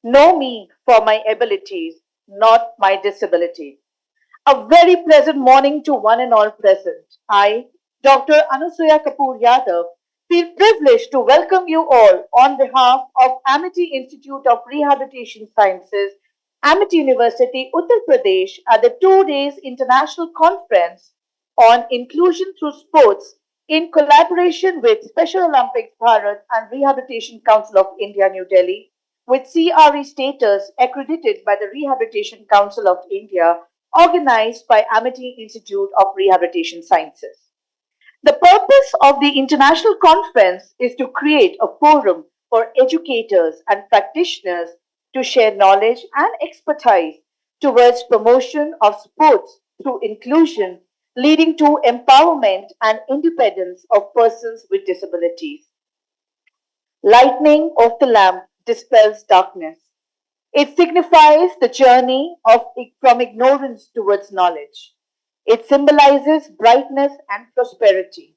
Know me for my abilities, not my disability. A very pleasant morning to one and all present. I, Dr. Anusuya Kapoor Yadav, feel privileged to welcome you all on behalf of Amity Institute of Rehabilitation Sciences, Amity University, Uttar Pradesh, at the 2 days international conference on inclusion through sports in collaboration with Special Olympics Bharat and Rehabilitation Council of India, New Delhi, with CRE status accredited by the Rehabilitation Council of India, organized by Amity Institute of Rehabilitation Sciences. The purpose of the international conference is to create a forum for educators and practitioners to share knowledge and expertise towards promotion of sports through inclusion, leading to empowerment and independence of persons with disabilities. Lightning of the lamp dispels darkness. It signifies the journey from ignorance towards knowledge. It symbolizes brightness and prosperity.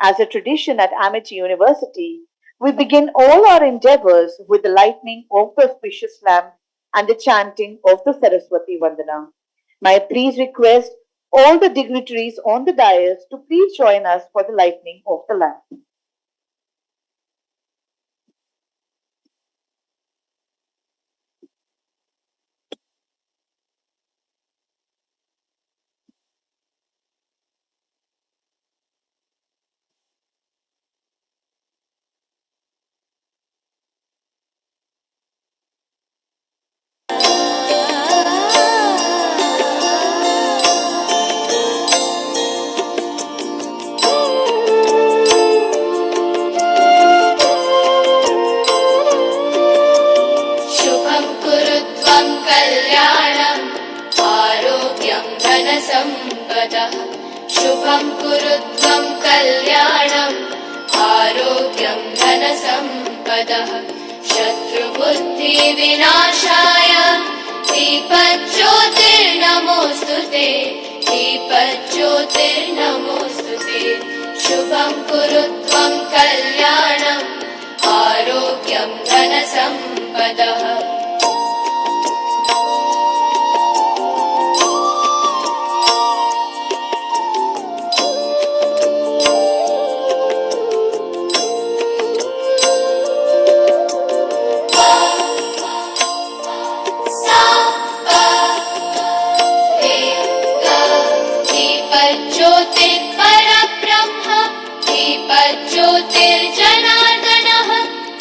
As a tradition at Amity University, we begin all our endeavors with the lighting of the auspicious lamp and the chanting of the Saraswati Vandana. May I please request all the dignitaries on the dais to please join us for the lighting of the lamp. शुभं कुरुत्वं कल्याणम् आरोग्यं धनसम्पदः शुभं कुरुत्वं कल्याणम् आरोग्यं धनसम्पदः शत्रुबुद्धिविनाशाय दीपज्योतिर्नमोऽस्तु ते दीपज्योतिर्नमोऽस्तु ते शुभं कुरुत्वं कल्याणम् आरोग्यं धनसम्पदः दीपज्योतिर्परब्रह्म दीपज्योतिर्जनार्दनः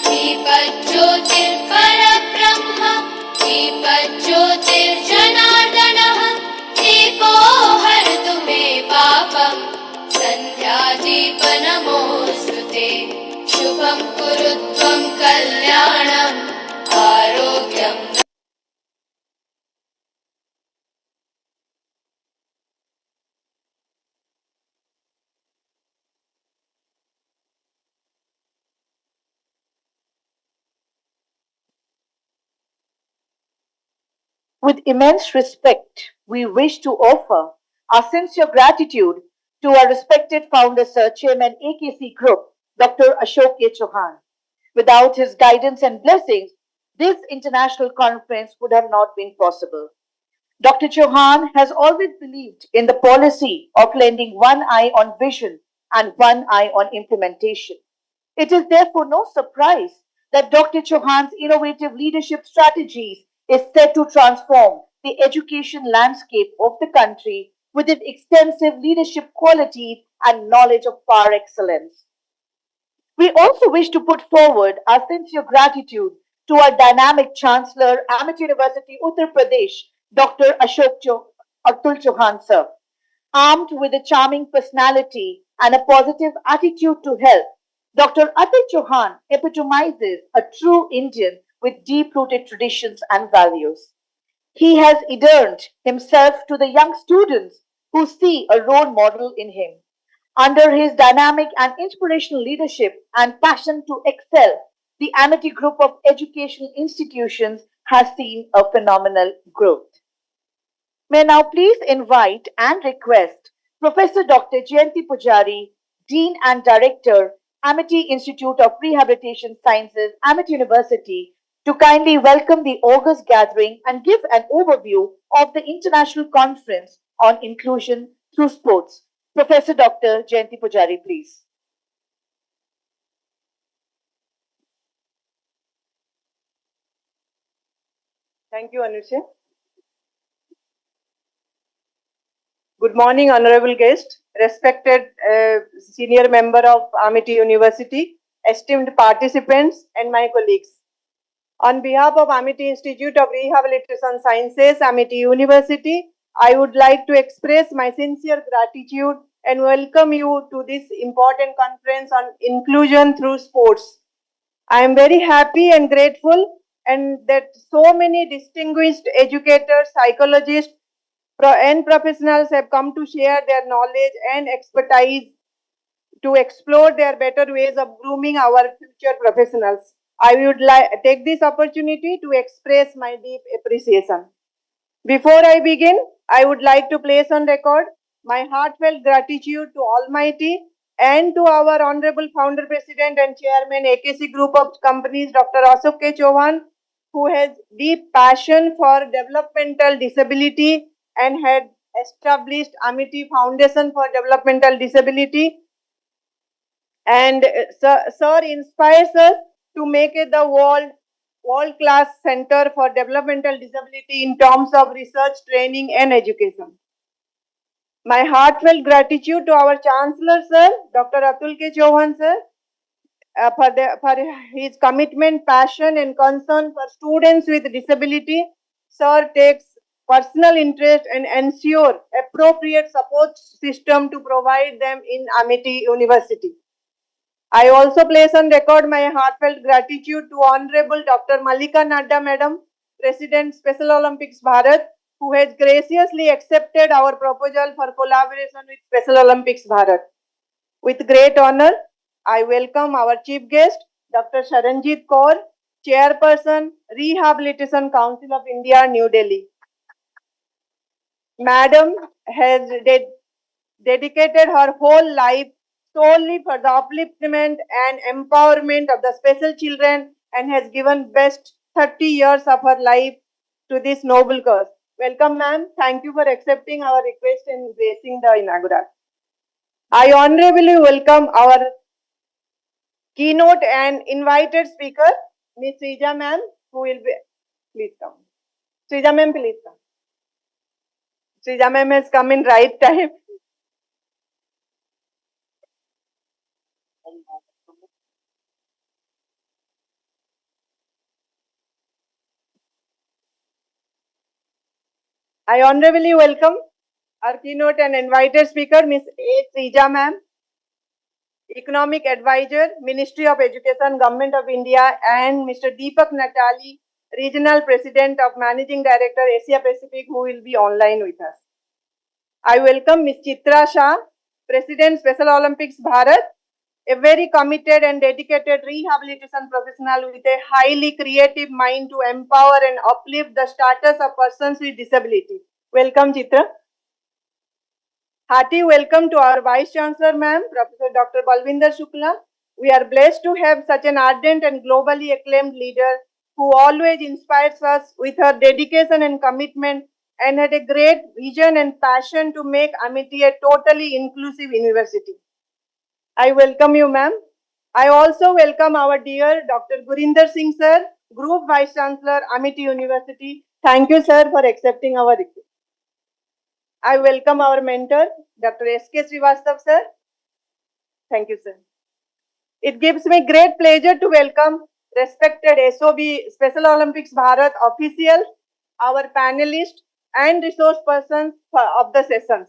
दीपज्योतिर्परब्रह्म दीपज्योतिर्जनार्दनः दीपो हरतु मे पापम् सन्ध्यादीपनमोऽस्तु ते शुभं कुरुत्वं कल्याणम् आरोग्यम् With immense respect, we wish to offer our sincere gratitude to our respected founder, Sir Chairman AKC Group, Dr. Ashok A. Chauhan. Without his guidance and blessings, this international conference would have not been possible. Dr. Chauhan has always believed in the policy of lending one eye on vision and one eye on implementation. It is therefore no surprise that Dr. Chauhan's innovative leadership strategies is set to transform the education landscape of the country with its extensive leadership qualities and knowledge of par excellence. We also wish to put forward our sincere gratitude to our dynamic Chancellor, Amity University, Uttar Pradesh, Dr. Atul Chauhan sir. Armed with a charming personality and a positive attitude to health, Dr. Atul Chauhan epitomizes a true Indian with deep rooted traditions and values. He has adorned himself to the young students who see a role model in him. Under his dynamic and inspirational leadership and passion to excel, the Amity Group of educational institutions has seen a phenomenal growth. May I now please invite and request Professor Dr. Jayanti Pujari, Dean and Director, Amity Institute of Rehabilitation Sciences, Amity University, to kindly welcome the August gathering and give an overview of the International Conference on Inclusion through Sports. Professor Dr. Jayanti Pujari, please. Thank you, Anusha. Good morning, honorable guest, respected senior member of Amity University, esteemed participants, and my colleagues. On behalf of Amity Institute of Rehabilitation Sciences, Amity University, I would like to express my sincere gratitude and welcome you to this important conference on inclusion through sports. I am very happy and grateful and that so many distinguished educators, psychologists, and professionals have come to share their knowledge and expertise to explore their better ways of grooming our future professionals. I would take this opportunity to express my deep appreciation. Before I begin, I would like to place on record my heartfelt gratitude to Almighty and to our Honorable Founder President and Chairman AKC Group of Companies, Dr. Ashok K. Chauhan, who has deep passion for developmental disability and had established Amity Foundation for Developmental Disability. And Sir inspires us to make it the world-class center for developmental disability in terms of research, training, and education. My heartfelt gratitude to our Chancellor, Sir, Dr. Atul K. Chauhan, Sir, for his commitment, passion, and concern for students with disability. Sir takes personal interest and ensure appropriate support system to provide them in Amity University. I also place on record my heartfelt gratitude to Honorable Dr. Malika Nadda, Madam, President Special Olympics Bharat, who has graciously accepted our proposal for collaboration with Special Olympics Bharat. With great honor, I welcome our chief guest, Dr. Sharanjit Kaur, Chairperson, Rehabilitation Council of India, New Delhi. Madam has dedicated her whole life solely for the upliftment and empowerment of the special children and has given best 30 years of her life to this noble cause. Welcome, ma'am. Thank you for accepting our request and gracing the inaugural. I honorably welcome our keynote and invited speaker, Ms. Srija ma'am, who will be, please come. Srija ma'am, please come. Srija ma'am has come in right time. I honorably welcome our keynote and invited speaker, Ms. A. Srija ma'am, Economic Advisor, Ministry of Education, Government of India, and Mr. Deepak Natali, Regional President of Managing Director, Asia Pacific, who will be online with us. I welcome Ms. Chitra Shah, President, Special Olympics Bharat, a very committed and dedicated rehabilitation professional with a highly creative mind to empower and uplift the status of persons with disability. Welcome, Chitra. Hearty welcome to our Vice Chancellor, ma'am, Professor Dr. Balvinder Shukla. We are blessed to have such an ardent and globally acclaimed leader who always inspires us with her dedication and commitment and had a great vision and passion to make Amity a totally inclusive university. I welcome you, ma'am. I also welcome our dear Dr. Gurinder Singh, sir, Group Vice Chancellor, Amity University. Thank you, sir, for accepting our request. I welcome our mentor, Dr. S.K. Srivastav, sir. Thank you, sir. It gives me great pleasure to welcome respected SOB Special Olympics Bharat officials, our panelists, and resource persons of the sessions.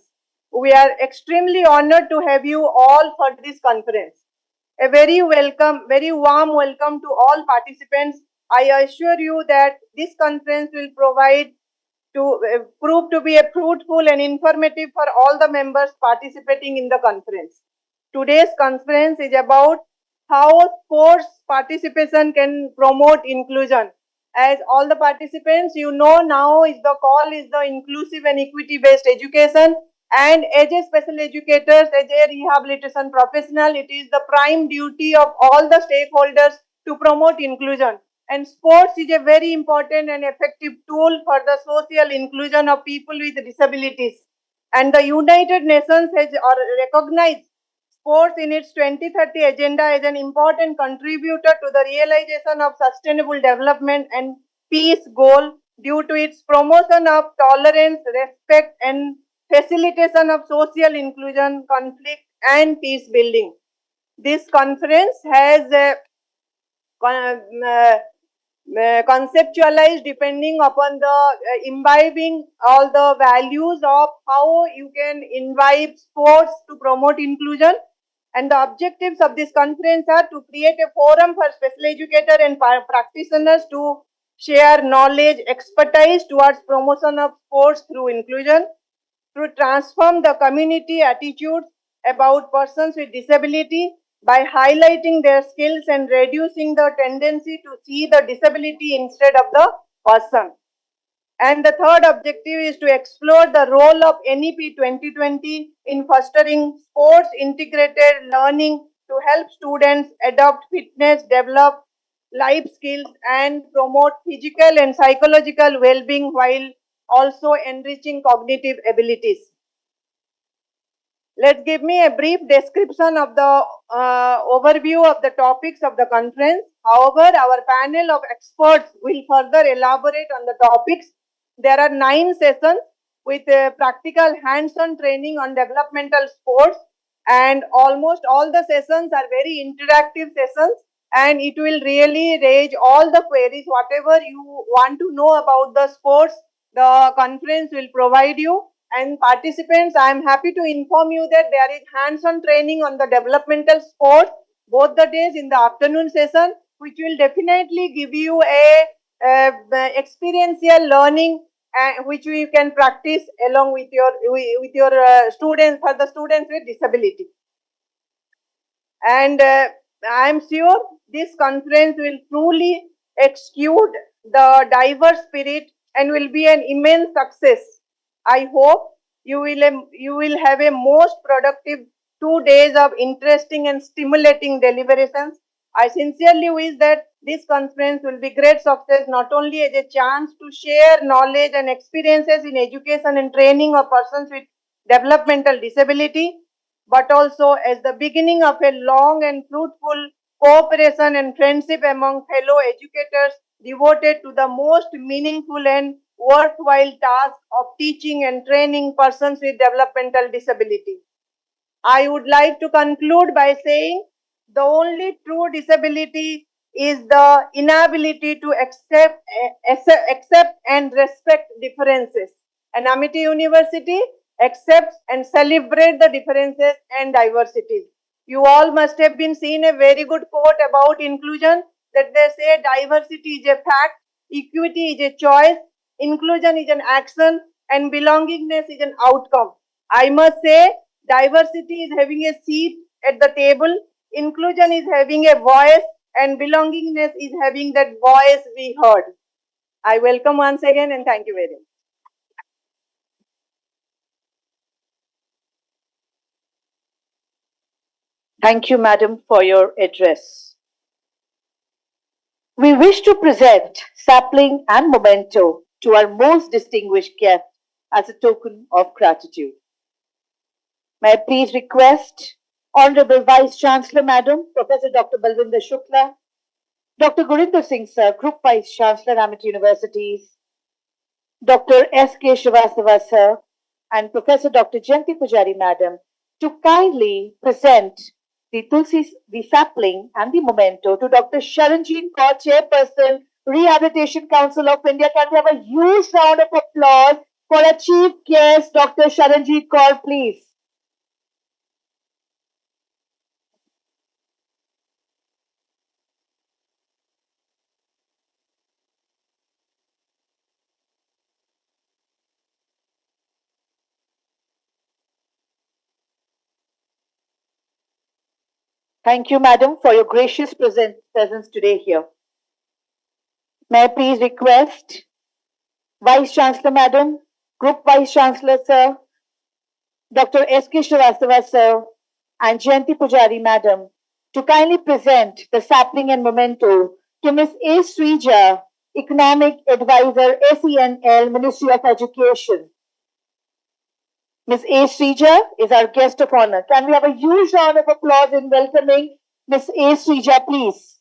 We are extremely honored to have you all for this conference. A very warm welcome to all participants. I assure you that this conference will prove to be a fruitful and informative for all the members participating in the conference. Today's conference is about how sports participation can promote inclusion. As all the participants, you know now is the call is the inclusive and equity-based education. And as a special educators, as a rehabilitation professional, it is the prime duty of all the stakeholders to promote inclusion. And sports is a very important and effective tool for the social inclusion of people with disabilities. And the United Nations has recognized sports in its 2030 agenda as an important contributor to the realization of sustainable development and peace goal due to its promotion of tolerance, respect, and facilitation of social inclusion, conflict, and peace building. This conference has conceptualized depending upon the imbibing all the values of how you can imbibe sports to promote inclusion. And the objectives of this conference are to create a forum for special educators and practitioners to share knowledge, expertise towards promotion of sports through inclusion, to transform the community attitudes about persons with disability by highlighting their skills and reducing the tendency to see the disability instead of the person. And the third objective is to explore the role of NEP 2020 in fostering sports integrated learning to help students adopt fitness, develop life skills, and promote physical and psychological well-being while also enriching cognitive abilities. Let's give me a brief description of the overview of the topics of the conference. However, our panel of experts will further elaborate on the topics. There are 9 sessions with practical hands-on training on developmental sports, and almost all the sessions are very interactive sessions, and it will really raise all the queries. Whatever you want to know about the sports, the conference will provide you. And participants, I am happy to inform you that there is hands-on training on the developmental sports both the days in the afternoon session, which will definitely give you a experiential learning, which you can practice along with your students, for the students with disability. And I am sure this conference will truly exude the diverse spirit and will be an immense success. I hope you will have a most productive 2 days of interesting and stimulating deliberations. I sincerely wish that this conference will be great success, not only as a chance to share knowledge and experiences in education and training of persons with developmental disability, but also as the beginning of a long and fruitful cooperation and friendship among fellow educators devoted to the most meaningful and worthwhile task of teaching and training persons with developmental disability. I would like to conclude by saying the only true disability is the inability to accept and respect differences. And Amity University accepts and celebrates the differences and diversities. You all must have been seen a very good quote about inclusion, that they say diversity is a fact, equity is a choice, inclusion is an action, and belongingness is an outcome. I must say diversity is having a seat at the table, inclusion is having a voice, and belongingness is having that voice we heard. I welcome once again and thank you very much. Thank you, Madam, for your address. We wish to present sapling and memento to our most distinguished guest as a token of gratitude. May I please request Honorable Vice Chancellor, Madam, Professor Dr. Balwinder Shukla, Dr. Gurinder Singh, Sir, Group Vice Chancellor, Amity Universities, Dr. S.K. Srivastava, Sir, and Professor Dr. Jayanti Pujari, Madam, to kindly present the sapling and the memento to Dr. Sharanjeet Kaur, Chairperson, Rehabilitation Council of India. Can we have a huge round of applause for our chief guest, Dr. Sharanjeet Kaur, please? Thank you, Madam, for your gracious presence today here. May I please request Vice Chancellor, Madam, Group Vice Chancellor, Sir, Dr. S.K. Srivastava, Sir, and Jayanti Pujari, Madam, to kindly present the sapling and memento to Ms. A. Srija, Economic Advisor, SENL, Ministry of Education. Ms. A. Srija is our guest of honor. Can we have a huge round of applause in welcoming Ms. A. Srija, please?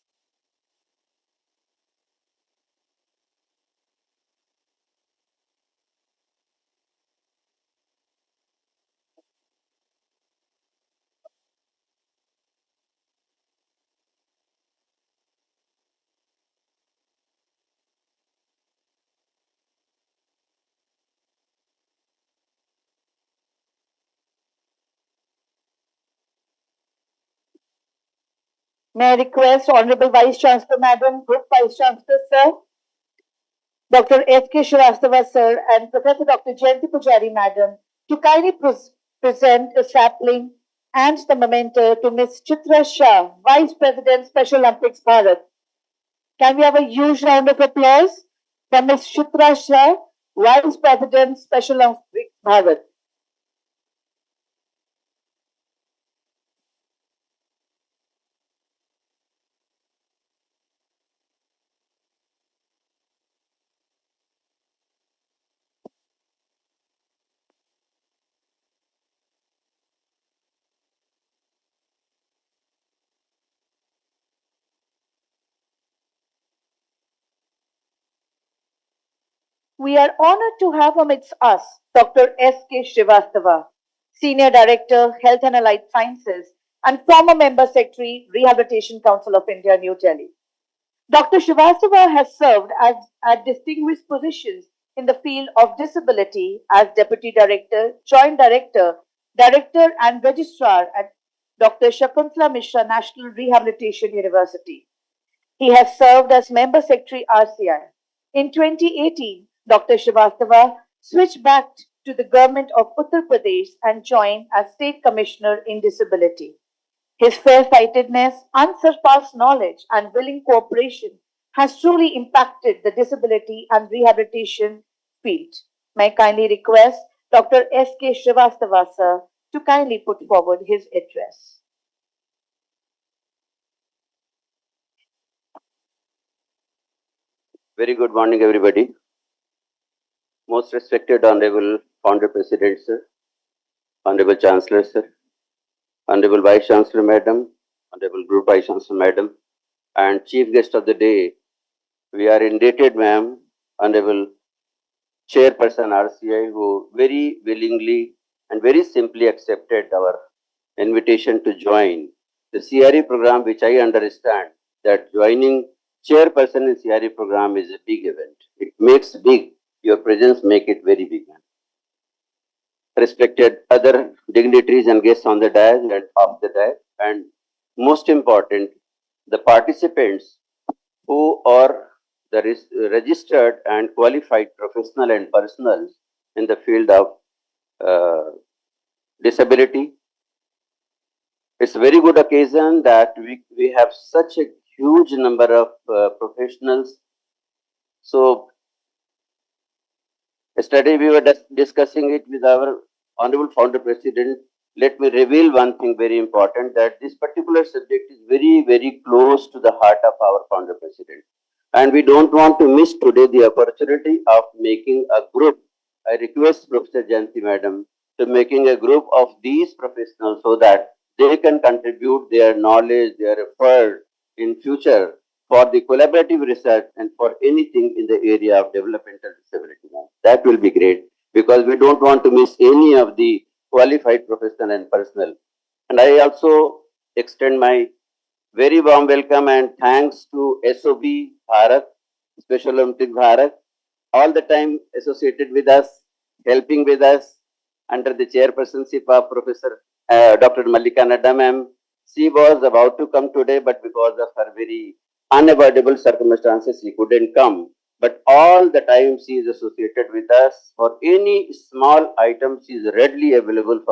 May I request Honorable Vice Chancellor Madam, Group Vice Chancellor Sir, Dr. S.K. Shrivastava Sir, and Professor Dr. Jayanti Pujari Madam to kindly present a sapling and the memento to Ms. Chitra Shah, Vice President, Special Olympics Bharat. Can we have a huge round of applause for Ms. Chitra Shah, Vice President, Special Olympics Bharat? We are honored to have amidst us Dr. S.K. Shrivastava, Senior Director, Health and Allied Sciences, and former Member Secretary, Rehabilitation Council of India, New Delhi. Dr. Shrivastava has served at distinguished positions in the field of disability as Deputy Director, Joint Director, Director and Registrar at Dr. Shakuntala Mishra National Rehabilitation University. He has served as Member Secretary RCI. In 2018, Dr. Shrivastava switched back to the government of Uttar Pradesh and joined as State Commissioner in Disability. His fair-sightedness, unsurpassed knowledge, and willing cooperation has truly impacted the disability and rehabilitation field. May I kindly request Dr. S.K. Shrivastava, sir, to kindly put forward his address. Very good morning, everybody. Most respected Honorable Founder President, sir, Honorable Chancellor, sir, Honorable Vice Chancellor, Madam, Honorable Group Vice Chancellor, Madam, and Chief Guest of the Day, we are indebted, ma'am, Honorable Chairperson RCI, who very willingly and very simply accepted our invitation to join the CRE program, which I understand that joining chairperson in CRE program is a big event. It makes big. Your presence make it very big. Respected other dignitaries and guests on the dais and off the dais, and most important, the participants who are the registered and qualified professional and personals in the field of uh, disability. It's a very good occasion that we have such a huge number of professionals. So yesterday we were discussing it with our Honorable Founder President. Let me reveal one thing very important, that this particular subject is very, very close to the heart of our Founder President. And we don't want to miss today the opportunity of making a group. I request Professor Janti Madam to making a group of these professionals so that they can contribute their knowledge, their effort in future for the collaborative research and for anything in the area of developmental disability. That will be great, because we don't want to miss any of the qualified professional and personnel. And I also extend my very warm welcome and thanks to SOB Bharat, Special Olympic Bharat, all the time associated with us, helping with us under the chairpersonship of Professor Dr. Mallika Nadda ma'am. She was about to come today, but because of her very unavoidable circumstances, she couldn't come. But all the time she is associated with us. For any small item, she is readily available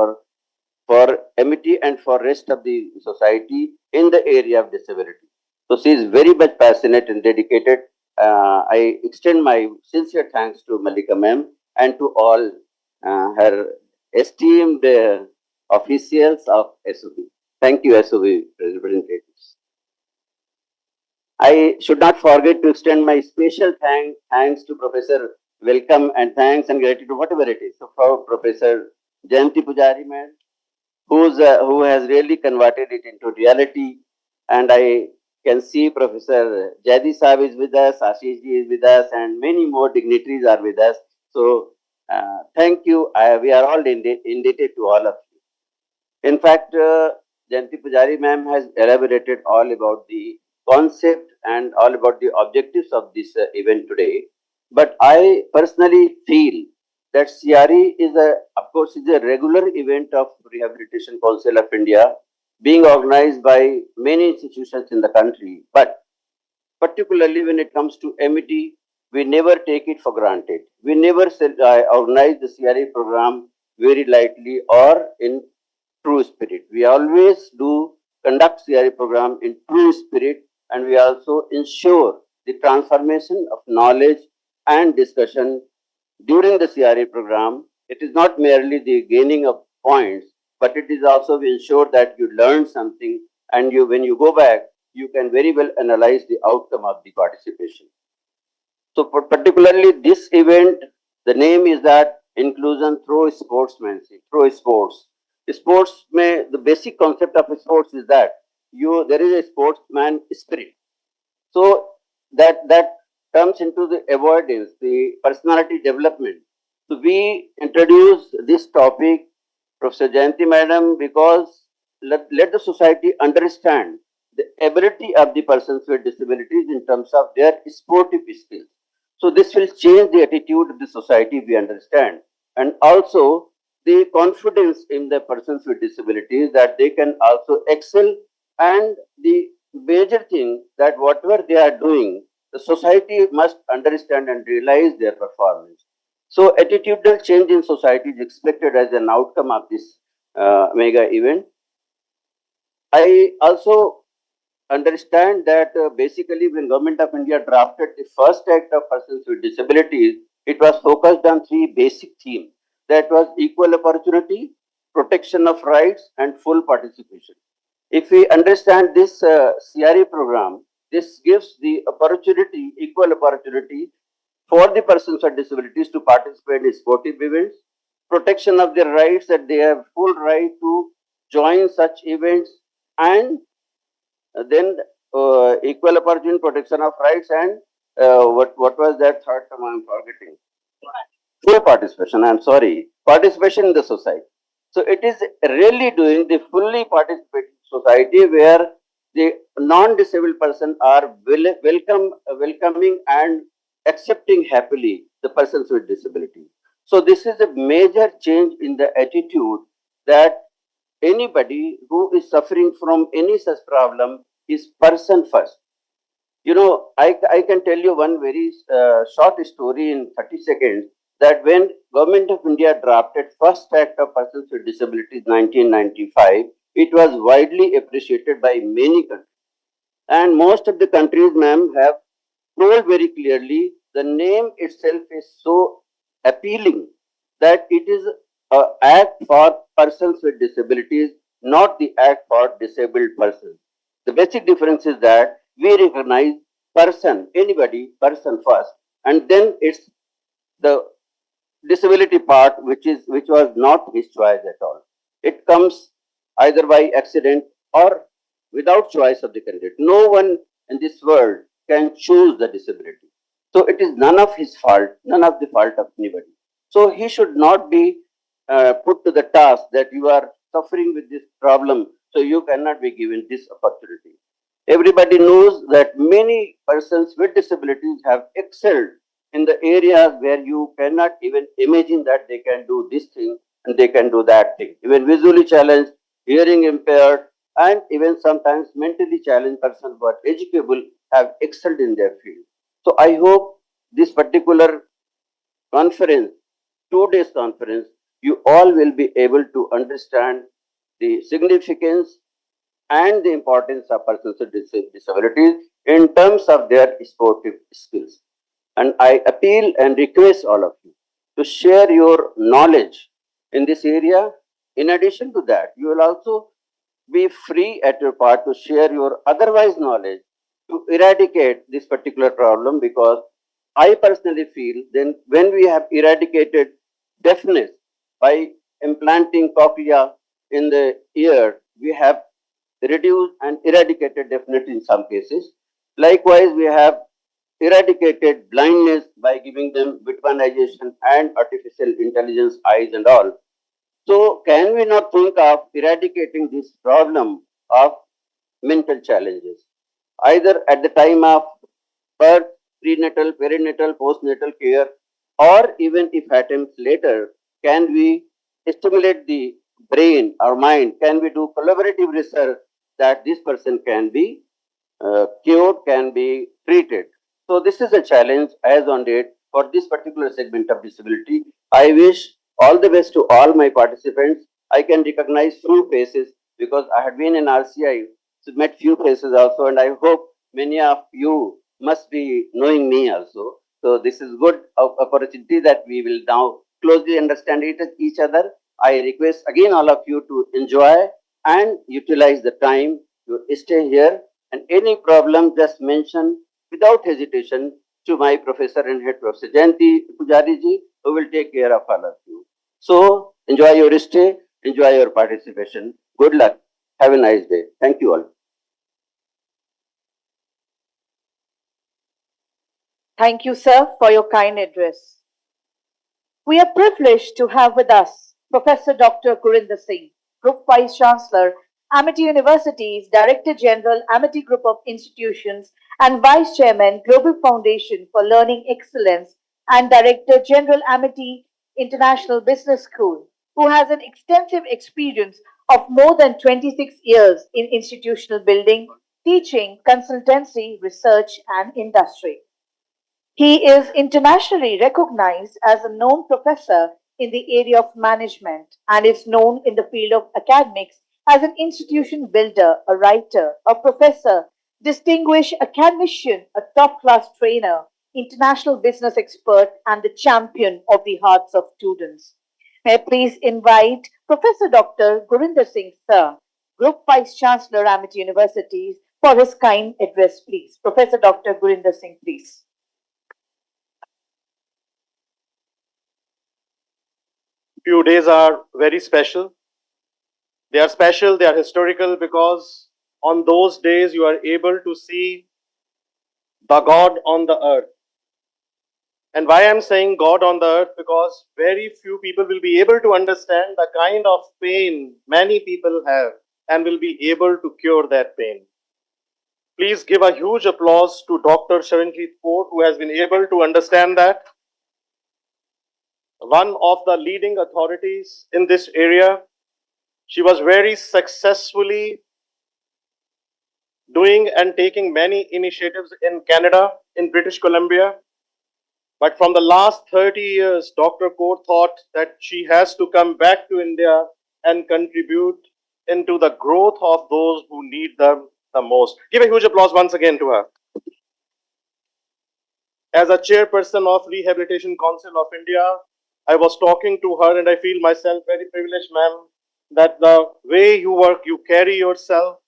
for MT and for rest of the society in the area of disability. So she is very much passionate and dedicated. I extend my sincere thanks to Malika ma'am and to all her esteemed officials of SOB. Thank you, SOB representatives. I should not forget to extend my special thanks to Professor Welcome and thanks and gratitude, whatever it is, so for Professor Jayanti Pujari, man, who has really converted it into reality. And I can see Professor Jadi Saab is with us, Ashish ji is with us, and many more dignitaries are with us. So thank you. We are all indebted to all of you. In fact, Jayanti Pujari ma'am has elaborated all about the concept and all about the objectives of this event today. But I personally feel that CRE is of course, is a regular event of Rehabilitation Council of India, being organized by many institutions in the country. But particularly when it comes to MET, we never take it for granted. We never organize the CRE program very lightly or in true spirit. We always do conduct CRE program in true spirit, and we also ensure the transformation of knowledge and discussion during the CRE program. It is not merely the gaining of points, but it is also we ensure that you learn something, and you, when you go back, you can very well analyze the outcome of the participation. So particularly this event, the name is that inclusion through sportsmanship, through sports. Sports may, the basic concept of sports is that there is a sportsman spirit. So that comes into the avoidance, the personality development. So we introduce this topic, Professor Jayanti Madam, because let the society understand the ability of the persons with disabilities in terms of their sportive skills. So this will change the attitude of the society, we understand, and also the confidence in the persons with disabilities that they can also excel, and the major thing that whatever they are doing, the society must understand and realize their performance. So attitudinal change in society is expected as an outcome of this mega event. I also understand that basically when Government of India drafted the first Act of Persons with Disabilities, it was focused on three basic themes. That was equal opportunity, protection of rights, and full participation. If we understand this CRE program, this gives the opportunity, equal opportunity for the persons with disabilities to participate in sportive events, protection of their rights, that they have full right to join such events, and then equal opportunity, protection of rights, and what was that third term I'm forgetting? Full participation. I'm sorry, participation in the society. So it is really doing the fully participating society where the non-disabled person are welcoming and accepting happily the persons with disability. So this is a major change in the attitude that anybody who is suffering from any such problem is person first. You know, I can tell you one very short story in 30 seconds, that when Government of India drafted first Act of Persons with Disabilities 1995, it was widely appreciated by many countries. And most of the countries, ma'am, have told very clearly the name itself is so appealing that it is an act for persons with disabilities, not the act for disabled persons. The basic difference is that we recognize person, anybody, person first, and then it's the disability part, which was not his choice at all. It comes either by accident or without choice of the candidate. No one in this world can choose the disability. So it is none of his fault, none of the fault of anybody. So he should not be put to the task that you are suffering with this problem, so you cannot be given this opportunity. Everybody knows that many persons with disabilities have excelled in the areas where you cannot even imagine that they can do this thing and they can do that thing. Even visually challenged, hearing impaired, and even sometimes mentally challenged persons who are educable have excelled in their field. So I hope this particular conference, 2 days conference, you all will be able to understand the significance and the importance of persons with disabilities in terms of their sportive skills. And I appeal and request all of you to share your knowledge in this area. In addition to that, you will also be free at your part to share your otherwise knowledge to eradicate this particular problem, because I personally feel then when we have eradicated deafness by implanting cochlea in the ear, we have reduced and eradicated deafness in some cases. Likewise, we have eradicated blindness by giving them vitrinization and artificial intelligence eyes and all. So, can we not think of eradicating this problem of mental challenges, either at the time of birth, prenatal, perinatal, postnatal care, or even if attempts later? Can we stimulate the brain or mind? Can we do collaborative research that this person can be cured, can be treated? So this is a challenge as on date for this particular segment of disability. I wish all the best to all my participants. I can recognize few faces because I had been in RCI, so met few faces also, and I hope many of you must be knowing me also. So this is good opportunity that we will now closely understand each other. I request again all of you to enjoy and utilize the time to stay here, and any problem just mention without hesitation to my professor and head Professor Jayanti Pujari ji, who will take care of all of you. So enjoy your stay, enjoy your participation. Good luck. Have a nice day. Thank you all. Thank you, sir, for your kind address. We are privileged to have with us Professor Dr. Gurinder Singh, Group Vice Chancellor, Amity University's Director General, Amity Group of Institutions, and Vice Chairman, Global Foundation for Learning Excellence, and Director General, Amity International Business School, who has an extensive experience of more than 26 years in institutional building, teaching, consultancy, research, and industry. He is internationally recognized as a known professor in the area of management and is known in the field of academics as an institution builder, a writer, a professor, distinguished academician, a top class trainer, international business expert, and the champion of the hearts of students. May I please invite Professor Dr. Gurinder Singh, sir, Group Vice Chancellor, Amity Universities, for his kind address, please. Professor Dr. Gurinder Singh, please. Few days are very special. They are special, they are historical because on those days you are able to see the God on the earth. And why I'm saying God on the earth? Because very few people will be able to understand the kind of pain many people have and will be able to cure that pain. Please give a huge applause to Dr. Sharanjit Kaur, who has been able to understand that. One of the leading authorities in this area. She was very successfully doing and taking many initiatives in Canada, in British Columbia. But from the last 30 years, Dr. Kaur thought that she has to come back to India and contribute into the growth of those who need them the most. Give a huge applause once again to her. As a chairperson of Rehabilitation Council of India, I was talking to her and I feel myself very privileged, ma'am, that the way you work, you carry yourself,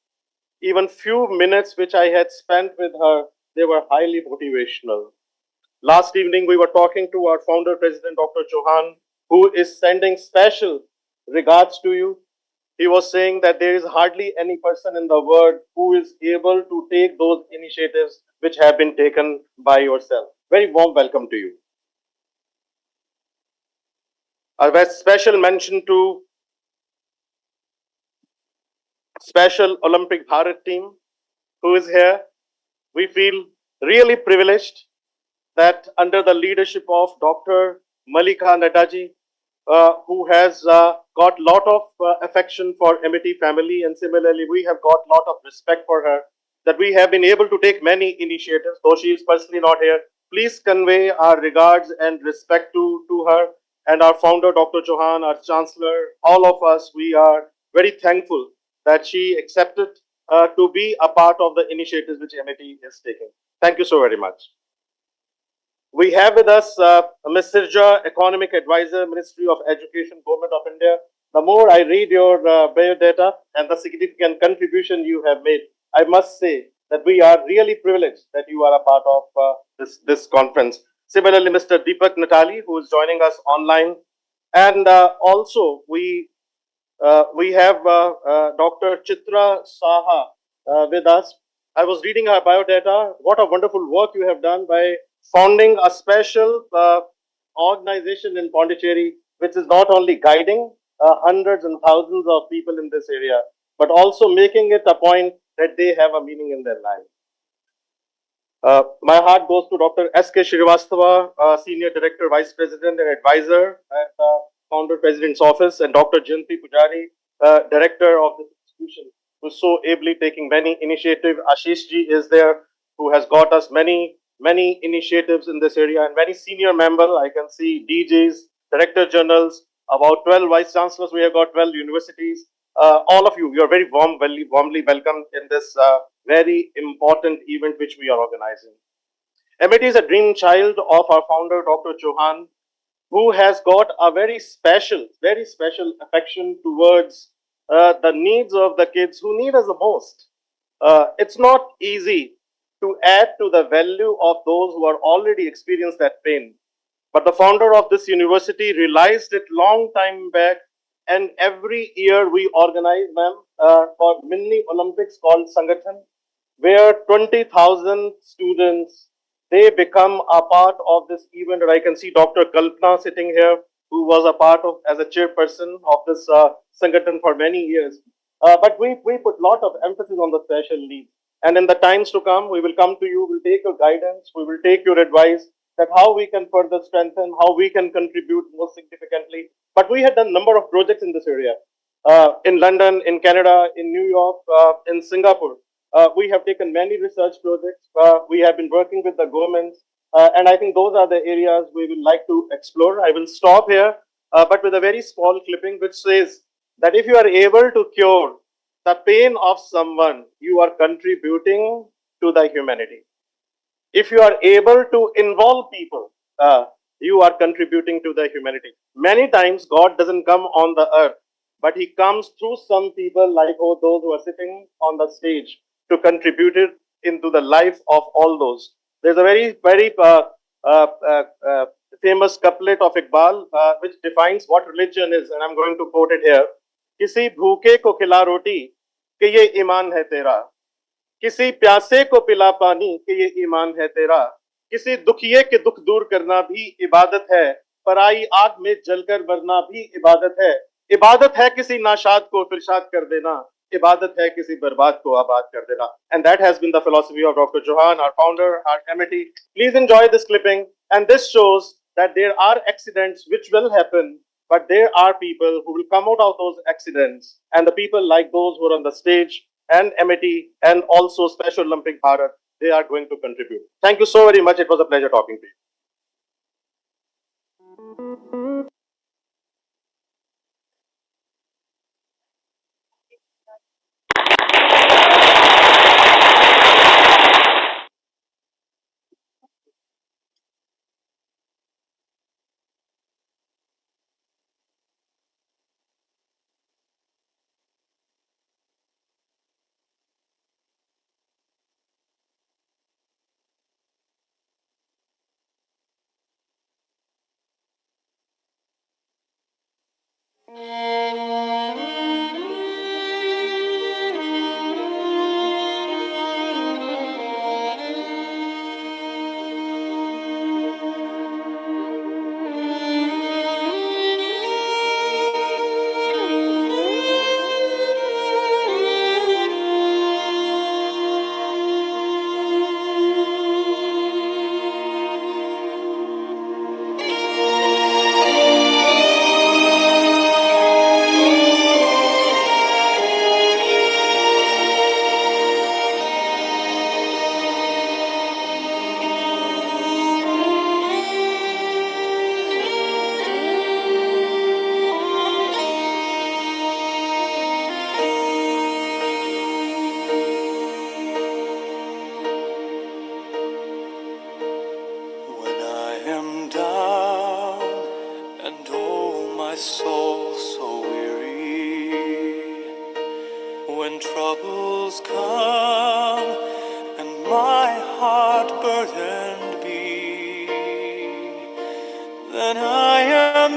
even few minutes which I had spent with her, they were highly motivational. Last evening, we were talking to our founder president, Dr. Chauhan, who is sending special regards to you. He was saying that there is hardly any person in the world who is able to take those initiatives which have been taken by yourself. Very warm welcome to you. A special mention to Special Olympic Bharat team who is here. We feel really privileged that under the leadership of Dr. Malika Nadaji, who has got lot of affection for MIT family, and similarly we have got lot of respect for her, that we have been able to take many initiatives, though she is personally not here. Please convey our regards and respect to her, and our founder, Dr. Chauhan, our chancellor, all of us, we are very thankful that she accepted to be a part of the initiatives which MIT is taking. Thank you so very much. We have with us Ms. Sirja, Economic Advisor, Ministry of Education, Government of India. The more I read your biodata and the significant contribution you have made, I must say that we are really privileged that you are a part of this conference. Similarly, Mr. Deepak Natali, who is joining us online, and also we have Dr. Chitra Saha with us. I was reading her biodata. What a wonderful work you have done by founding a special organization in Pondicherry, which is not only guiding hundreds and thousands of people in this area, but also making it a point that they have a meaning in their life. My heart goes to Dr. S.K. Srivastava, Senior Director, Vice President, and Advisor at the Founder President's Office, and Dr. Janti Pujari, Director of this institution, who's so ably taking many initiatives. Ashish ji is there, who has got us many initiatives in this area, and very senior member. I can see DJs, Director Generals, about 12 Vice Chancellors. We have got 12 universities. All of you, are very warmly welcome in this very important event which we are organizing. MIT is a dream child of our founder, Dr. Chauhan, who has got a very special affection towards the needs of the kids who need us the most. It's not easy to add to the value of those who are already experienced that pain. But the founder of this university realized it long time back, and every year we organize, ma'am, for mini Olympics called Sangathan, where 20,000 students, they become a part of this event. And I can see Dr. Kalpana sitting here, who was a part of as a chairperson of this Sangathan for many years. But we put lot of emphasis on the special needs. And in the times to come, we will come to you, we'll take your guidance, we will take your advice that how we can further strengthen, how we can contribute more significantly. But we had done a number of projects in this area. In London, in Canada, in New York, in Singapore. We have taken many research projects. We have been working with the governments. And I think those are the areas we would like to explore. I will stop here, but with a very small clipping which says that if you are able to cure the pain of someone, you are contributing to the humanity. If you are able to involve people, you are contributing to the humanity. Many times God doesn't come on the earth, but he comes through some people like those who are sitting on the stage to contribute it into the life of all those. There's a very famous couplet of Iqbal which defines what religion is, and I'm going to quote it here. किसी भूखे को खिला रोटी कि ये ईमान है तेरा, किसी प्यासे को पिला पानी कि ये ईमान है तेरा, किसी दुखिए के दुख दूर करना भी इबादत है, पराई आग में जलकर मरना भी इबादत है किसी नाशाद को फिरशाद कर देना, इबादत है किसी बर्बाद को आबाद कर देना. And that has been the philosophy of Dr. Chauhan, our founder, our MIT. Please enjoy this clipping, and this shows that there are accidents which will happen, but there are people who will come out of those accidents, and the people like those who are on the stage and MIT and also Special Olympic Bharat, they are going to contribute. Thank you so very much. It was a pleasure talking to you.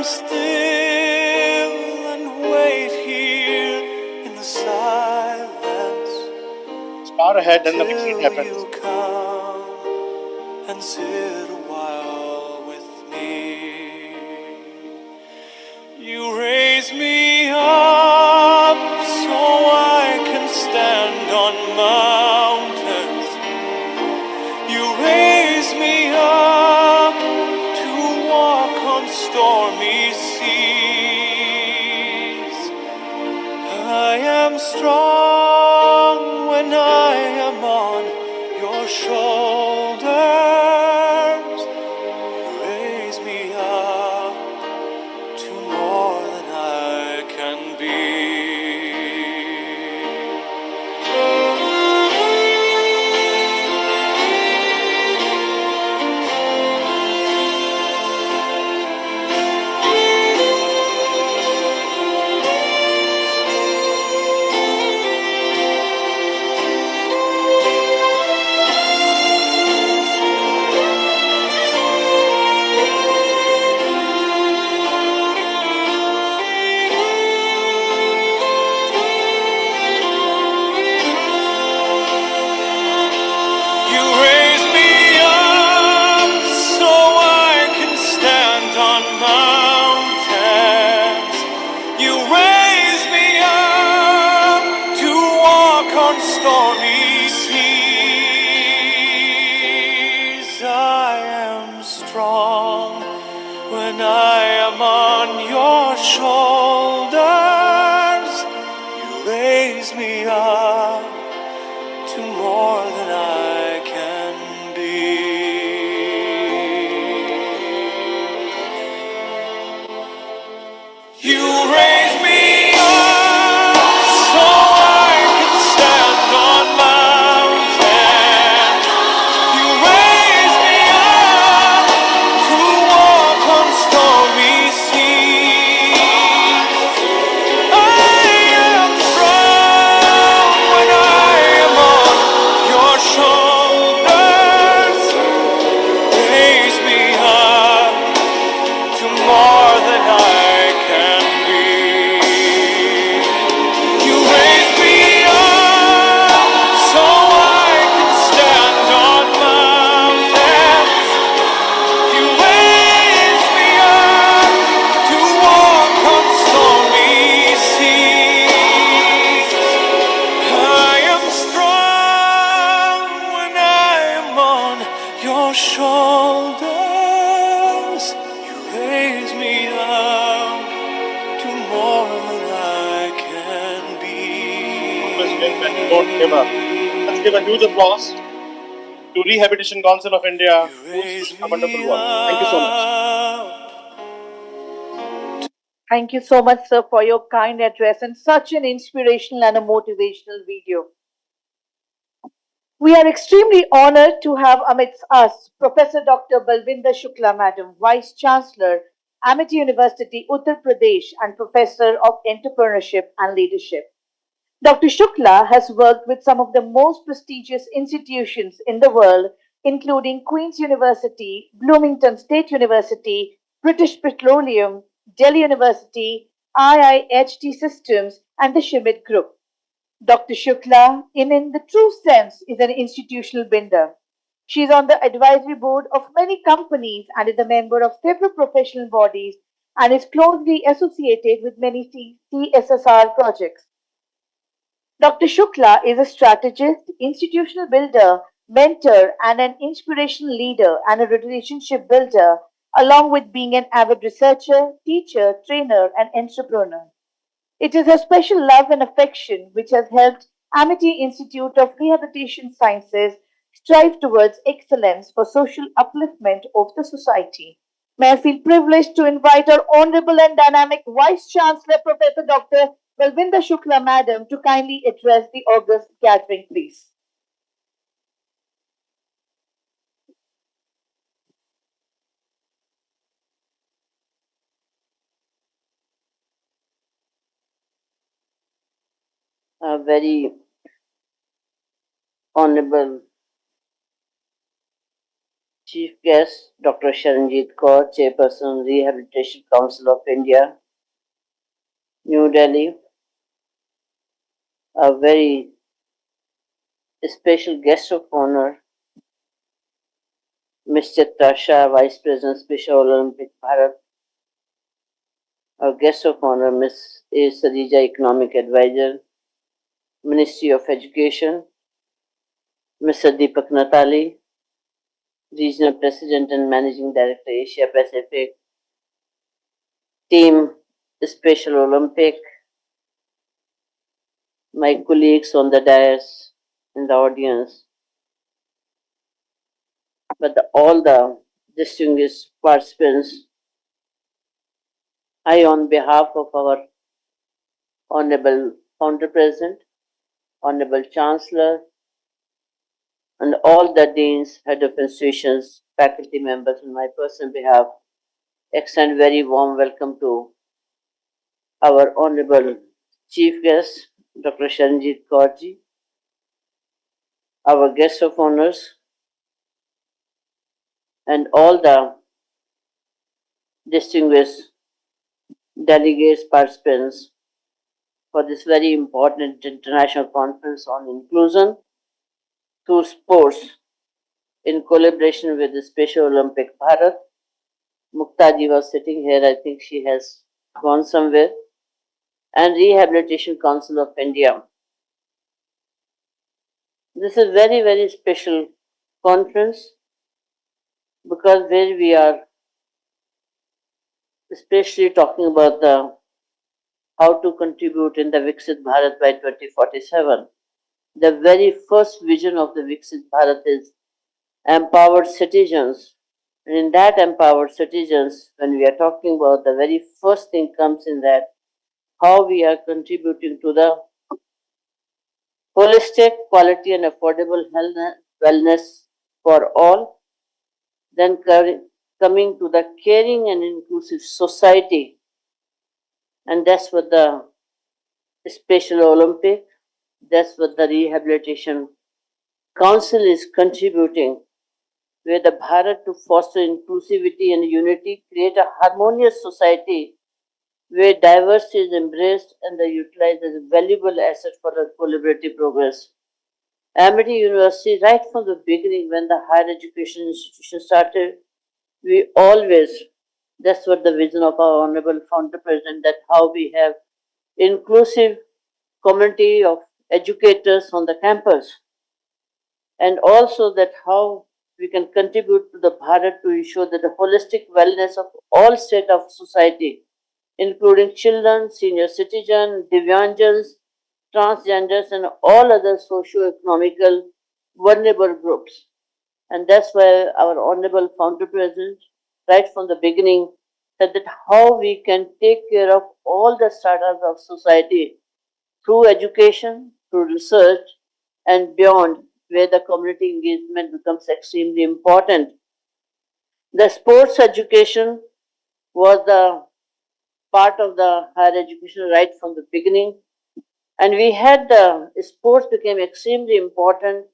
still and wait here in the silence Far ahead and the big till scene happens. you come and sit a while with me. You raise me up so I can stand on mountains. You raise me up to walk on stormy seas. I am strong when I am on your shoulders. You raise me up to more than I can be. You raise me up so I can stand on mountains. You raise me up to walk on stormy seas. I am strong when I am on your shoulders. You raise me up to more than I can be. You raise me up so I can stand on mountains. You raise me up to walk on stormy seas. I am strong when I am on your shoulders. Raise me up to more than I can be. You raise me up so I can stand on mountains. You raise me up to walk on stormy seas. I am strong when I am on your shoulders. You raise me up to more than I can be. President and don't give up. Let's give a huge applause to Rehabilitation Council of India, You who's raise doing a wonderful me work. Thank you so much. up. Thank you so much, sir, for your kind address and such an inspirational and a motivational video. We are extremely honored to have amidst us Professor Dr. Balvinder Shukla, Madam, Vice Chancellor, Amity University, Uttar Pradesh, and Professor of Entrepreneurship and Leadership. Dr. Shukla has worked with some of the most prestigious institutions in the world, including Queen's University, Bloomington State University, British Petroleum, Delhi University, IIHT Systems, and the Schmidt Group. Dr. Shukla, in the true sense, is an institutional builder. She is on the advisory board of many companies and is a member of several professional bodies and is closely associated with many CSSR projects. Dr. Shukla is a strategist, institutional builder, mentor, and an inspirational leader and a relationship builder, along with being an avid researcher, teacher, trainer, and entrepreneur. It is her special love and affection which has helped Amity Institute of Rehabilitation Sciences strive towards excellence for social upliftment of the society. May I feel privileged to invite our honorable and dynamic Vice Chancellor, Professor Dr. Balvinder Shukla, Madam, to kindly address the august gathering, please. A very honorable Chief guest Dr. Sharanjit Kaur, Chairperson, Rehabilitation Council of India, New Delhi. A very special guest of honor, Ms. Chitra Shah, Vice President, Special Olympic Bharat. Our guest of honor, Ms. A. Sadija, Economic Advisor, Ministry of Education, Mr. Deepak Natali, Regional President and Managing Director, Asia Pacific, Team Special Olympic, my colleagues on the dais and the audience, but all the distinguished participants, I, on behalf of our Honorable Founder President, Honorable Chancellor, and all the deans, head of institutions, faculty members, on my personal behalf, extend very warm welcome to our Honorable Chief Guest, Dr. Sharanjit Kaurji, our guest of honors, and all the distinguished delegates, participants for this very important international conference on inclusion through sports in collaboration with the Special Olympic Bharat. Muktaji was sitting here, I think she has gone somewhere, and Rehabilitation Council of India. This is very, very special conference because where we are especially talking about the how to contribute in the Viksit Bharat by 2047. The very first vision of the Viksit Bharat is empowered citizens. And in that empowered citizens, when we are talking about, the very first thing comes in that how we are contributing to the holistic, quality, and affordable health wellness for all. Then coming to the caring and inclusive society, and that's what the Special Olympic, that's what the Rehabilitation Council is contributing, where the Bharat to foster inclusivity and unity, create a harmonious society where diversity is embraced and the utilized as a valuable asset for the collaborative progress. Amity University, right from the beginning, when the higher education institution started, we always, that's what the vision of our Honorable Founder President, that how we have inclusive community of educators on the campus, and also that how we can contribute to the Bharat to ensure that the holistic wellness of all state of society, including children, senior citizens, Divyanjans, transgenders, and all other socio-economical vulnerable groups. And that's why our Honorable Founder President, right from the beginning, said that how we can take care of all the startups of society through education, through research, and beyond, where the community engagement becomes extremely important. The sports education was the part of the higher education right from the beginning, and we had the sports became extremely important.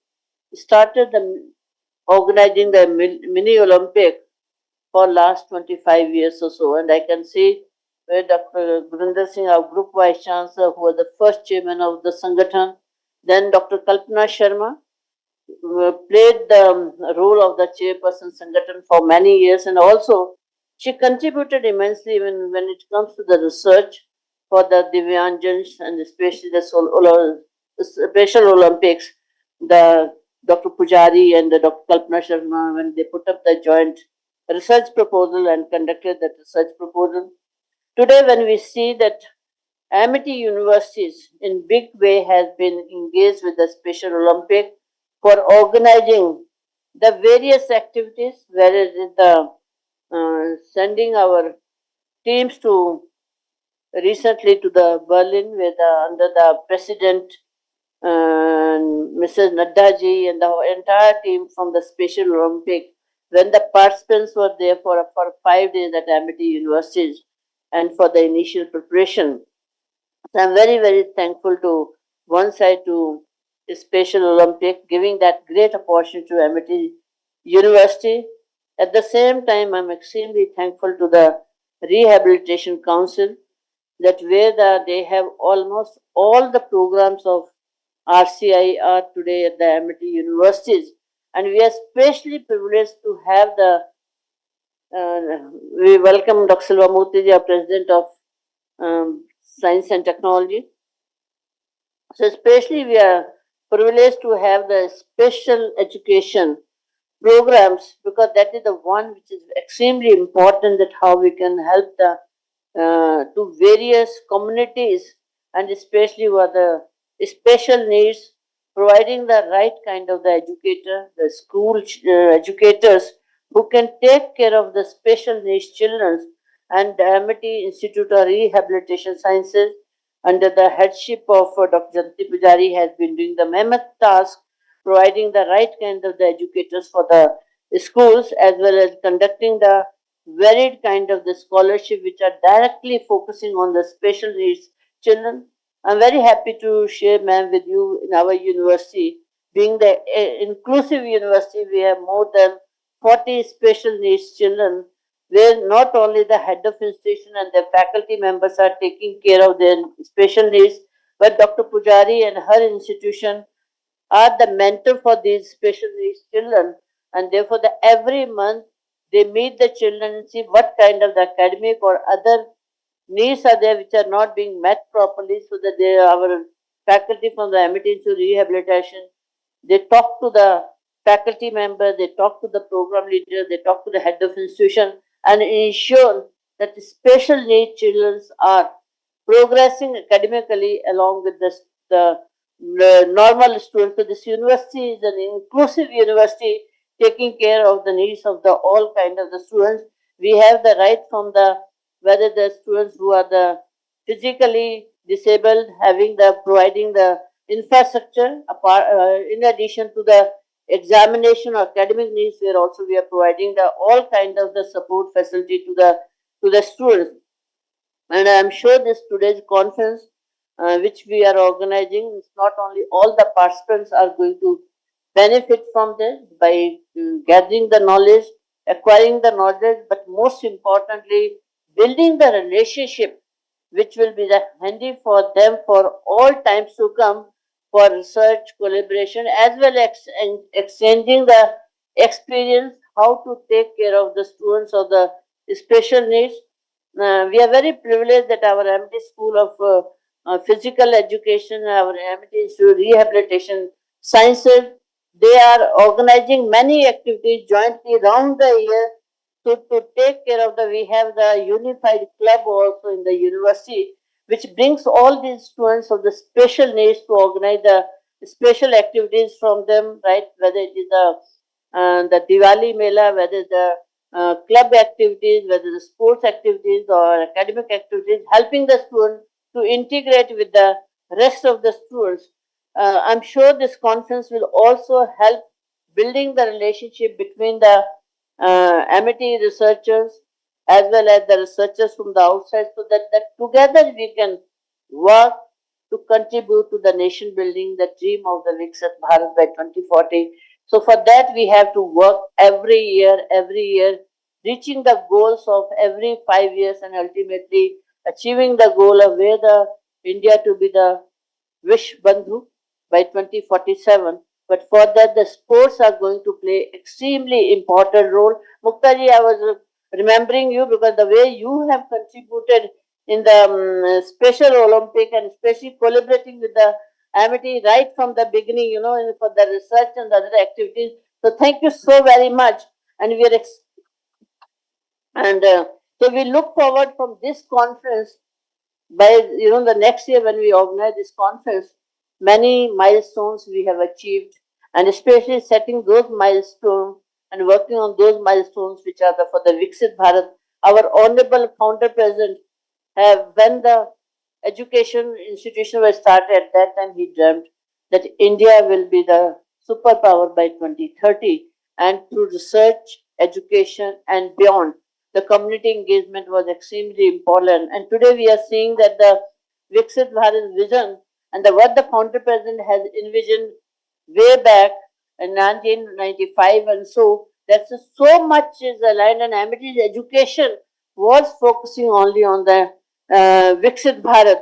Started the organizing the mini Olympic for last 25 years or so, and I can see where Dr. Gurinder Singh, our group vice chancellor, who was the first chairman of the Sangathan, then Dr. Kalpana Sharma, played the role of the chairperson Sangathan for many years, and also she contributed immensely when it comes to the research for the Divyanjans and especially the Special Olympics. The Dr. Pujari and the Dr. Kalpana Sharma, when they put up the joint research proposal and conducted that research proposal. Today, when we see that Amity universities in big way has been engaged with the Special Olympic for organizing the various activities, whereas the sending our teams to recently to the Berlin with under the president Mrs. Nadda ji and the entire team from the Special Olympic, when the participants were there for 5 days at Amity universities and for the initial preparation. So I'm very, very thankful to one side to Special Olympic giving that great opportunity to Amity University At the same time, I'm extremely thankful to the Rehabilitation Council that they have almost all the programs of RCI are today at the Amity universities, and we are especially privileged to have uh, we welcome Dr. Silvamurthy, our President of Science and Technology. So especially we are privileged to have the special education programs, because that is the one which is extremely important, that how we can help the to various communities, and especially who are the special needs, providing the right kind of the educator, the school educators who can take care of the special needs children. And the Amity Institute of Rehabilitation Sciences under the headship of Dr. Janti Pujari has been doing the mammoth task, providing the right kind of the educators for the schools, as well as conducting the varied kind of the scholarship which are directly focusing on the special needs children. I'm very happy to share, ma'am, with you in our university. Being the inclusive university, we have more than 40 special needs children, where not only the head of institution and their faculty members are taking care of their special needs, but Dr. Pujari and her institution are the mentor for these special needs children, and therefore every month they meet the children and see what kind of the academic or other needs are there which are not being met properly, so that our faculty from the Amity Institute Rehabilitation, they talk to the faculty member, they talk to the program leader, they talk to the head of institution, and ensure that the special needs children are progressing academically along with the normal students. So this university is an inclusive university, taking care of the needs of the all kind of the students. We have the right from the whether the students who are the physically disabled, having the providing the infrastructure apart, in addition to the examination or academic needs, where also we are providing the all kind of the support facility to the students. And I am sure this today's conference, which we are organizing, is not only all the participants are going to benefit from this by gathering the knowledge, acquiring the knowledge, but most importantly, building the relationship which will be the handy for them for all times to come, for research, collaboration, as well as exchanging the experience how to take care of the students of the special needs. We are very privileged that our Amity School of Physical Education, our Amity Institute of Rehabilitation Sciences, they are organizing many activities jointly around the year to take care of the. We have the Unified Club also in the university, which brings all these students of the special needs to organize the special activities from them, right? Whether it is the Diwali Mela, whether the club activities, whether the sports activities or academic activities, helping the student to integrate with the rest of the students. I'm sure this conference will also help building the relationship between the Amity researchers as well as the researchers from the outside, so that together we can work to contribute to the nation building, the dream of the Viksit Bharat by 2040. So for that we have to work every year, reaching the goals of every 5 years, and ultimately achieving the goal of where the India to be the Wish Bandhu by 2047. But for that, the sports are going to play extremely important role. Muktaji, I was remembering you because the way you have contributed in the Special Olympic, and especially collaborating with the Amity right from the beginning, for the research and the other activities. So thank you so very much. And we are and so we look forward from this conference by the next year when we organize this conference, many milestones we have achieved, and especially setting those milestones and working on those milestones which are for the Viksit Bharat. Our honorable founder president have, when the education institution was started, at that time he dreamt that India will be the superpower by 2030, and through research, education, and beyond, the community engagement was extremely important. And today we are seeing that the Viksit Bharat vision and what the founder president has envisioned way back in 1995 and so, That's so much is aligned, and Amity's education was focusing only on the Viksit Bharat.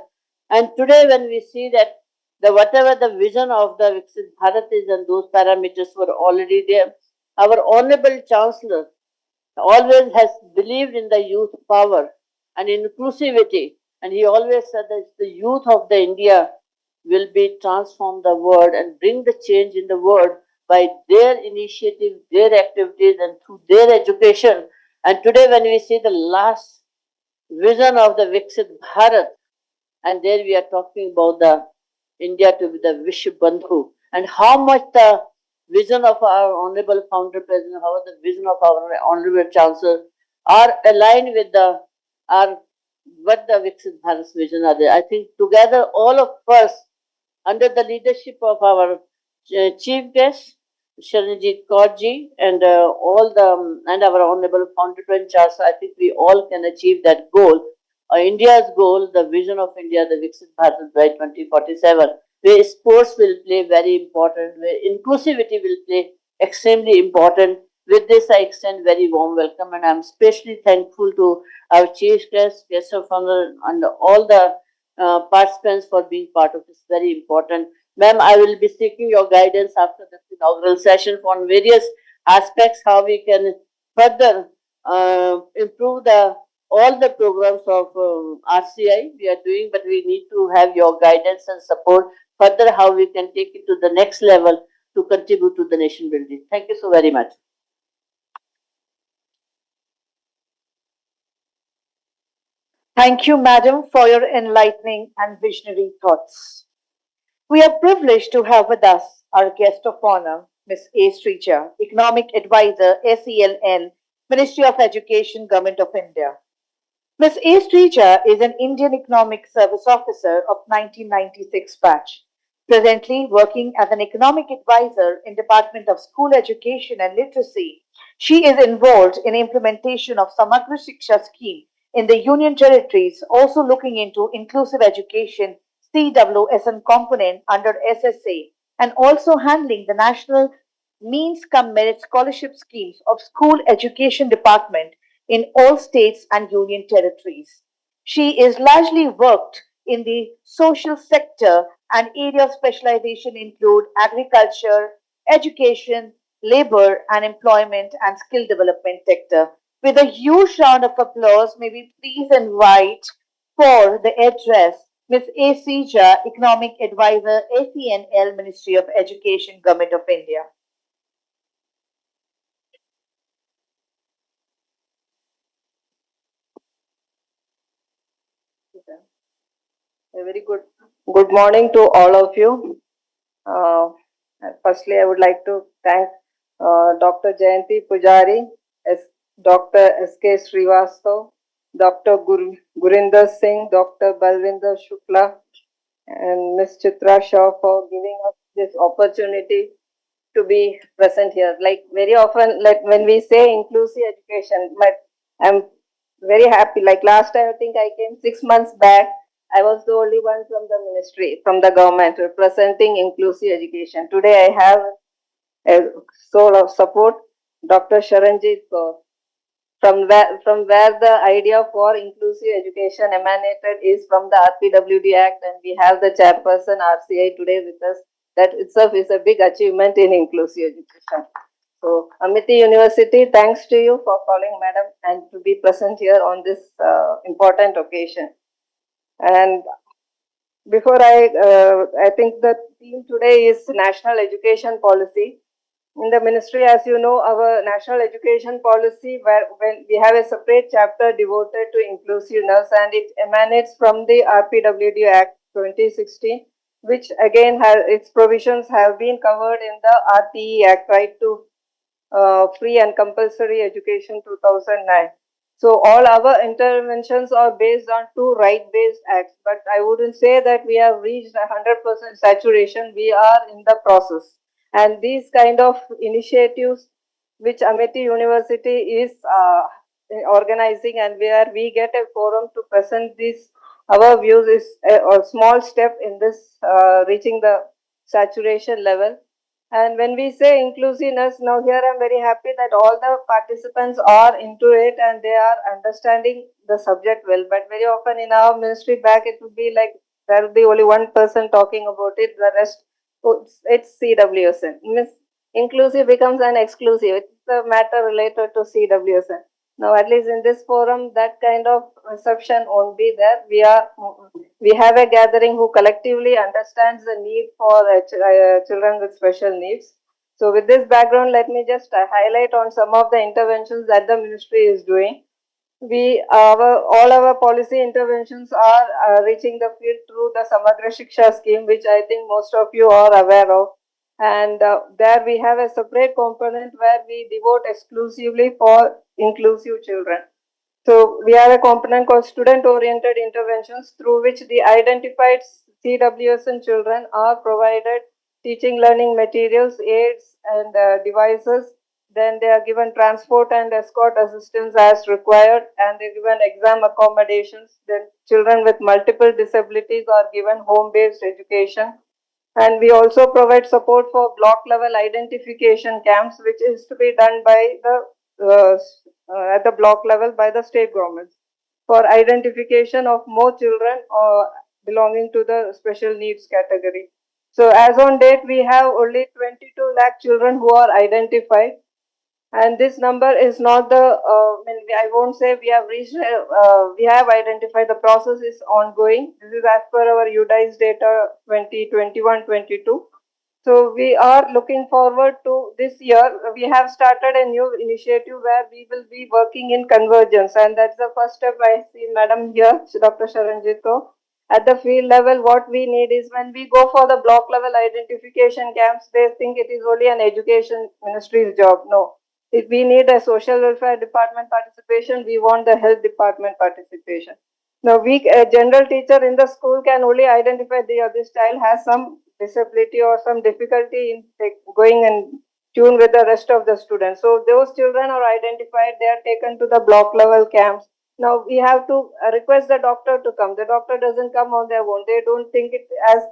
And today, when we see that the whatever the vision of the Viksit Bharat is, and those parameters were already there, our honorable chancellor always has believed in the youth power and inclusivity, and he always said that the youth of the India will be transform the world and bring the change in the world by their initiative, their activities, and through their education. And today, when we see the last vision of the Viksit Bharat, and there we are talking about the India to be the Vishwa Bandhu, and how much the vision of our honorable founder president, how the vision of our honorable chancellor are aligned with the our what the Viksit Bharat's vision are there. I think together all of us under the leadership of our chief guest, Sharanjit Kaurji, and all the and our honorable founder and chancellor, I think we all can achieve that goal. India's goal, the vision of India, the Viksit Bharat by 2047, where sports will play very important, where inclusivity will play extremely important. With this, I extend very warm welcome, and I'm especially thankful to our chief guest of honor, and all the participants for being part of this very important. Ma'am, I will be seeking your guidance after this inaugural session on various aspects, how we can further improve the all the programs of RCI we are doing, but we need to have your guidance and support further how we can take it to the next level to contribute to the nation building. Thank you so very much. Thank you, madam, for your enlightening and visionary thoughts. We are privileged to have with us our guest of honor, Ms. A. Srija, Economic Advisor, SELN, Ministry of Education, Government of India. Ms. A. Srija is an Indian Economic Service Officer of 1996 batch, presently working as an economic advisor in Department of School Education and Literacy. She is involved in implementation of Samagra Shiksha scheme in the Union Territories, also looking into inclusive education CWSN component under SSA, and also handling the national means cum merit scholarship schemes of School Education Department in all states and union territories. She is largely worked in the social sector, and area of specialization include agriculture, education, labor and employment and skill development sector. With a huge round of applause, may we please invite for the address Ms. A. Sija, Economic Advisor, ACNL, Ministry of Education, Government of India. A very good morning to all of you. Uh, Firstly, I would like to thank Dr. Jayanti Pujari, Dr. S.K. Srivastav, Dr. Gurinder Singh, Dr. Balvinder Shukla, and Ms. Chitra Shaw for giving us this opportunity to be present here. Like very often, like when we say inclusive education, but I'm very happy. Like last time, I think I came 6 months back. I was the only one from the ministry, from the government, representing inclusive education. Today, I have a soul of support, Dr. Sharanjit Kaur. From where the idea for inclusive education emanated is from the RPWD Act, and we have the chairperson RCI today with us. That itself is a big achievement in inclusive education. So, Amity University, thanks to you for calling, madam, and to be present here on this important occasion. And before I think the theme today is national education policy. In the ministry, as you know, our national education policy, where when we have a separate chapter devoted to inclusiveness, and it emanates from the RPWD Act 2016, which again has its provisions have been covered in the RTE Act, Right to Free and Compulsory Education 2009. So all our interventions are based on two right-based acts, but I wouldn't say that we have reached 100% saturation. We are in the process. And these kind of initiatives which Amity University is organizing, and where we get a forum to present this, our views is a small step in this reaching the saturation level. And when we say inclusiveness, now here I'm very happy that all the participants are into it and they are understanding the subject well. But very often in our ministry back, it would be like there will be only one person talking about it, the rest, oh, it's CWSN. Means inclusive becomes an exclusive. It's a matter related to CWSN. Now, at least in this forum, that kind of reception won't be there. We have a gathering who collectively understands the need for children with special needs. So, with this background, let me just highlight on some of the interventions that the ministry is doing. All our policy interventions are reaching the field through the Samagra Shiksha scheme, which I think most of you are aware of. And there we have a separate component where we devote exclusively for inclusive children. So we have a component called student-oriented interventions through which the identified CWSN children are provided teaching learning materials, aids and devices. Then they are given transport and escort assistance as required and they are given exam accommodations. Then children with multiple disabilities are given home-based education. And we also provide support for block level identification camps, which is to be done by at the block level by the state governments for identification of more children belonging to the special needs category. So as on date, we have only 22 lakh children who are identified, and this number is not the, I won't say we have reached, we have identified, the process is ongoing. This is as per our UDICE data 2021-22. So we are looking forward to this year. We have started a new initiative where we will be working in convergence, and that's the first step. I see Madam here, Dr. Sharanjito. At the field level, what we need is when we go for the block level identification camps, they think it is only an education ministry's job. No, if we need a social welfare department participation, we want the health department participation. Now, a general teacher in the school can only identify this child has some disability or some difficulty in going and tune with the rest of the students. So those children are identified, they are taken to the block level camps. Now we have to request the doctor to come. The doctor doesn't come on their own. They don't think it as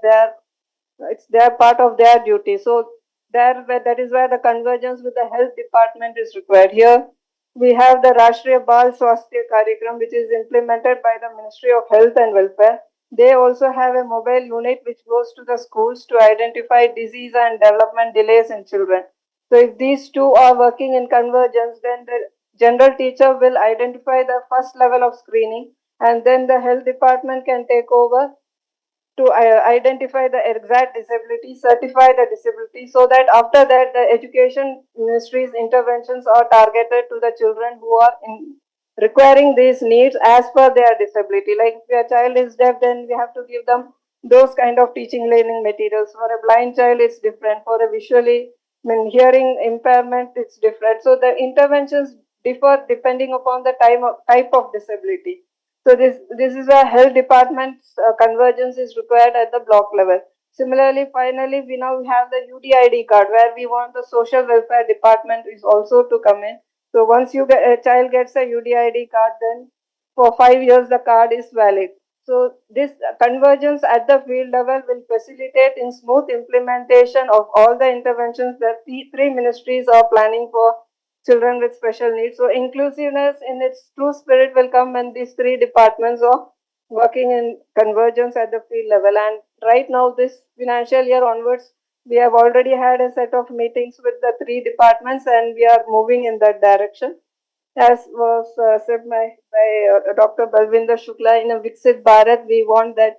it's their part of their duty. So that is where the convergence with the health department is required. Here we have the Rashtriya Bal Swasthya Karikram, which is implemented by the Ministry of Health and Welfare. They also have a mobile unit which goes to the schools to identify disease and development delays in children. So if these two are working in convergence, then the general teacher will identify the first level of screening and then the health department can take over to identify the exact disability, certify the disability, so that after that the education ministry's interventions are targeted to the children who are requiring these needs as per their disability. Like if a child is deaf, then we have to give them those kind of teaching learning materials. For a blind child, it's different. For a visually, hearing impairment, it's different. So the interventions differ depending upon the type of disability. So this is where health department's convergence is required at the block level. Similarly, finally, we now have the UDID card where we want the social welfare department is also to come in. So once a child gets a UDID card, then for 5 years the card is valid. So this convergence at the field level will facilitate in smooth implementation of all the interventions that the three ministries are planning for children with special needs. So inclusiveness in its true spirit will come when these three departments are working in convergence at the field level. And right now, this financial year onwards, we have already had a set of meetings with the three departments and we are moving in that direction. As was said by Dr. Balvinder Shukla, in a Viksit Bharat, we want that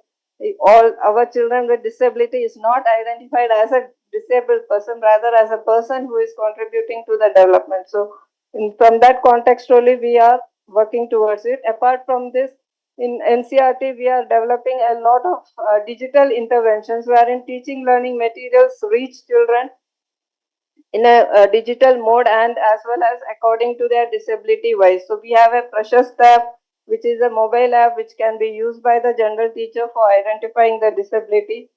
all our children with disability is not identified as a disabled person, rather as a person who is contributing to the development. So, from that context only, we are working towards it. Apart from this, in NCRT, we are developing a lot of digital interventions wherein teaching learning materials reach children in a digital mode and as well as according to their disability wise. So we have a Precious app, which is a mobile app which can be used by the general teacher for identifying the disability.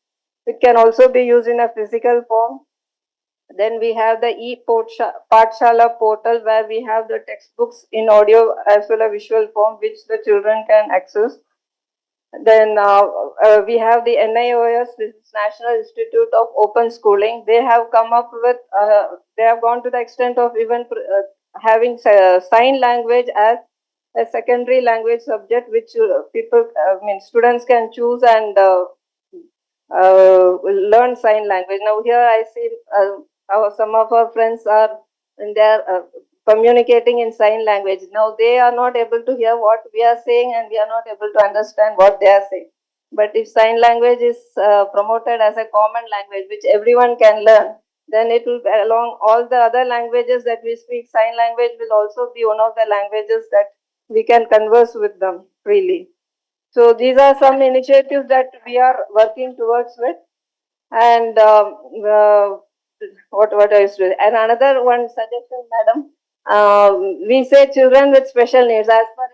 It can also be used in a physical form. Then we have the Pathshala portal where we have the textbooks in audio as well as visual form which the children can access. Then we have the NIOS, this is National Institute of Open Schooling. They have come up with, they have gone to the extent of even having sign language as a secondary language subject, which students can choose and learn sign language. Now here I see some of our friends are in their communicating in sign language. Now they are not able to hear what we are saying and we are not able to understand what they are saying. But if sign language is promoted as a common language which everyone can learn, then it will, along all the other languages that we speak, sign language will also be one of the languages that we can converse with them freely. So these are some initiatives that we are working towards with. And what I used to, and another one suggestion, madam, we say children with special needs. As per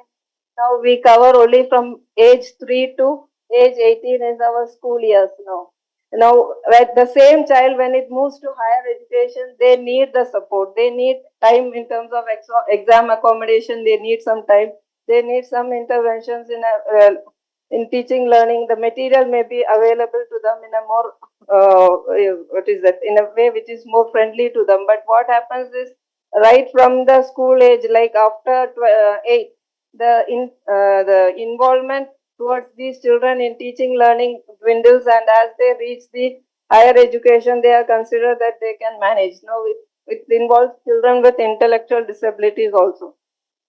now, we cover only from age 3 to age 18 is our school years now. Now, at the same child, when it moves to higher education, they need the support. They need time in terms of exam accommodation. They need some time. They need some interventions in teaching, learning. The material may be available to them in a more what is that, in a way which is more friendly to them. But what happens is, right from the school age, like after 8, the involvement towards these children in teaching, learning dwindles, and as they reach the higher education, they are considered that they can manage. Now it involves children with intellectual disabilities also.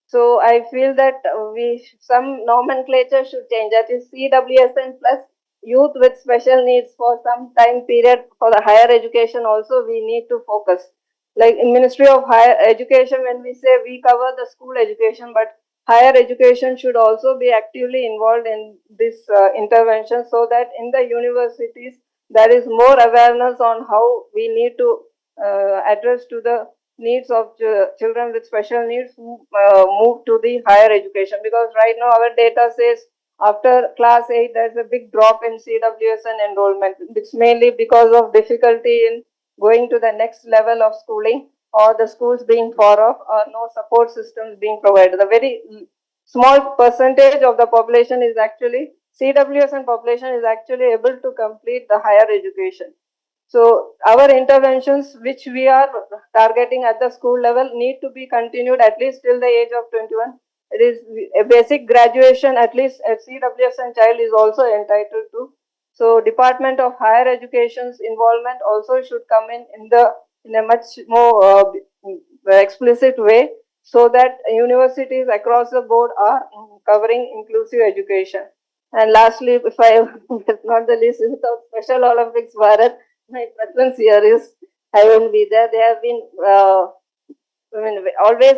So I feel that some nomenclature should change. That is CWSN plus youth with special needs for some time period for the higher education. Also, we need to focus. Like in Ministry of Higher Education, when we say we cover the school education, but higher education should also be actively involved in this intervention, so that in the universities there is more awareness on how we need to address to the needs of children with special needs who move to the higher education. Because right now our data says after class 8 there's a big drop in CWSN enrollment. It's mainly because of difficulty in going to the next level of schooling, or the schools being far off, or no support systems being provided. The very small percentage of the population is actually, CWSN population is actually able to complete the higher education. So our interventions, which we are targeting at the school level, need to be continued at least till the age of 21. It is a basic graduation, at least a CWSN child is also entitled to. So Department of Higher Education's involvement also should come in a much more explicit way, so that universities across the board are covering inclusive education. And lastly, if I not the least, without Special Olympics Bharat, my presence here is, I won't be there. They have been always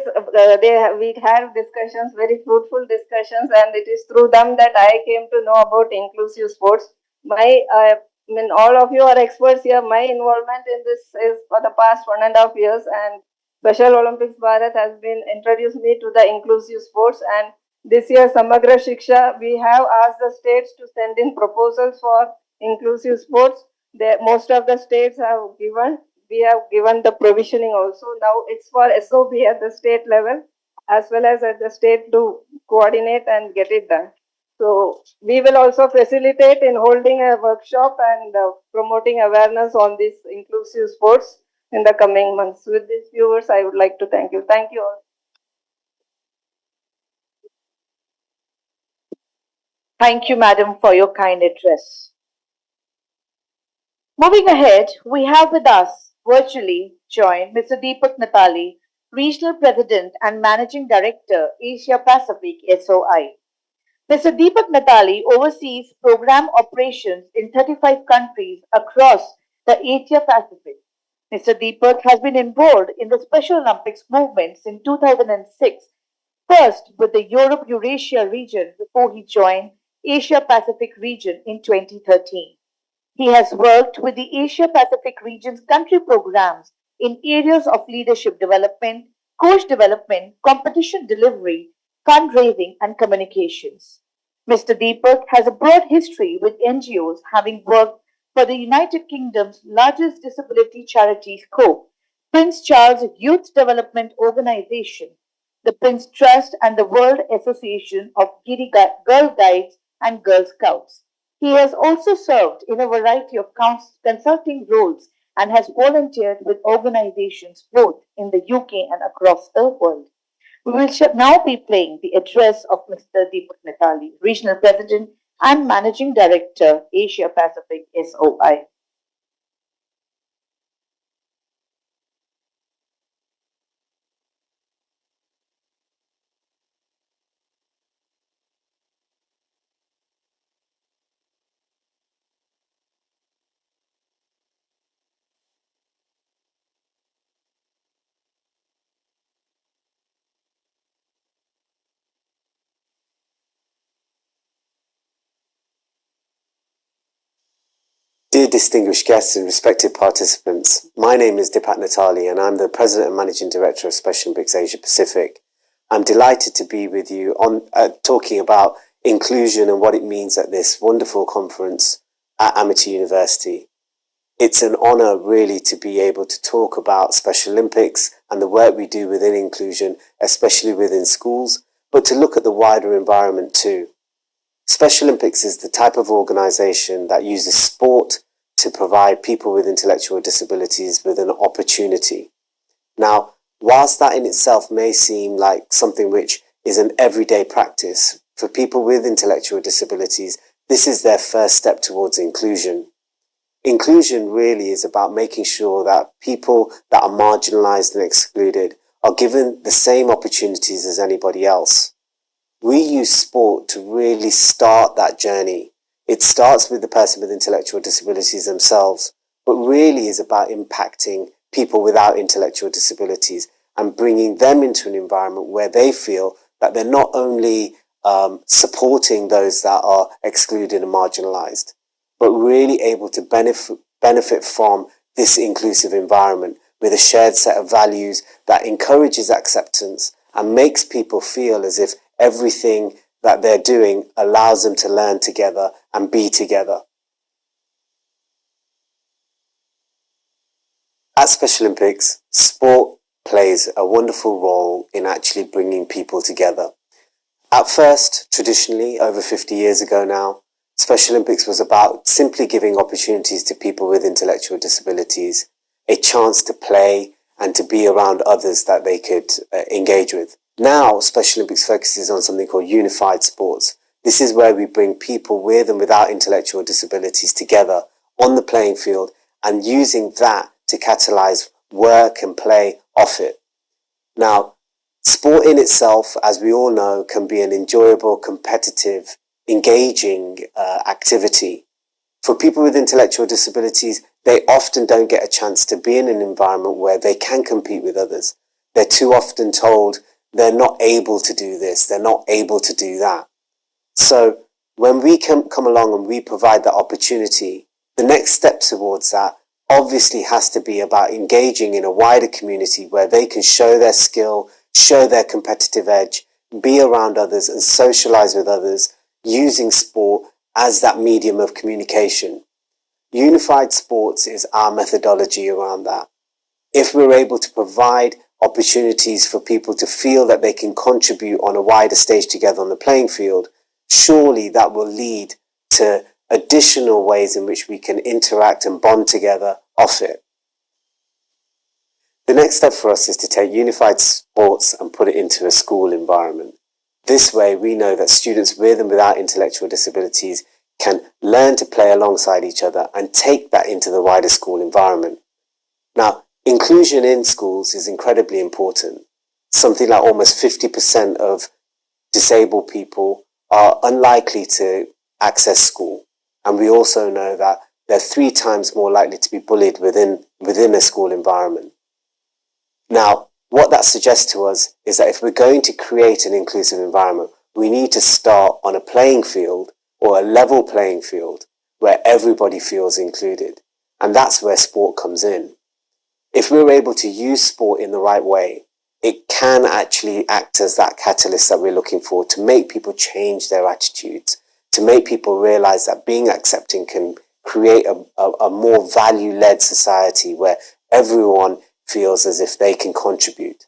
we had discussions, very fruitful discussions, and it is through them that I came to know about inclusive sports. All of you are experts here. My involvement in this is for the past 1.5 years, and Special Olympics Bharat has been introduced me to the inclusive sports. And this year, Samagra Shiksha, we have asked the states to send in proposals for inclusive sports. Most of the states have given, we have given the provisioning also. Now it's for SOB at the state level as well as at the state to coordinate and get it done. So we will also facilitate in holding a workshop and promoting awareness on these inclusive sports in the coming months. With these viewers, I would like to thank you. Thank you all. Thank you, madam, for your kind address. Moving ahead, we have with us virtually joined Mr. Deepak Natali, Regional President and Managing Director, Asia Pacific SOI. Mr. Deepak Natali oversees program operations in 35 countries across the Asia Pacific. Mr. Deepak has been involved in the Special Olympics movement since 2006, first with the Europe Eurasia region before he joined Asia Pacific region in 2013. He has worked with the Asia Pacific region's country programs in areas of leadership development, coach development, competition delivery, fundraising, and communications. Mr. Deepak has a broad history with NGOs, having worked for the United Kingdom's largest disability charity scope, Prince Charles Youth Development Organization, the Prince Trust, and the World Association of Girl Guides and Girl Scouts. He has also served in a variety of consulting roles and has volunteered with organizations both in the UK and across the world. We will now be playing the address of Mr. Deepak Nithali, Regional President and Managing Director, Asia Pacific SOI. Dear distinguished guests and respected participants, my name is Deepak Natali and I'm the President and Managing Director of Special Olympics Asia Pacific. I'm delighted to be with you on talking about inclusion and what it means at this wonderful conference at Amity University. It's an honour really to be able to talk about Special Olympics and the work we do within inclusion, especially within schools, but to look at the wider environment too. Special Olympics is the type of organisation that uses sport to provide people with intellectual disabilities with an opportunity. Now, whilst that in itself may seem like something which is an everyday practice, for people with intellectual disabilities, this is their first step towards inclusion. Inclusion really is about making sure that people that are marginalised and excluded are given the same opportunities as anybody else. We use sport to really start that journey. It starts with the person with intellectual disabilities themselves, but really is about impacting people without intellectual disabilities and bringing them into an environment where they feel that they're not only supporting those that are excluded and marginalised, but really able to benefit from this inclusive environment with a shared set of values that encourages acceptance and makes people feel as if everything that they're doing allows them to learn together and be together. At Special Olympics, sport plays a wonderful role in actually bringing people together. At first, traditionally, over 50 years ago now, Special Olympics was about simply giving opportunities to people with intellectual disabilities, a chance to play and to be around others that they could engage with. Now, Special Olympics focuses on something called unified sports. This is where we bring people with and without intellectual disabilities together on the playing field and using that to catalyse work and play off it. Now, sport in itself, as we all know, can be an enjoyable, competitive, engaging activity. For people with intellectual disabilities, they often don't get a chance to be in an environment where they can compete with others. They're too often told they're not able to do this, they're not able to do that. So when we come along and we provide that opportunity, the next step towards that obviously has to be about engaging in a wider community where they can show their skill, show their competitive edge, be around others and socialise with others using sport as that medium of communication. Unified sports is our methodology around that. If we're able to provide opportunities for people to feel that they can contribute on a wider stage together on the playing field, surely that will lead to additional ways in which we can interact and bond together off it. The next step for us is to take unified sports and put it into a school environment. This way we know that students with and without intellectual disabilities can learn to play alongside each other and take that into the wider school environment. Now, inclusion in schools is incredibly important. Something like almost 50% of disabled people are unlikely to access school. And we also know that they're 3 times more likely to be bullied within a school environment. Now, what that suggests to us is that if we're going to create an inclusive environment, we need to start on a playing field or a level playing field where everybody feels included. And that's where sport comes in. If we're able to use sport in the right way, it can actually act as that catalyst that we're looking for to make people change their attitudes, to make people realize that being accepting can create a more value-led society where everyone feels as if they can contribute.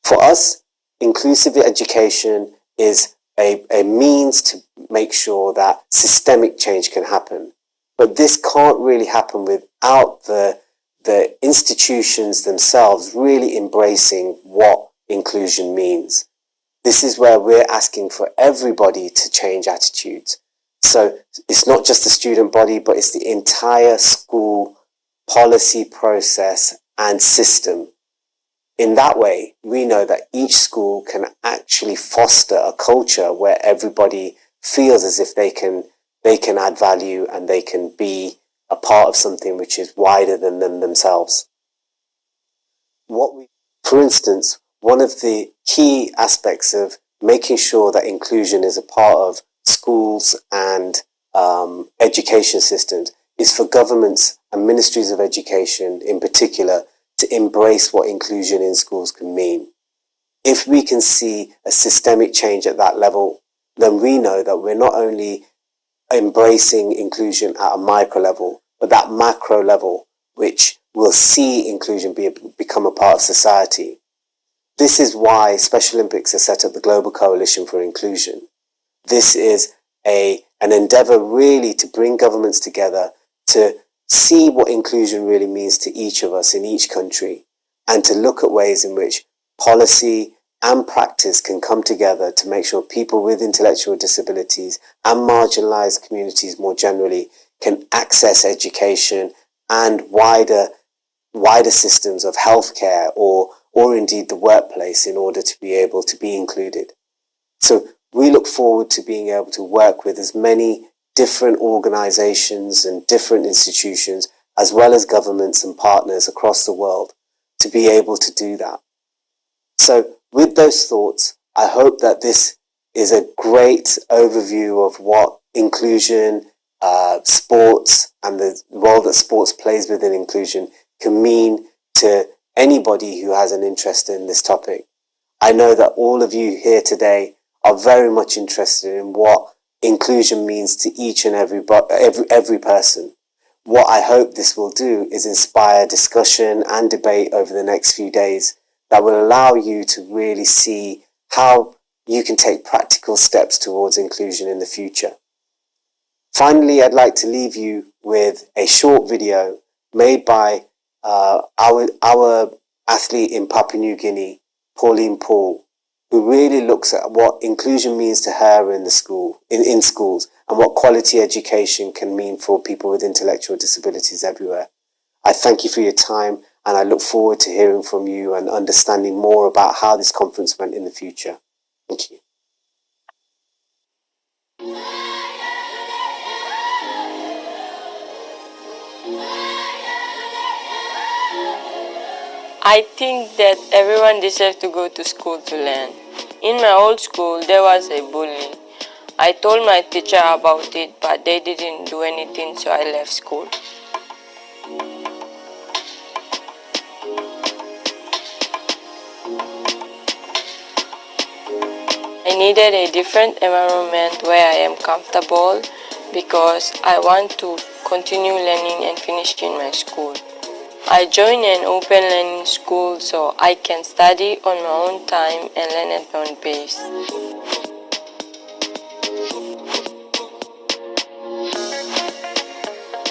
For us, inclusive education is a means to make sure that systemic change can happen. But this can't really happen without the institutions themselves really embracing what inclusion means. This is where we're asking for everybody to change attitudes. So it's not just the student body, but it's the entire school policy process and system. In that way, we know that each school can actually foster a culture where everybody feels as if they can add value and they can be a part of something which is wider than them themselves. For instance, one of the key aspects of making sure that inclusion is a part of schools and education systems is for governments and ministries of education in particular to embrace what inclusion in schools can mean. If we can see a systemic change at that level, then we know that we're not only embracing inclusion at a micro level, but that macro level, which will see inclusion become a part of society. This is why Special Olympics has set up the Global Coalition for Inclusion. This is an endeavour really to bring governments together to see what inclusion really means to each of us in each country, and to look at ways in which policy and practice can come together to make sure people with intellectual disabilities and marginalised communities more generally can access education and wider systems of healthcare or indeed the workplace in order to be able to be included. So we look forward to being able to work with as many different organisations and different institutions, as well as governments and partners across the world, to be able to do that. So with those thoughts, I hope that this is a great overview of what inclusion, sports, and the role that sports plays within inclusion can mean to anybody who has an interest in this topic. I know that all of you here today are very much interested in what inclusion means to each and every person. What I hope this will do is inspire discussion and debate over the next few days that will allow you to really see how you can take practical steps towards inclusion in the future. Finally, I'd like to leave you with a short video made by our athlete in Papua New Guinea, Pauline Paul, who really looks at what inclusion means to her in schools, and what quality education can mean for people with intellectual disabilities everywhere. I thank you for your time, and I look forward to hearing from you and understanding more about how this conference went in the future. Thank you. I think that everyone deserves to go to school to learn. In my old school, there was a bully. I told my teacher about it, but they didn't do anything, so I left school. I needed a different environment where I am comfortable because I want to continue learning and finishing my school. I joined an open learning school so I can study on my own time and learn at my own pace.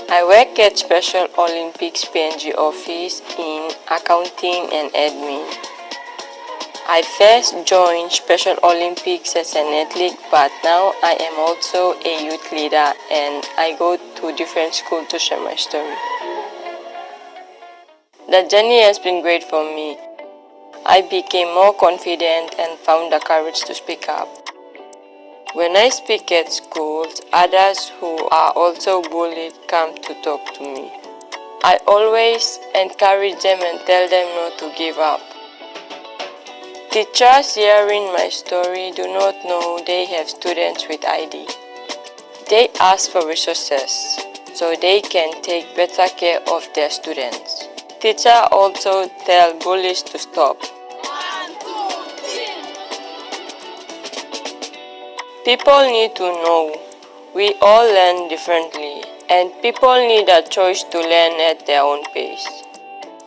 I work at Special Olympics PNG office in accounting and admin. I first joined Special Olympics as an athlete, but now I am also a youth leader and I go to different schools to share my story. The journey has been great for me. I became more confident and found the courage to speak up. When I speak at schools, others who are also bullied come to talk to me. I always encourage them and tell them not to give up. Teachers hearing my story do not know they have students with ID. They ask for resources so they can take better care of their students. Teachers also tell bullies to stop. People need to know we all learn differently, and people need a choice to learn at their own pace.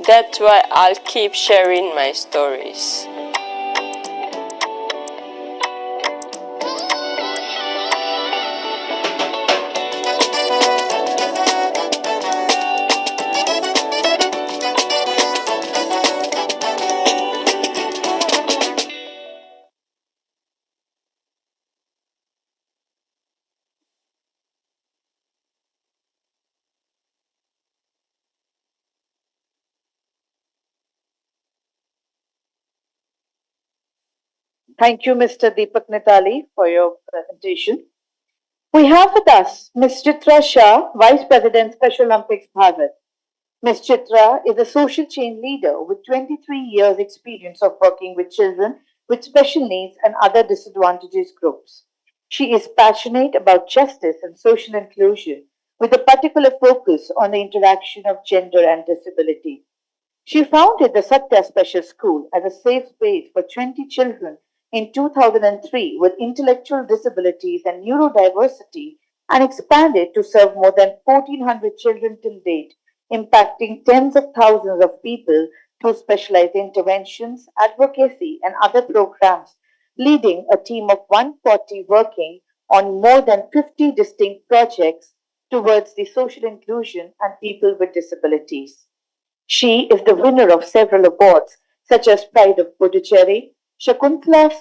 That's why I'll keep sharing my stories. Thank you, Mr. Deepak Nitali, for your presentation. We have with us Ms. Chitra Shah, Vice President, Special Olympics, Bharat. Ms. Chitra is a social change leader with 23 years experience of working with children with special needs and other disadvantaged groups. She is passionate about justice and social inclusion with a particular focus on the interaction of gender and disability. She founded the Satya Special School as a safe space for 20 children in 2003 with intellectual disabilities and neurodiversity and expanded to serve more than 1,400 children till date, impacting tens of thousands of people through specialized interventions, advocacy, and other programs, leading a team of 140 working on more than 50 distinct projects towards the social inclusion and people with disabilities. She is the winner of several awards, such as Pride of Puducherry, Shakuntala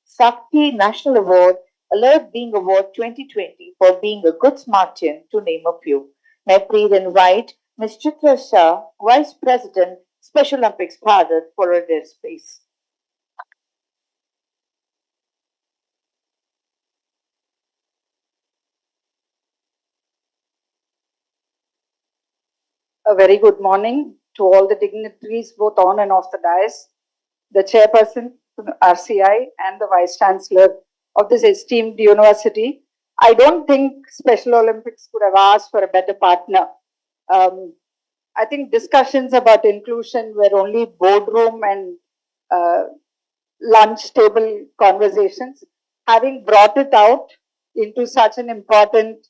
Sakti National Award, Alert Being Award 2020 for being a good Smartian, to name a few. May I please invite Ms. Chitra Shah, Vice President, Special Olympics Bharat, for a dear space. A very good morning to all the dignitaries, both on and off the dais, the chairperson, RCI, and the vice chancellor of this esteemed university. I don't think Special Olympics could have asked for a better partner. I think discussions about inclusion were only boardroom and uh, lunch table conversations. Having brought it out into such an important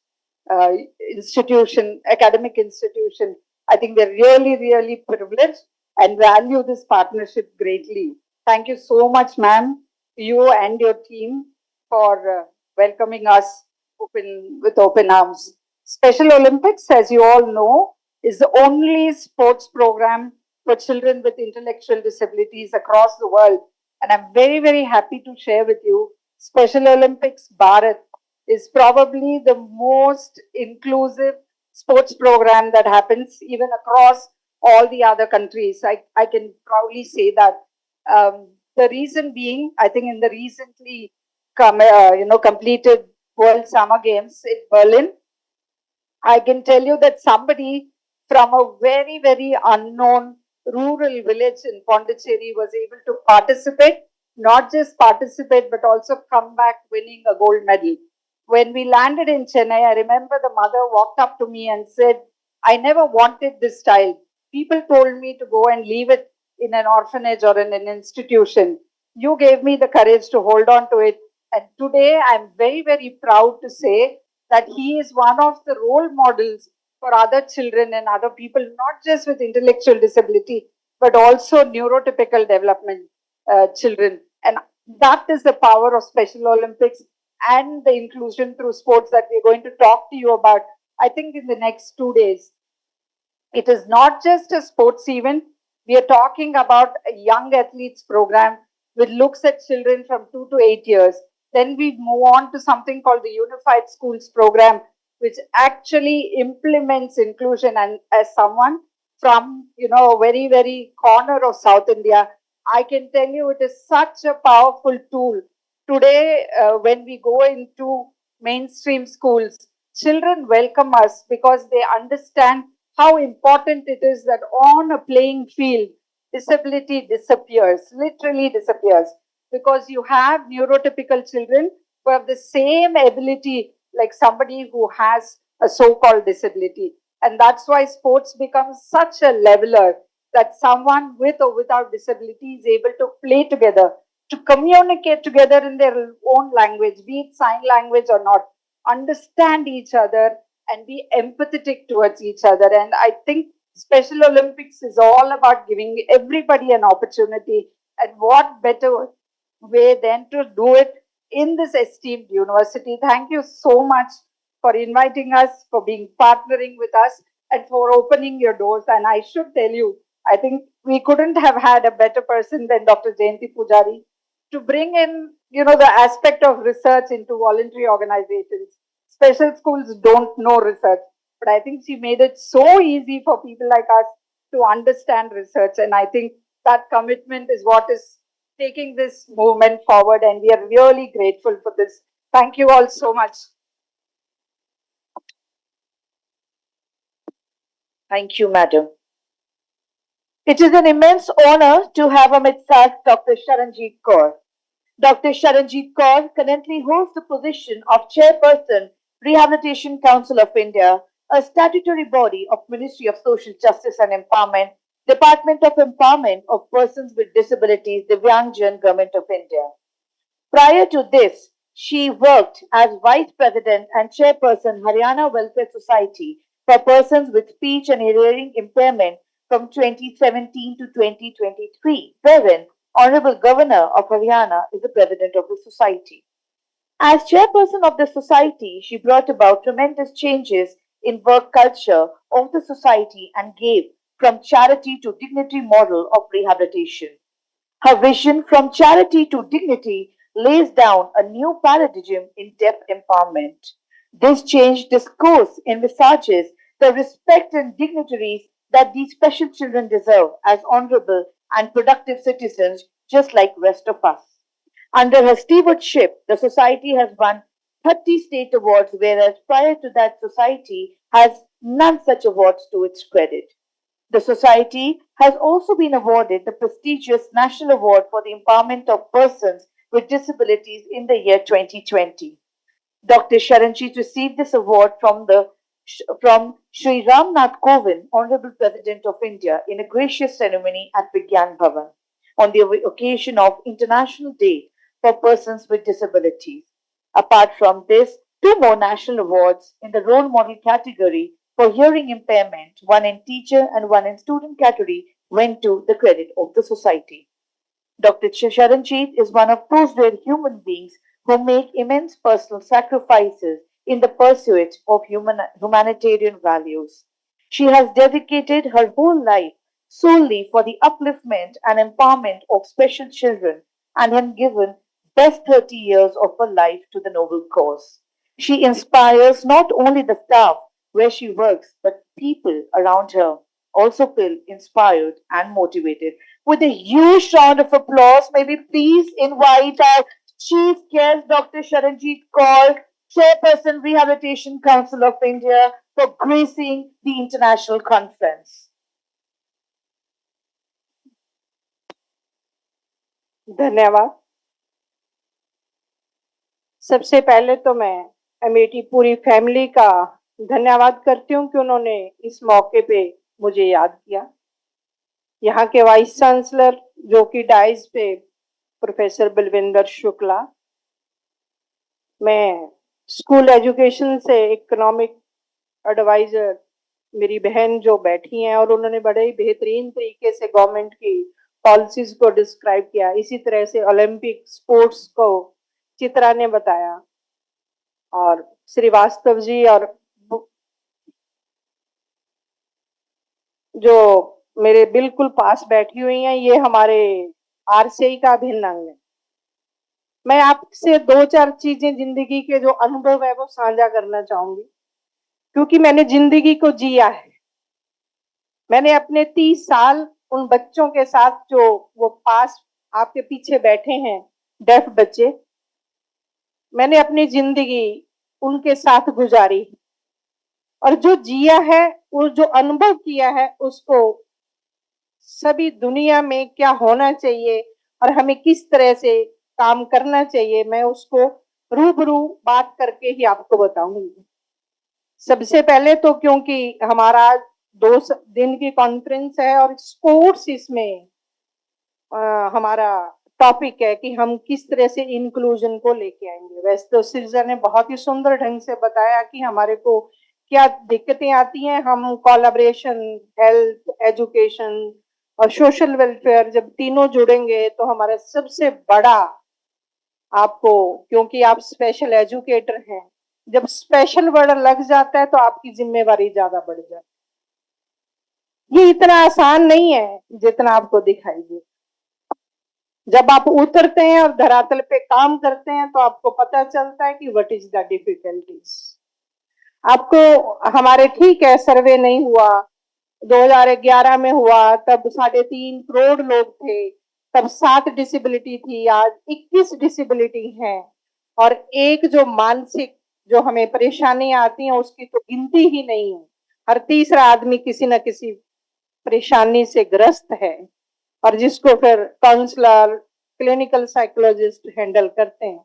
uh, institution, academic institution, I think we're really, really privileged and value this partnership greatly. Thank you so much, ma'am, you and your team for welcoming us with open arms. Special Olympics, as you all know, is the only sports program for children with intellectual disabilities across the world. And I'm very, very happy to share with you Special Olympics Bharat is probably the most inclusive sports program that happens even across all the other countries. I can proudly say that. The reason being, I think in the recently completed World Summer Games in Berlin, I can tell you that somebody from a very, very unknown rural village in Pondicherry was able to participate, not just participate, but also come back winning a gold medal. When we landed in Chennai, I remember the mother walked up to me and said, I never wanted this child. People told me to go and leave it in an orphanage or in an institution. You gave me the courage to hold on to it. And today I'm very, very proud to say that he is one of the role models for other children and other people, not just with intellectual disability, but also neurotypical development children. And that is the power of Special Olympics and the inclusion through sports that we're going to talk to you about, I think, in the next 2 days. It is not just a sports event. We are talking about a young athletes program which looks at children from 2 to 8 years. Then we move on to something called the Unified Schools program, which actually implements inclusion. And as someone from, a very, very corner of South India, I can tell you it is such a powerful tool. Today, when we go into mainstream schools, children welcome us because they understand how important it is that on a playing field, disability disappears, literally disappears, because you have neurotypical children who have the same ability like somebody who has a so-called disability. And that's why sports becomes such a leveler that someone with or without disability is able to play together, to communicate together in their own language, be it sign language or not, understand each other and be empathetic towards each other. And I think Special Olympics is all about giving everybody an opportunity. And what better way than to do it in this esteemed university? Thank you so much for inviting us, for being partnering with us, and for opening your doors. And I should tell you, I think we couldn't have had a better person than Dr. Jayanti Pujari to bring in, the aspect of research into voluntary organizations. Special schools don't know research, but I think she made it so easy for people like us to understand research. And I think that commitment is what is taking this movement forward, and we are really grateful for this. Thank you all so much. Thank you, madam. It is an immense honor to have amidst us Dr. Sharanjit Kaur. Dr. Sharanjit Kaur currently holds the position of Chairperson, Rehabilitation Council of India, a statutory body of Ministry of Social Justice and Empowerment, Department of Empowerment of Persons with Disabilities, Divyangjan, Government of India. Prior to this, she worked as Vice President and Chairperson, Haryana Welfare Society for Persons with Speech and Hearing Impairment from 2017 to 2023, wherein Honorable Governor of Haryana is the President of the Society. As chairperson of the society, she brought about tremendous changes in work culture of the society and gave from charity to dignity model of rehabilitation. Her vision from charity to dignity lays down a new paradigm in deaf empowerment. This changed discourse envisages the respect and dignitaries that these special children deserve as honorable and productive citizens just like rest of us. Under her stewardship, the society has won 30 state awards, whereas prior to that, society has none such awards to its credit. The society has also been awarded the prestigious National Award for the Empowerment of Persons with Disabilities in the year 2020. Dr. Sharanjit received this award from Sri Ramnath Kovind, Honorable President of India, in a gracious ceremony at Vigyan Bhavan on the occasion of International Day for Persons with Disabilities. Apart from this, two more national awards in the role model category for hearing impairment, one in teacher and one in student category, went to the credit of the society. Dr. Sharanjit is one of those rare human beings who make immense personal sacrifices in the pursuit of humanitarian values. She has dedicated her whole life solely for the upliftment and empowerment of special children and has given best 30 years of her life to the noble cause. She inspires not only the staff where she works, but people around her also feel inspired and motivated. With a huge round of applause, may we please invite our Chief Guest, Dr. Sharanjit Kaur, Chairperson, Rehabilitation Council of India, for gracing the international conference. धन्यवाद। सबसे पहले तो मैं मेरी पूरी family का धन्यवाद करती हूँ कि उन्होंने इस मौके पे मुझे याद किया। यहाँ के वाइस चांसलर जो कि डाइस पे प्रोफेसर बलविंदर शुक्ला, मैं स्कूल एजुकेशन से इकोनॉमिक एडवाइजर मेरी बहन जो बैठी हैं और उन्होंने बड़े ही बेहतरीन तरीके से गवर्नमेंट की पॉलिसीज को डिस्क्राइब किया। इसी तरह से ओलंपिक स्पोर्ट्स को चित्रा ने बताया और श्रीवास्तव जी और जो मेरे बिल्कुल पास बैठी हुई हैं, ये हमारे आरसीआई का अभिन्न अंग है। मैं आपसे दो चार चीजें जिंदगी के जो अनुभव है वो साझा करना चाहूंगी, क्योंकि मैंने जिंदगी को जिया है। मैंने अपने 30 साल उन बच्चों के साथ जो वो पास आपके पीछे बैठे हैं डेफ बच्चे, मैंने अपनी जिंदगी उनके साथ गुजारी और जो जिया है, वो जो अनुभव किया है, उसको सभी दुनिया में क्या होना चाहिए और हमें किस तरह से काम करना चाहिए, मैं उसको रूबरू बात करके ही आपको बताऊंगी। सबसे पहले तो क्योंकि हमारा 2 दिन की कॉन्फ्रेंस है और स्पोर्ट्स इसमें हमारा टॉपिक है कि हम किस तरह से इंक्लूजन को लेके आएंगे। वैसे तो सिरजा ने बहुत ही सुंदर ढंग से बताया कि हमारे को क्या दिक्कतें आती हैं। हम कोलैबोरेशन, हेल्थ, एजुकेशन और सोशल वेलफेयर जब तीनों जुड़ेंगे तो हमारा सबसे बड़ा, आपको क्योंकि आप स्पेशल एजुकेटर हैं, जब स्पेशल वर्ड लग जाता है तो आपकी जिम्मेवारी ज्यादा बढ़ जाती है। ये इतना आसान नहीं है जितना आपको दिखाई दे। जब आप उतरते हैं और धरातल पे काम करते हैं तो आपको पता चलता है कि व्हाट इज द डिफिकल्टीज। आपको हमारे ठीक है सर्वे नहीं हुआ, 2011 में हुआ, तब 3.5 करोड़ लोग थे। तब 7 डिसेबिलिटी थी, आज 21 डिसेबिलिटी है। और एक जो मानसिक जो हमें परेशानी आती है उसकी तो गिनती ही नहीं है। हर तीसरा आदमी किसी न किसी परेशानी से ग्रस्त है और जिसको फिर काउंसलर, क्लिनिकल साइकोलॉजिस्ट हैंडल करते हैं।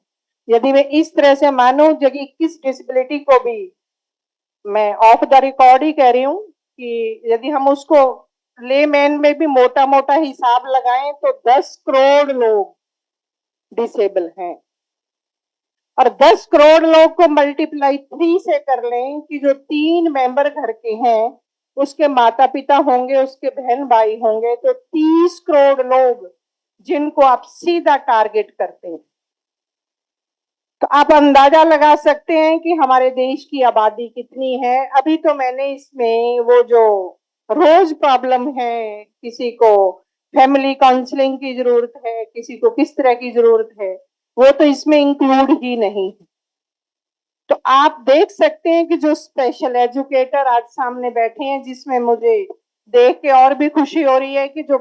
यदि मैं इस तरह से मानूं, जबकि 21 डिसेबिलिटी को भी मैं ऑफ द रिकॉर्ड ही कह रही हूँ कि यदि हम उसको लेमैन में भी मोटा मोटा हिसाब लगाएं तो 10 करोड़ लोग डिसेबल हैं। और 10 करोड़ लोग को मल्टीप्लाई 3 से कर लें कि जो 3 मेंबर घर के हैं उसके माता पिता होंगे, उसके बहन भाई होंगे, तो 30 करोड़ लोग जिनको आप सीधा टारगेट करते हैं। तो आप अंदाजा लगा सकते हैं कि हमारे देश की आबादी कितनी है। अभी तो मैंने इसमें वो जो रोज प्रॉब्लम है, किसी को फैमिली काउंसलिंग की जरूरत है, किसी को किस तरह की जरूरत है, वो तो इसमें इंक्लूड ही नहीं है। तो आप देख सकते हैं कि जो स्पेशल एजुकेटर आज सामने बैठे हैं, जिसमें मुझे देख के और भी खुशी हो रही है कि जो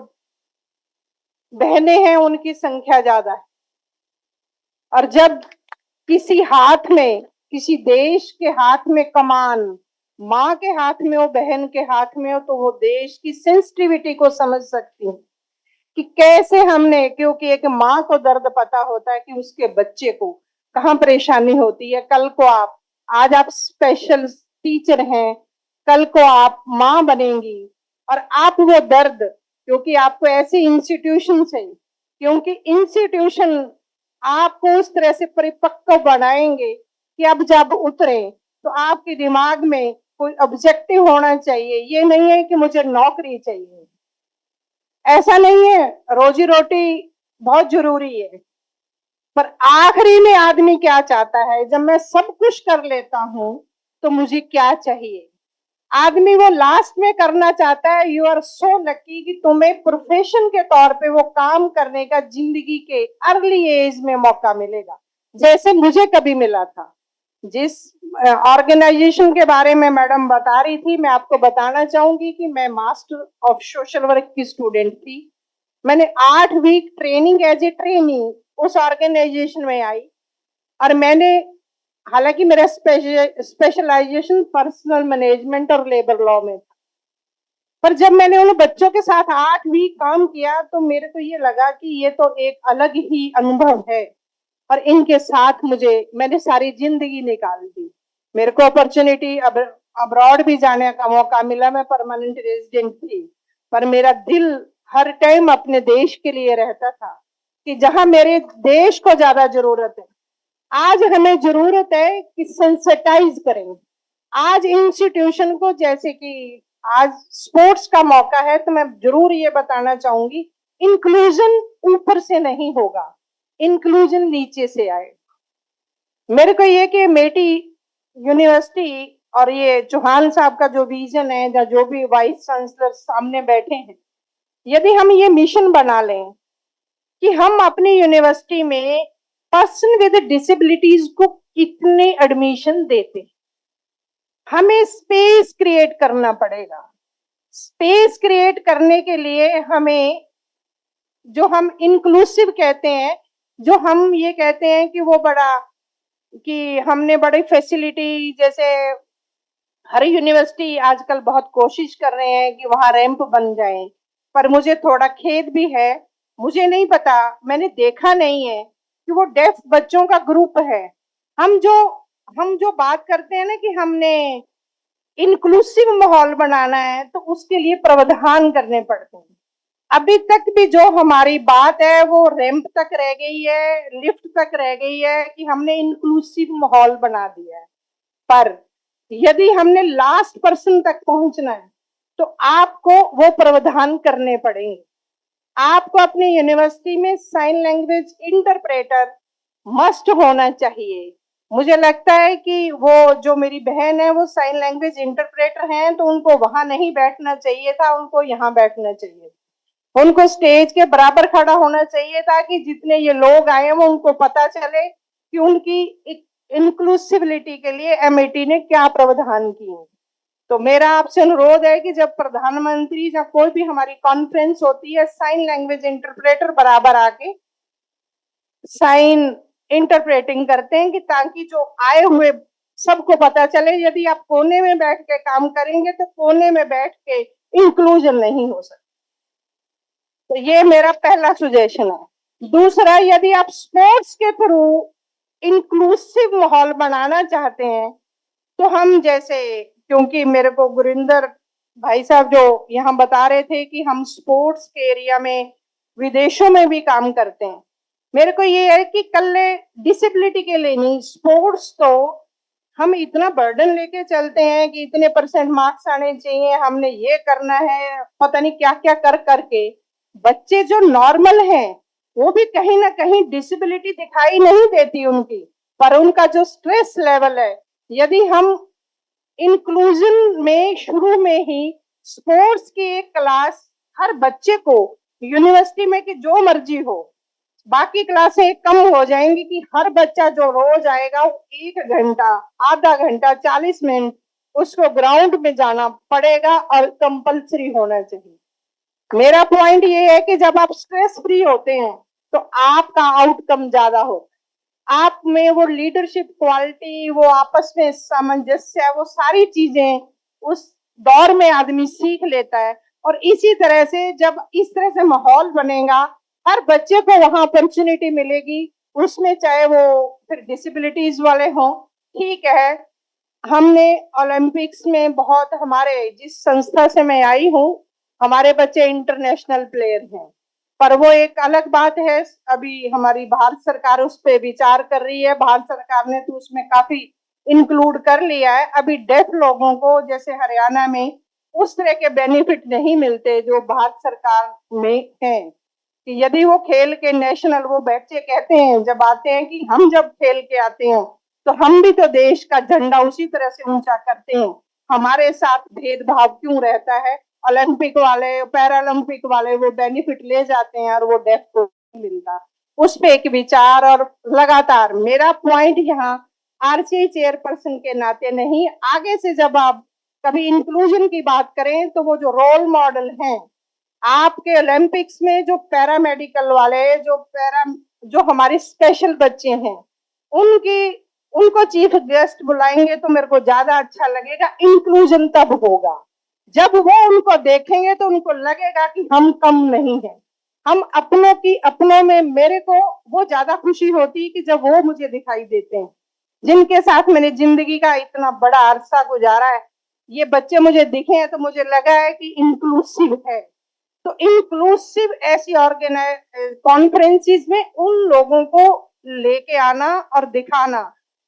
बहनें हैं उनकी संख्या ज्यादा है। और जब किसी हाथ में, किसी देश के हाथ में कमान माँ के हाथ में हो, बहन के हाथ में हो, तो वो देश की सेंसिटिविटी को समझ सकती है कि कैसे हमने, क्योंकि एक माँ को दर्द पता होता है कि उसके बच्चे को कहाँ परेशानी होती है। कल को आप, आज आप स्पेशल टीचर हैं, कल को आप माँ बनेंगी और आप वो दर्द, क्योंकि आपको ऐसे इंस्टीट्यूशन से, क्योंकि इंस्टीट्यूशन आपको उस तरह से परिपक्व बनाएंगे कि अब जब उतरे तो आपके दिमाग में कोई ऑब्जेक्टिव होना चाहिए। ये नहीं है कि मुझे नौकरी चाहिए, ऐसा नहीं है। रोजी रोटी बहुत जरूरी है, पर आखिरी में आदमी क्या चाहता है? जब मैं सब कुछ कर लेता हूं तो मुझे क्या चाहिए? आदमी वो लास्ट में करना चाहता है। यू आर सो लकी कि तुम्हें प्रोफेशन के तौर पे वो काम करने का जिंदगी के अर्ली एज में मौका मिलेगा, जैसे मुझे कभी मिला था। जिस ऑर्गेनाइजेशन के बारे में मैडम बता रही थी, मैं आपको बताना चाहूंगी कि मैं मास्टर ऑफ सोशल वर्क की स्टूडेंट थी। मैंने 8 week training as a training उस ऑर्गेनाइजेशन में आई और मैंने, हालांकि मेरा स्पेशलाइजेशन पर्सनल मैनेजमेंट और लेबर लॉ में था, पर जब मैंने उन बच्चों के साथ 8 वीक काम किया तो मेरे को ये लगा कि ये तो एक अलग ही अनुभव है और इनके साथ मैंने सारी जिंदगी निकाल दी। मेरे को अपॉर्चुनिटी अब्रॉड भी जाने का मौका मिला, मैं परमानेंट रेजिडेंट थी, पर मेरा दिल हर टाइम अपने देश के लिए रहता था कि जहां मेरे देश को ज्यादा जरूरत है। आज हमें जरूरत है कि सेंसिटाइज करें आज इंस्टीट्यूशन को। जैसे कि आज स्पोर्ट्स का मौका है तो मैं जरूर ये बताना चाहूंगी, इंक्लूजन ऊपर से नहीं होगा, इंक्लूजन नीचे से आएगा। मेरे को ये कि मेटी यूनिवर्सिटी और ये चौहान साहब का जो विजन है, या जो भी वाइस चांसलर सामने बैठे हैं, यदि हम ये मिशन बना लें कि हम अपनी यूनिवर्सिटी में पर्सन विद डिसेबिलिटीज को कितने एडमिशन देते, हमें स्पेस क्रिएट करना पड़ेगा। स्पेस क्रिएट करने के लिए हमें, जो हम इंक्लूसिव कहते हैं, जो हम ये कहते हैं कि वो बड़ा, कि हमने बड़ी फैसिलिटी, जैसे हर यूनिवर्सिटी आजकल बहुत कोशिश कर रहे हैं कि वहां रैंप बन जाए, पर मुझे थोड़ा खेद भी है, मुझे नहीं पता, मैंने देखा नहीं है कि वो डेफ बच्चों का ग्रुप है। हम जो बात करते हैं ना कि हमने इंक्लूसिव माहौल बनाना है, तो उसके लिए प्रावधान करने पड़ते हैं। अभी तक भी जो हमारी बात है वो रैंप तक रह गई है, लिफ्ट तक रह गई है कि हमने इंक्लूसिव माहौल बना दिया है। पर यदि हमने लास्ट पर्सन तक पहुंचना है तो आपको वो प्रावधान करने पड़ेंगे। आपको अपनी यूनिवर्सिटी में साइन लैंग्वेज इंटरप्रेटर मस्ट होना चाहिए। मुझे लगता है कि वो जो मेरी बहन है वो साइन लैंग्वेज इंटरप्रेटर हैं, तो उनको वहां नहीं बैठना चाहिए था, उनको यहाँ बैठना चाहिए। उनको स्टेज के बराबर खड़ा होना चाहिए था कि जितने ये लोग आए वो उनको पता चले कि उनकी इंक्लूसिविटी के लिए एमएटी ने क्या प्रावधान किए। तो मेरा आपसे अनुरोध है कि जब प्रधानमंत्री या कोई भी हमारी कॉन्फ्रेंस होती है, साइन लैंग्वेज इंटरप्रेटर बराबर आके साइन इंटरप्रेटिंग करते हैं, कि ताकि जो आए हुए सबको पता चले। यदि आप कोने में बैठ के काम करेंगे तो कोने में बैठ के इंक्लूजन नहीं हो सकता। तो ये मेरा पहला सुजेशन है। दूसरा, यदि आप स्पोर्ट्स के थ्रू इंक्लूसिव माहौल बनाना चाहते हैं, तो हम जैसे, क्योंकि मेरे को गुरिंदर भाई साहब जो यहाँ बता रहे थे कि हम स्पोर्ट्स के एरिया में विदेशों में भी काम करते हैं, मेरे को ये है कि कल डिसेबिलिटी के लिए नहीं, स्पोर्ट्स तो हम इतना बर्डन लेके चलते हैं कि इतने % मार्क्स आने चाहिए, हमने ये करना है, पता नहीं क्या क्या कर करके बच्चे जो नॉर्मल हैं वो भी कहीं ना कहीं डिसेबिलिटी दिखाई नहीं देती उनकी, पर उनका जो स्ट्रेस लेवल है, यदि हम इंक्लूजन में शुरू में ही स्पोर्ट्स की एक क्लास हर बच्चे को, यूनिवर्सिटी में कि जो मर्जी हो, बाकी क्लासें कम हो जाएंगी कि हर बच्चा जो रोज आएगा 1 घंटा, आधा घंटा, 40 मिनट उसको ग्राउंड में जाना पड़ेगा और कंपल्सरी होना चाहिए। मेरा पॉइंट ये है कि जब आप स्ट्रेस फ्री होते हैं तो आपका आउटकम ज्यादा होता है, आप में वो लीडरशिप क्वालिटी, वो आपस में सामंजस्य, वो सारी चीजें उस दौर में आदमी सीख लेता है। और इसी तरह से जब इस तरह से माहौल बनेगा, हर बच्चे को वहां अपॉर्चुनिटी मिलेगी, उसमें चाहे वो फिर डिसेबिलिटीज वाले हों। ठीक है, हमने ओलंपिक्स में बहुत, हमारे जिस संस्था से मैं आई हूँ, हमारे बच्चे इंटरनेशनल प्लेयर हैं, पर वो एक अलग बात है। अभी हमारी भारत सरकार उस पर विचार कर रही है, भारत सरकार ने तो उसमें काफी इंक्लूड कर लिया है। अभी डेफ लोगों को जैसे हरियाणा में उस तरह के बेनिफिट नहीं मिलते जो भारत सरकार में हैं, कि यदि वो खेल के नेशनल, वो बच्चे कहते हैं जब आते हैं कि हम जब खेल के आते हैं तो हम भी तो देश का झंडा उसी तरह से ऊंचा करते हैं, हमारे साथ भेदभाव क्यों रहता है? ओलंपिक वाले, पैरालंपिक वाले वो बेनिफिट ले जाते हैं और वो डेफ को नहीं मिलता। उस पे एक विचार, और लगातार मेरा पॉइंट यहाँ आरसीआई चेयरपर्सन के नाते नहीं, आगे से जब आप कभी इंक्लूजन की बात करें तो वो जो रोल मॉडल हैं आपके ओलंपिक्स में, जो पैरामेडिकल वाले, जो हमारे स्पेशल बच्चे हैं, उनको चीफ गेस्ट बुलाएंगे तो मेरे को ज्यादा अच्छा लगेगा। इंक्लूजन तब होगा जब वो उनको देखेंगे तो उनको लगेगा कि हम कम नहीं है, हम अपनों में, मेरे को वो ज्यादा खुशी होती है कि जब वो मुझे दिखाई देते हैं, जिनके साथ मैंने जिंदगी का इतना बड़ा अरसा गुजारा है, ये बच्चे मुझे दिखे हैं तो मुझे लगा है कि इंक्लूसिव है। तो इंक्लूसिव ऐसी कॉन्फ्रेंसिस में उन लोगों को लेके आना और दिखाना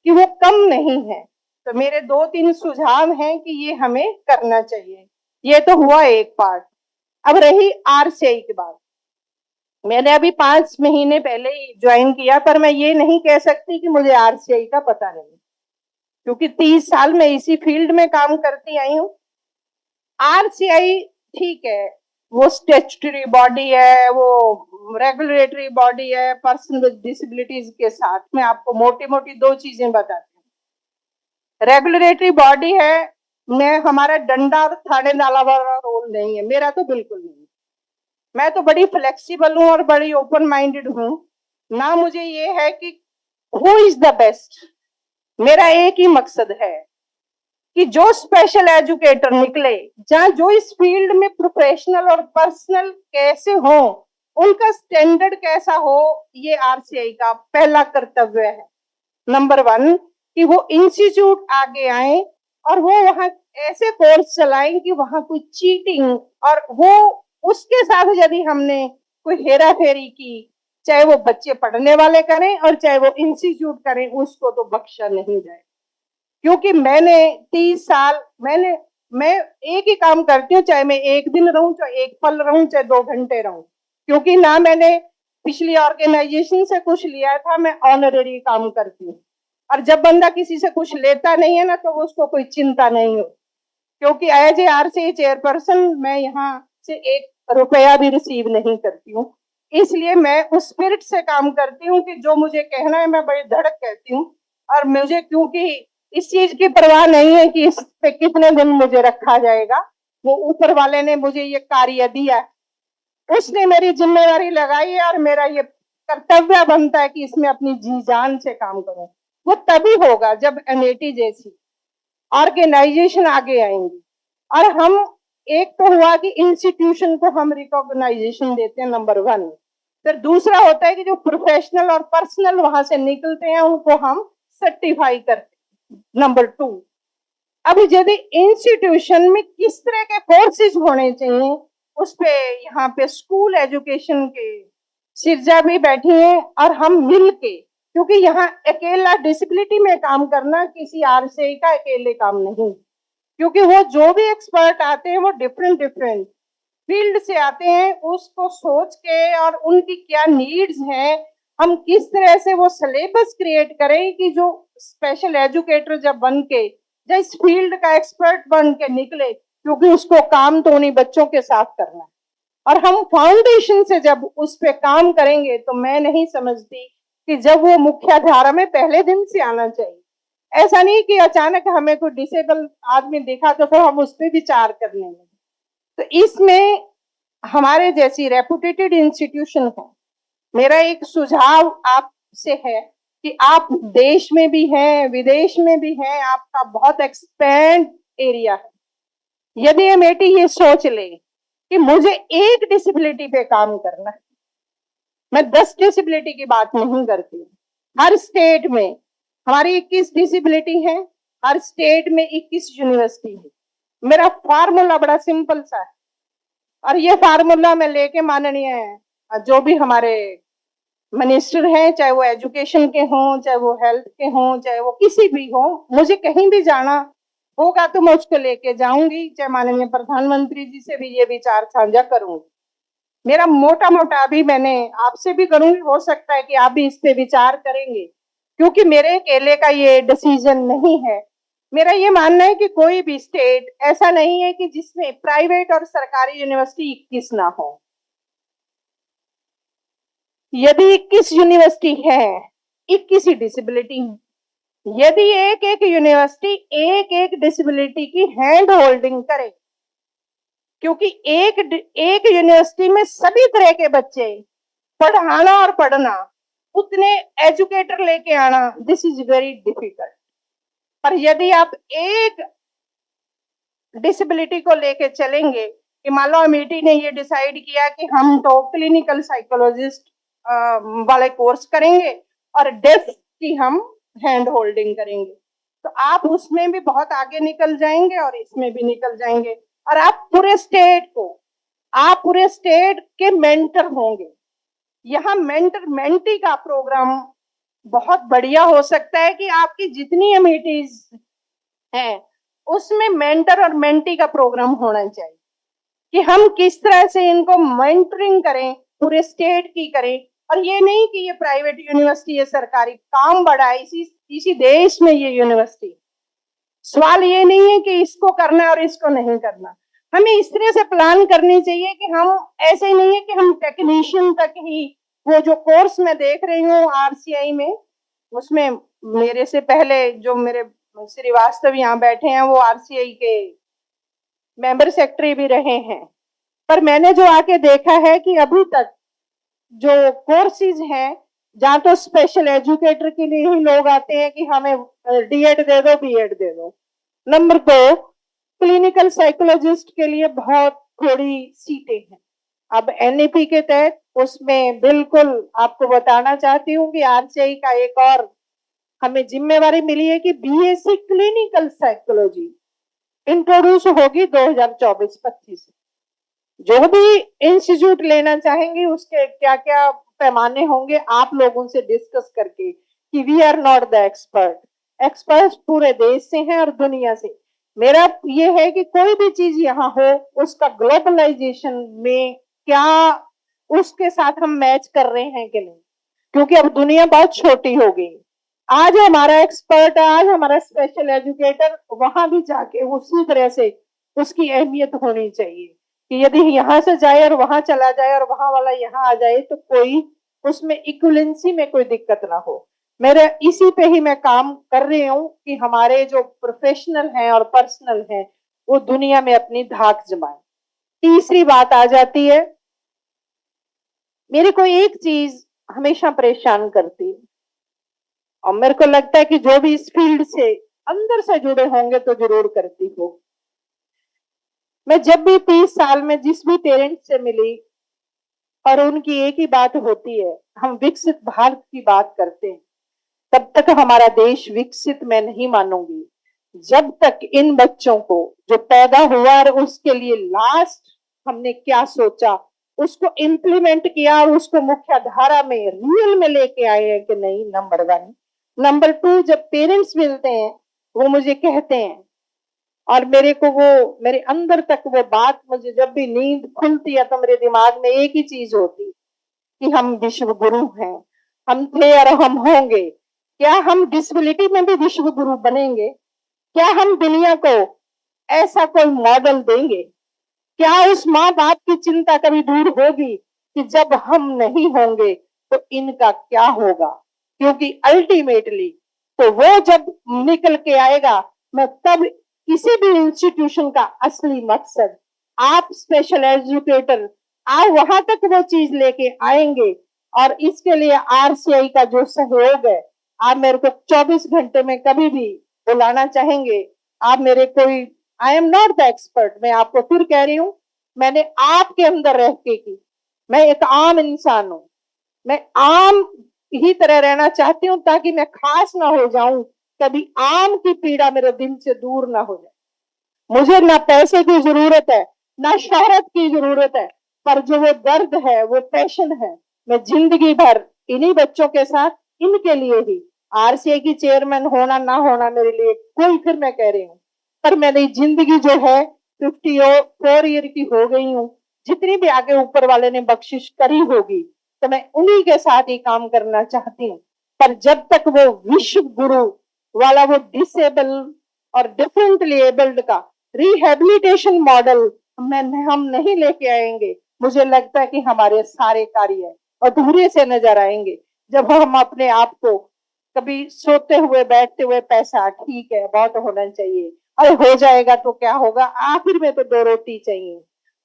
कि वो कम नहीं है। तो मेरे 2-3 सुझाव हैं कि ये हमें करना चाहिए। ये तो हुआ एक पार्ट। अब रही आरसीआई की बात, मैंने अभी 5 महीने पहले ही ज्वाइन किया, पर मैं ये नहीं कह सकती कि मुझे आरसीआई का पता नहीं, क्योंकि 30 साल में इसी फील्ड में काम करती आई हूँ। आरसीआई ठीक है, वो स्टैट्यूटरी बॉडी है, वो रेगुलेटरी बॉडी है पर्सन विद डिसेबिलिटीज के साथ। मैं आपको मोटी मोटी 2 चीजें बताती हूँ। रेगुलेटरी बॉडी है, मैं, हमारा डंडा और थाने नाला वाला रोल नहीं है, मेरा तो बिल्कुल नहीं। मैं तो बड़ी फ्लेक्सिबल हूँ और बड़ी ओपन माइंडेड हूँ ना। मुझे ये है कि हु इज द बेस्ट, मेरा एक ही मकसद है कि जो स्पेशल एजुकेटर निकले, जहाँ जो इस फील्ड में प्रोफेशनल और पर्सनल कैसे हो, उनका स्टैंडर्ड कैसा हो, ये आरसीआई का पहला कर्तव्य है। नंबर 1 कि वो इंस्टीट्यूट आगे आए और वो वहां ऐसे कोर्स चलाएं कि वहां कोई चीटिंग, और वो उसके साथ यदि हमने कोई हेरा फेरी की, चाहे वो बच्चे पढ़ने वाले करें और चाहे वो इंस्टीट्यूट करें, उसको तो बख्शा नहीं जाए। क्योंकि मैंने 30 साल, मैं एक ही काम करती हूँ, चाहे मैं 1 दिन रहूं, चाहे 1 पल रहूं, चाहे 2 घंटे रहूं, क्योंकि ना मैंने पिछली ऑर्गेनाइजेशन से कुछ लिया था, मैं ऑनररी काम करती हूँ। और जब बंदा किसी से कुछ लेता नहीं है ना, तो उसको कोई चिंता नहीं हो, क्योंकि एज ए आरसीआई चेयरपर्सन मैं यहाँ से 1 रुपया भी रिसीव नहीं करती हूँ। इसलिए मैं उस स्पिरिट से काम करती हूँ कि जो मुझे कहना है मैं बड़ी धड़क कहती हूँ। और मुझे, क्योंकि इस चीज की परवाह नहीं है कि इस पे कितने दिन मुझे रखा जाएगा। वो ऊपर वाले ने मुझे ये कार्य दिया है, उसने मेरी जिम्मेदारी लगाई है और मेरा ये कर्तव्य बनता है कि इसमें अपनी जी जान से काम करूं। वो तभी होगा जब एनएटी जैसी ऑर्गेनाइजेशन आगे आएंगी। और हम, एक तो हुआ कि इंस्टीट्यूशन को हम रिकॉग्नाइजेशन देते हैं, नंबर 1। फिर दूसरा होता है कि जो प्रोफेशनल और पर्सनल वहां से निकलते हैं उनको हम सर्टिफाई करते हैं, नंबर 2। अब यदि इंस्टीट्यूशन में किस तरह के कोर्सेज होने चाहिए, उस पे यहाँ पे स्कूल एजुकेशन के सिरजा भी बैठी हैं और हम मिल के, क्योंकि यहाँ अकेला डिसेबिलिटी में काम करना किसी आरसीआई का अकेले काम नहीं, क्योंकि वो जो भी एक्सपर्ट आते हैं वो डिफरेंट फील्ड से आते हैं। उसको सोच के और उनकी क्या नीड्स हैं, हम किस तरह से वो सिलेबस क्रिएट करें कि जो स्पेशल एजुकेटर जब बन के या इस फील्ड का एक्सपर्ट बन के निकले, क्योंकि उसको काम तो उन्हीं बच्चों के साथ करना है। और हम फाउंडेशन से जब उस पे काम करेंगे तो मैं नहीं समझती कि जब वो मुख्य धारा में पहले दिन से आना चाहिए। ऐसा नहीं कि अचानक हमें कोई डिसेबल आदमी देखा तो फिर हम उस पर विचार करने लगे। तो इसमें हमारे जैसी रेपुटेटेड इंस्टीट्यूशन है, मेरा एक सुझाव आपसे है कि आप देश में भी हैं, विदेश में भी हैं, आपका बहुत एक्सपेंड एरिया है। यदि एमएटी ये सोच ले कि मुझे एक डिसेबिलिटी पे काम करना है, मैं 10 डिसेबिलिटी की बात नहीं करती। हर स्टेट में हमारी 21 डिसेबिलिटी है, हर स्टेट में 21 यूनिवर्सिटी है। मेरा फार्मूला बड़ा सिंपल सा है और ये फार्मूला मैं लेके माननीय जो भी हमारे मिनिस्टर हैं, चाहे वो एजुकेशन के हों, चाहे वो हेल्थ के हों, चाहे वो किसी भी हो, मुझे कहीं भी जाना होगा तो मैं उसको लेके जाऊंगी, चाहे माननीय प्रधानमंत्री जी से भी ये विचार साझा करूंगी। मेरा मोटा मोटा अभी मैंने आपसे भी करूंगी, हो सकता है कि आप भी इस पे विचार करेंगे, क्योंकि मेरे अकेले का ये डिसीजन नहीं है। मेरा ये मानना है कि कोई भी स्टेट ऐसा नहीं है कि जिसमें प्राइवेट और सरकारी यूनिवर्सिटी 21 ना हो। यदि 21 यूनिवर्सिटी है, 21 ही डिसेबिलिटी है। यदि एक एक यूनिवर्सिटी एक एक डिसेबिलिटी की हैंड होल्डिंग करे, क्योंकि एक यूनिवर्सिटी में सभी तरह के बच्चे पढ़ाना और पढ़ना, उतने एजुकेटर लेके आना, दिस इज वेरी डिफिकल्ट। पर यदि आप एक डिसेबिलिटी को लेके चलेंगे कि मान लो एमईटी ने ये डिसाइड किया कि हम तो क्लिनिकल साइकोलॉजिस्ट वाले कोर्स करेंगे और डेफ की हम हैंड होल्डिंग करेंगे, तो आप उसमें भी बहुत आगे निकल जाएंगे और इसमें भी निकल जाएंगे और आप पूरे स्टेट के मेंटर होंगे। यहाँ मेंटर मेंटी का प्रोग्राम बहुत बढ़िया हो सकता है कि आपकी जितनी एमईटीज हैं उसमें मेंटर और मेंटी का प्रोग्राम होना चाहिए कि हम किस तरह से इनको मेंटरिंग करें, पूरे स्टेट की करें। और ये नहीं कि ये प्राइवेट यूनिवर्सिटी है, सरकारी, काम बड़ा है, इसी देश में ये यूनिवर्सिटी। सवाल ये नहीं है कि इसको करना है और इसको नहीं करना, हमें इस तरह से प्लान करनी चाहिए कि हम ऐसे ही नहीं है कि हम टेक्नीशियन तक ही, वो जो कोर्स मैं देख रही हूँ आरसीआई में, उसमें मेरे से पहले जो मेरे श्रीवास्तव यहाँ बैठे हैं वो आरसीआई के मेंबर सेक्रेटरी भी रहे हैं, पर मैंने जो आके देखा है कि अभी तक जो कोर्सेज हैं, जहाँ तो स्पेशल एजुकेटर के लिए ही लोग आते हैं कि हमें डीएड दे दो, बीएड दे दो। नंबर 2, क्लिनिकल साइकोलॉजिस्ट के लिए बहुत थोड़ी सीटें हैं। अब एनईपी के तहत उसमें बिल्कुल आपको बताना चाहती हूँ कि आरसीआई का एक और हमें जिम्मेवारी मिली है कि बीएससी क्लिनिकल साइकोलॉजी इंट्रोड्यूस होगी 2024-25। जो भी इंस्टीट्यूट लेना चाहेंगे उसके क्या क्या पैमाने होंगे, आप लोगों से डिस्कस करके, कि we are not the expert पूरे देश से हैं और दुनिया से। मेरा ये है कि कोई भी चीज यहाँ हो उसका ग्लोबलाइजेशन में क्या उसके साथ हम मैच कर रहे हैं कि नहीं, क्योंकि अब दुनिया बहुत छोटी हो गई। आज हमारा एक्सपर्ट, आज हमारा स्पेशल एजुकेटर वहां भी जाके उसी तरह से उसकी अहमियत होनी चाहिए कि यदि यहाँ से जाए और वहां चला जाए और वहां वाला यहाँ आ जाए तो कोई उसमें इक्वलेंसी में कोई दिक्कत ना हो। मेरे इसी पे ही मैं काम कर रही हूँ कि हमारे जो प्रोफेशनल हैं और पर्सनल हैं वो दुनिया में अपनी धाक जमाएं। तीसरी बात आ जाती है, मेरे को एक चीज हमेशा परेशान करती है और मेरे को लगता है कि जो भी इस फील्ड से अंदर से जुड़े होंगे तो जरूर करती हो। मैं जब भी 30 साल में जिस भी पेरेंट्स से मिली और उनकी एक ही बात होती है, हम विकसित भारत की बात करते हैं, तब तक हमारा देश विकसित मैं नहीं मानूंगी जब तक इन बच्चों को जो पैदा हुआ और उसके लिए लास्ट हमने क्या सोचा उसको इम्प्लीमेंट किया और उसको मुख्य धारा में रियल में लेके आए हैं कि नहीं, नंबर 1। नंबर 2, जब पेरेंट्स मिलते हैं वो मुझे कहते हैं और मेरे को वो मेरे अंदर तक वो बात, मुझे जब भी नींद खुलती है तो मेरे दिमाग में एक ही चीज होती कि हम विश्व गुरु हैं, हम थे और हम होंगे। क्या हम डिसेबिलिटी में भी विश्व गुरु बनेंगे? क्या हम दुनिया को ऐसा कोई मॉडल देंगे? क्या उस माँ बाप की चिंता कभी दूर होगी कि जब हम नहीं होंगे तो इनका क्या होगा? क्योंकि अल्टीमेटली तो वो जब निकल के आएगा, मैं तब किसी भी इंस्टीट्यूशन का असली मकसद, आप स्पेशल एजुकेटर आप वहां तक वो चीज लेके आएंगे और इसके लिए आरसीआई का जो सहयोग है, आप मेरे को 24 घंटे में कभी भी बुलाना चाहेंगे। आप मेरे कोई, I am not the expert, मैं आपको फिर कह रही हूँ, मैंने आपके अंदर रह के की, मैं एक आम इंसान हूँ, मैं आम ही तरह रहना चाहती हूँ ताकि मैं खास ना हो जाऊं, कभी आम की पीड़ा मेरे दिल से दूर ना हो जाए। मुझे ना पैसे की जरूरत है ना शोहरत की जरूरत है, पर जो वो दर्द है वो पैशन है, मैं जिंदगी भर इन्हीं बच्चों के साथ, इनके लिए ही आरसीआई की चेयरमैन होना ना होना मेरे लिए कोई, फिर मैं कह रही हूँ, पर मेरी जिंदगी जो है 54 ईयर की हो गई हूँ, जितनी भी आगे ऊपर वाले ने बख्शिश करी होगी तो मैं उन्हीं के साथ ही काम करना चाहती हूँ। पर जब तक वो विश्व गुरु वाला वो डिसेबल और डिफरेंटली एबल्ड का रिहेबिलिटेशन मॉडल हम नहीं लेके आएंगे, मुझे लगता है कि हमारे सारे कार्य अधूरे से नजर आएंगे। जब हम अपने आप को कभी सोते हुए बैठते हुए, पैसा ठीक है बहुत होना चाहिए, अरे हो जाएगा तो क्या होगा, आखिर में तो 2 रोटी चाहिए,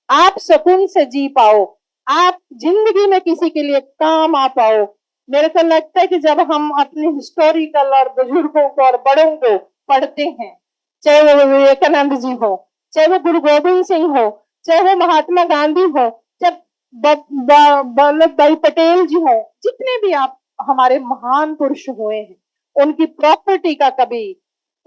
आप सुकून से जी पाओ, आप जिंदगी में किसी के लिए काम आ पाओ। मेरे को लगता है कि जब हम अपने हिस्टोरिकल और बुजुर्गों को और बड़ों को पढ़ते हैं, चाहे वो विवेकानंद जी हो, चाहे वो गुरु गोविंद सिंह हो, चाहे वो महात्मा गांधी हो, चाहे वल्लभ भाई पटेल जी हो, जितने भी आप हमारे महान पुरुष हुए हैं, उनकी प्रॉपर्टी का कभी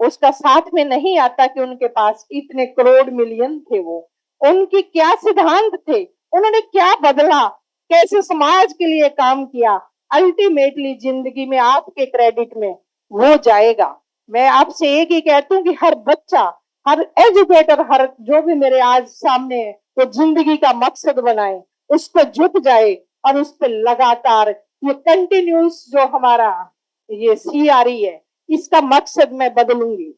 उसका साथ में नहीं आता कि उनके पास इतने करोड़ मिलियन थे। वो उनकी क्या सिद्धांत थे, उन्होंने क्या बदला, कैसे समाज के लिए काम किया, अल्टीमेटली जिंदगी में आपके क्रेडिट में वो जाएगा। मैं आपसे एक ही कहती हूँ कि हर बच्चा, हर एजुकेटर, हर जो भी मेरे आज सामने है, वो जिंदगी का मकसद बनाए, उस पर जुट जाए और उस पर लगातार ये कंटिन्यूस जो हमारा ये सीआरई है, इसका मकसद मैं बदलूंगी।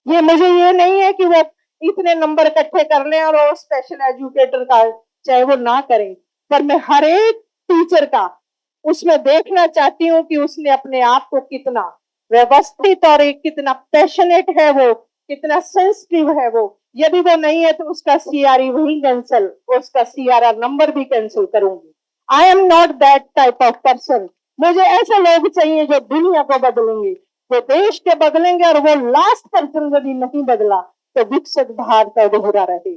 ये मुझे ये नहीं है कि वो इतने नंबर इकट्ठे कर लें और वो स्पेशल एजुकेटर का चाहे वो ना करें, पर मैं हर एक टीचर का उसमें देखना चाहती हूँ कि उसने अपने आप को कितना व्यवस्थित और एक कितना पैशनेट है, वो कितना सेंसिटिव है। वो यदि वो नहीं है तो उसका सीआरई वही कैंसिल, उसका सीआरआर नंबर भी कैंसिल करूंगी। I am not that type of person. मुझे ऐसे लोग चाहिए जो दुनिया को बदलेंगे, जो देश के बदलेंगे, और वो लास्ट पर्सन यदि नहीं बदला तो विकसित भारत अधूरा रहे।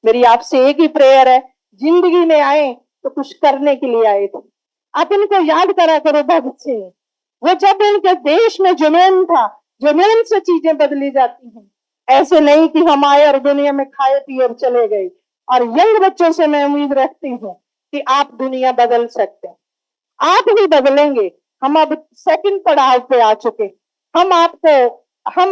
मेरी आपसे एक ही प्रेयर है, जिंदगी में आए तो कुछ करने के लिए आए थे। आप इनको याद करा करो, भगत सिंह, वो जब इनके देश में जुनून था, जुनून से चीजें बदली जाती हैं। ऐसे नहीं कि हम आए और दुनिया में खाए पिए और चले गए। और यंग बच्चों से मैं उम्मीद रखती हूँ कि आप दुनिया बदल सकते हैं, आप ही बदलेंगे। हम अब सेकंड पड़ाव पे आ चुके, हम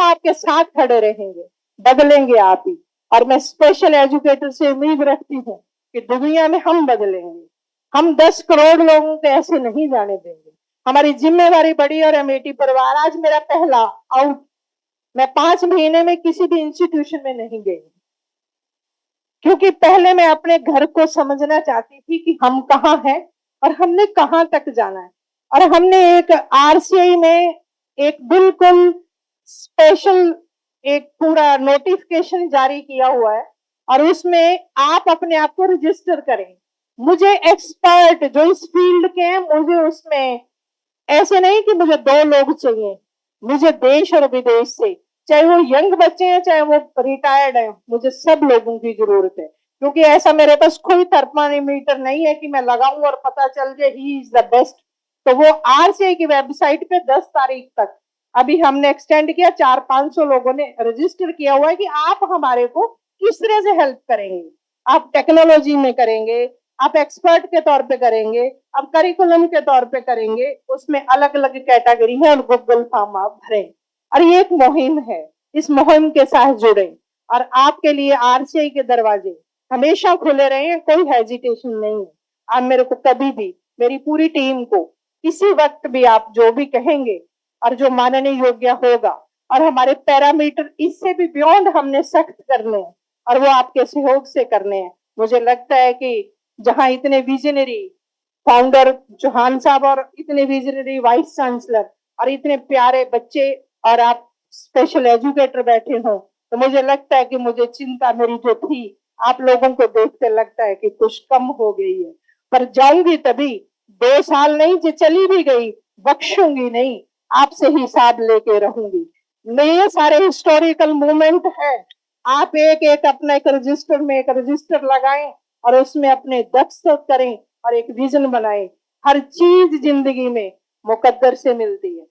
आपके साथ खड़े रहेंगे, बदलेंगे आप ही। और मैं स्पेशल एजुकेटर से उम्मीद रखती हूँ कि दुनिया में हम बदलेंगे। हम 10 करोड़ लोगों को ऐसे नहीं जाने देंगे। हमारी जिम्मेवारी बड़ी और अमेठी परिवार, आज मेरा पहला आउट, मैं 5 महीने में किसी भी इंस्टीट्यूशन में नहीं गई, क्योंकि पहले मैं अपने घर को समझना चाहती थी कि हम कहाँ हैं और हमने कहाँ तक जाना है। और हमने एक आरसीआई में एक बिल्कुल स्पेशल एक पूरा नोटिफिकेशन जारी किया हुआ है और उसमें आप अपने आप को रजिस्टर करें। मुझे एक्सपर्ट जो इस फील्ड के हैं, मुझे उसमें ऐसे नहीं कि मुझे 2 लोग चाहिए, मुझे देश और विदेश से, चाहे वो यंग बच्चे हैं चाहे वो रिटायर्ड हैं, मुझे सब लोगों की जरूरत है। क्योंकि ऐसा मेरे पास कोई थर्मामीटर नहीं है कि मैं लगाऊं और पता चल जाए ही इज द बेस्ट। तो वो आरसीआई की वेबसाइट पे 10 तारीख तक अभी हमने एक्सटेंड किया, 400-500 लोगों ने रजिस्टर किया हुआ है कि आप हमारे को किस तरह से हेल्प करेंगे। आप टेक्नोलॉजी में करेंगे, आप एक्सपर्ट के तौर पे करेंगे, आप करिकुलम के तौर पे करेंगे, उसमें अलग अलग कैटेगरी है और गूगल फॉर्म आप भरें। और ये एक मुहिम है, इस मुहिम के साथ जुड़े और आपके लिए आरसीआई के दरवाजे हमेशा खुले रहे हैं, कोई हेजिटेशन नहीं है। आप मेरे को कभी भी, मेरी पूरी टीम को किसी वक्त भी आप जो भी कहेंगे और जो मानने योग्य होगा, और हमारे पैरामीटर इससे भी बियॉन्ड हमने सख्त करने हैं और वो आपके सहयोग से करने हैं। मुझे लगता है कि जहां इतने विजनरी फाउंडर चौहान साहब और इतने विजनरी वाइस चांसलर और इतने प्यारे बच्चे और आप स्पेशल एजुकेटर बैठे हो, तो मुझे लगता है कि मुझे चिंता मेरी जो थी आप लोगों को देखते लगता है कि कुछ कम हो गई है। पर जाऊंगी तभी, 2 साल नहीं, जो चली भी गई बख्शूंगी नहीं, आपसे हिसाब लेके रहूंगी। ये सारे हिस्टोरिकल मूवमेंट है, आप एक एक अपना एक रजिस्टर में एक रजिस्टर लगाएं और उसमें अपने दस्तखत करें और एक विजन बनाएं। हर चीज जिंदगी में मुकद्दर से मिलती है।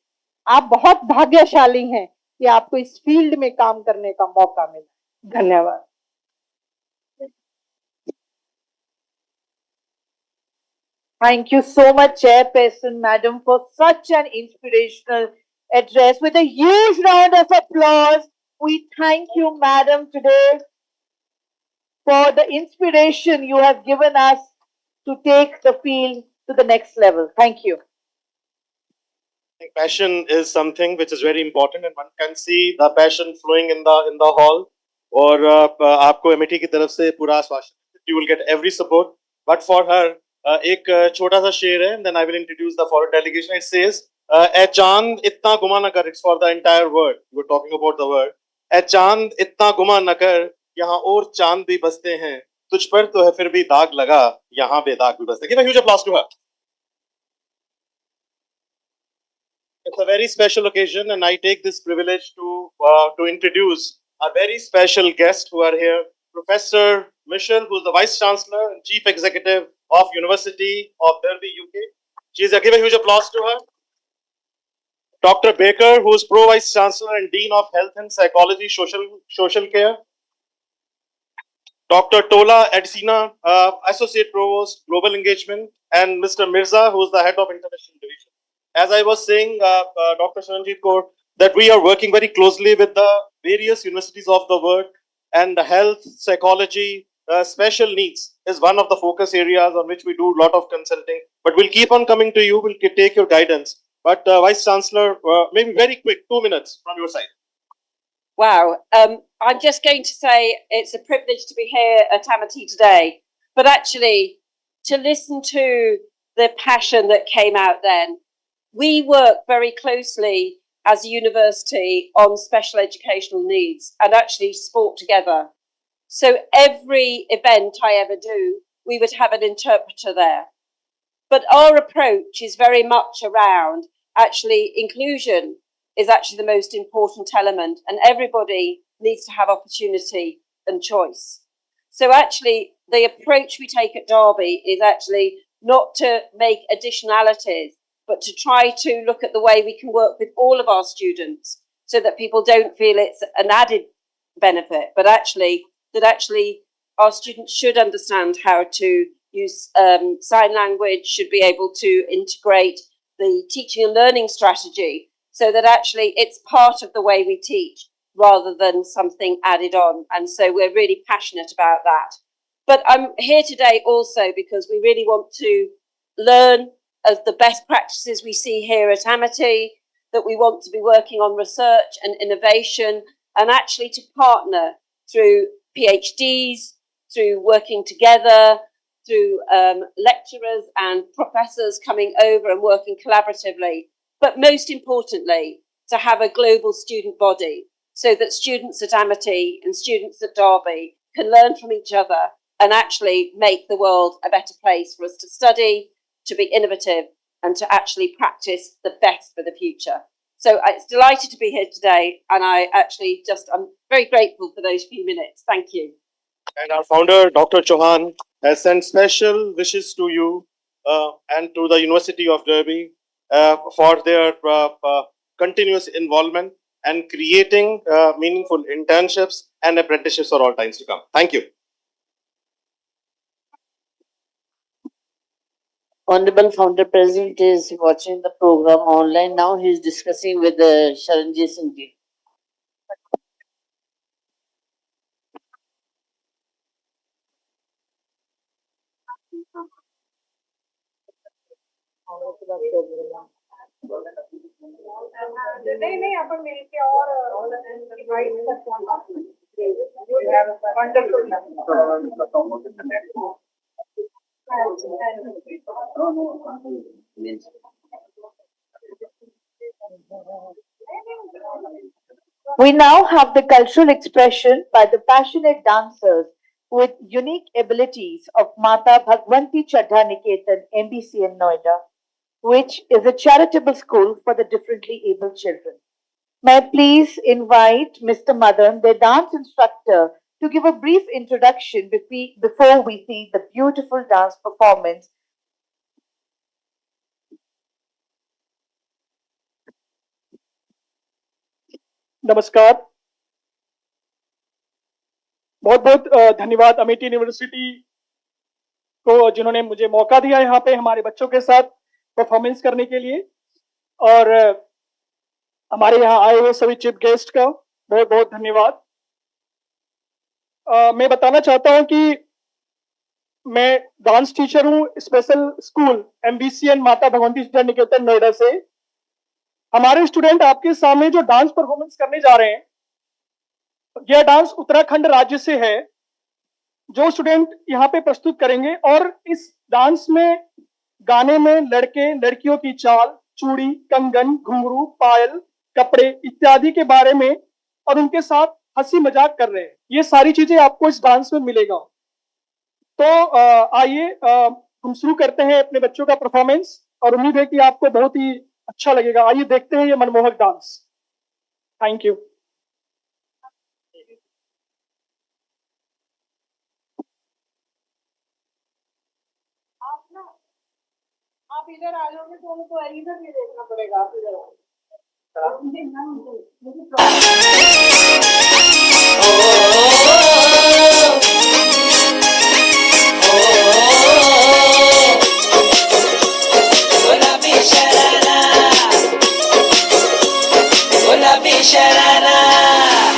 आप बहुत भाग्यशाली हैं कि आपको इस फील्ड में काम करने का मौका मिला। धन्यवाद। Thank you so much, Chairperson Madam, for such an inspirational address. With a huge round of applause, we thank you, Madam, today for the inspiration you have given us to take the field to the next level. Thank you. Passion is something which is very important, and one can see the passion flowing in the hall. और आपको MET की तरफ से पूरा आश्वासन, you will get every support. But for her, एक छोटा सा शेर है, then I will introduce the foreign delegation. It says, "ए चांद इतना गुमा न कर." It's for the entire world. You were talking about the world. "ए चांद इतना गुमा न कर, यहाँ और चांद भी बसते हैं, तुझ पर तो है फिर भी दाग लगा, यहाँ बेदाग भी बसते हैं." Give a huge applause to her. It's a very special occasion, and I take this privilege to introduce our very special guests who are here. Professor Michelle, who's the Vice Chancellor and Chief Executive of University of Derby, UK. Give a huge applause to her. Dr. Baker, who's Pro Vice Chancellor and Dean of Health and Psychology, Social Care. Dr. Tola Edsina, Associate Provost, Global Engagement, and Mr. Mirza, who's the Head of International Division. As I was saying, Dr. Sharanjit Kaur, that we are working very closely with the various universities of the world, and the health, psychology, special needs is one of the focus areas on which we do a lot of consulting. But we'll keep on coming to you, we'll take your guidance. But Vice Chancellor, maybe very quick, 2 minutes from your side. Wow. I'm just going to say it's a privilege to be here at Amity today, but actually to listen to the passion that came out then. We work very closely as a university on special educational needs and actually sport together. So every event I ever do, we would have an interpreter there. But our approach is very much around actually inclusion is actually the most important element, and everybody needs to have opportunity and choice. So actually the approach we take at Derby is actually not to make additionalities, but to try to look at the way we can work with all of our students so that people don't feel it's an added benefit, but actually our students should understand how to use sign language, should be able to integrate the teaching and learning strategy so that actually it's part of the way we teach rather than something added on. And so we're really passionate about that. But I'm here today also because we really want to learn of the best practices we see here at Amity, that we want to be working on research and innovation, and actually to partner through PhDs, through working together, through lecturers and professors coming over and working collaboratively, but most importantly, to have a global student body so that students at Amity and students at Derby can learn from each other and actually make the world a better place for us to study, to be innovative, and to actually practice the best for the future. So it's delighted to be here today, and I'm very grateful for those few minutes. Thank you. And our founder, Dr. Chauhan, has sent special wishes to you and to the University of Derby for their continuous involvement and creating meaningful internships and apprenticeships for all times to come. Thank you. Honorable Founder President is watching the program online now. He is discussing with Sharanjit Singh ji. We now have the cultural expression by the passionate dancers with unique abilities of Mata Bhagwanti Chadha Niketan MBCN Noida, which is a charitable school for the differently abled children. May I please invite Mr. Madan, the dance instructor, to give a brief introduction before we see the beautiful dance performance. नमस्कार, बहुत बहुत धन्यवाद Amethi university को जिन्होंने मुझे मौका दिया यहाँ पे हमारे बच्चों के साथ परफॉर्मेंस करने के लिए, और हमारे यहाँ आए हुए सभी चीफ गेस्ट का बहुत बहुत धन्यवाद। मैं बताना चाहता हूँ कि मैं डांस टीचर हूँ स्पेशल स्कूल MBCN माता भगवंती चरण निकेतन नोएडा से। हमारे स्टूडेंट आपके सामने जो डांस परफॉर्मेंस करने जा रहे हैं, यह डांस उत्तराखंड राज्य से है। जो स्टूडेंट यहाँ पे प्रस्तुत करेंगे, और इस डांस में गाने में लड़के लड़कियों की चाल, चूड़ी, कंगन, घुंघरू, पायल, कपड़े इत्यादि के बारे में और उनके साथ हंसी मजाक कर रहे हैं। ये सारी चीजें आपको इस डांस में मिलेगा। तो आइए हम शुरू करते हैं अपने बच्चों का परफॉर्मेंस, और उम्मीद है कि आपको बहुत ही अच्छा लगेगा। आइए देखते हैं ये मनमोहक डांस। Thank you. आप इधर आ जाओगे तो उनको इधर भी देखना पड़ेगा। आप इधर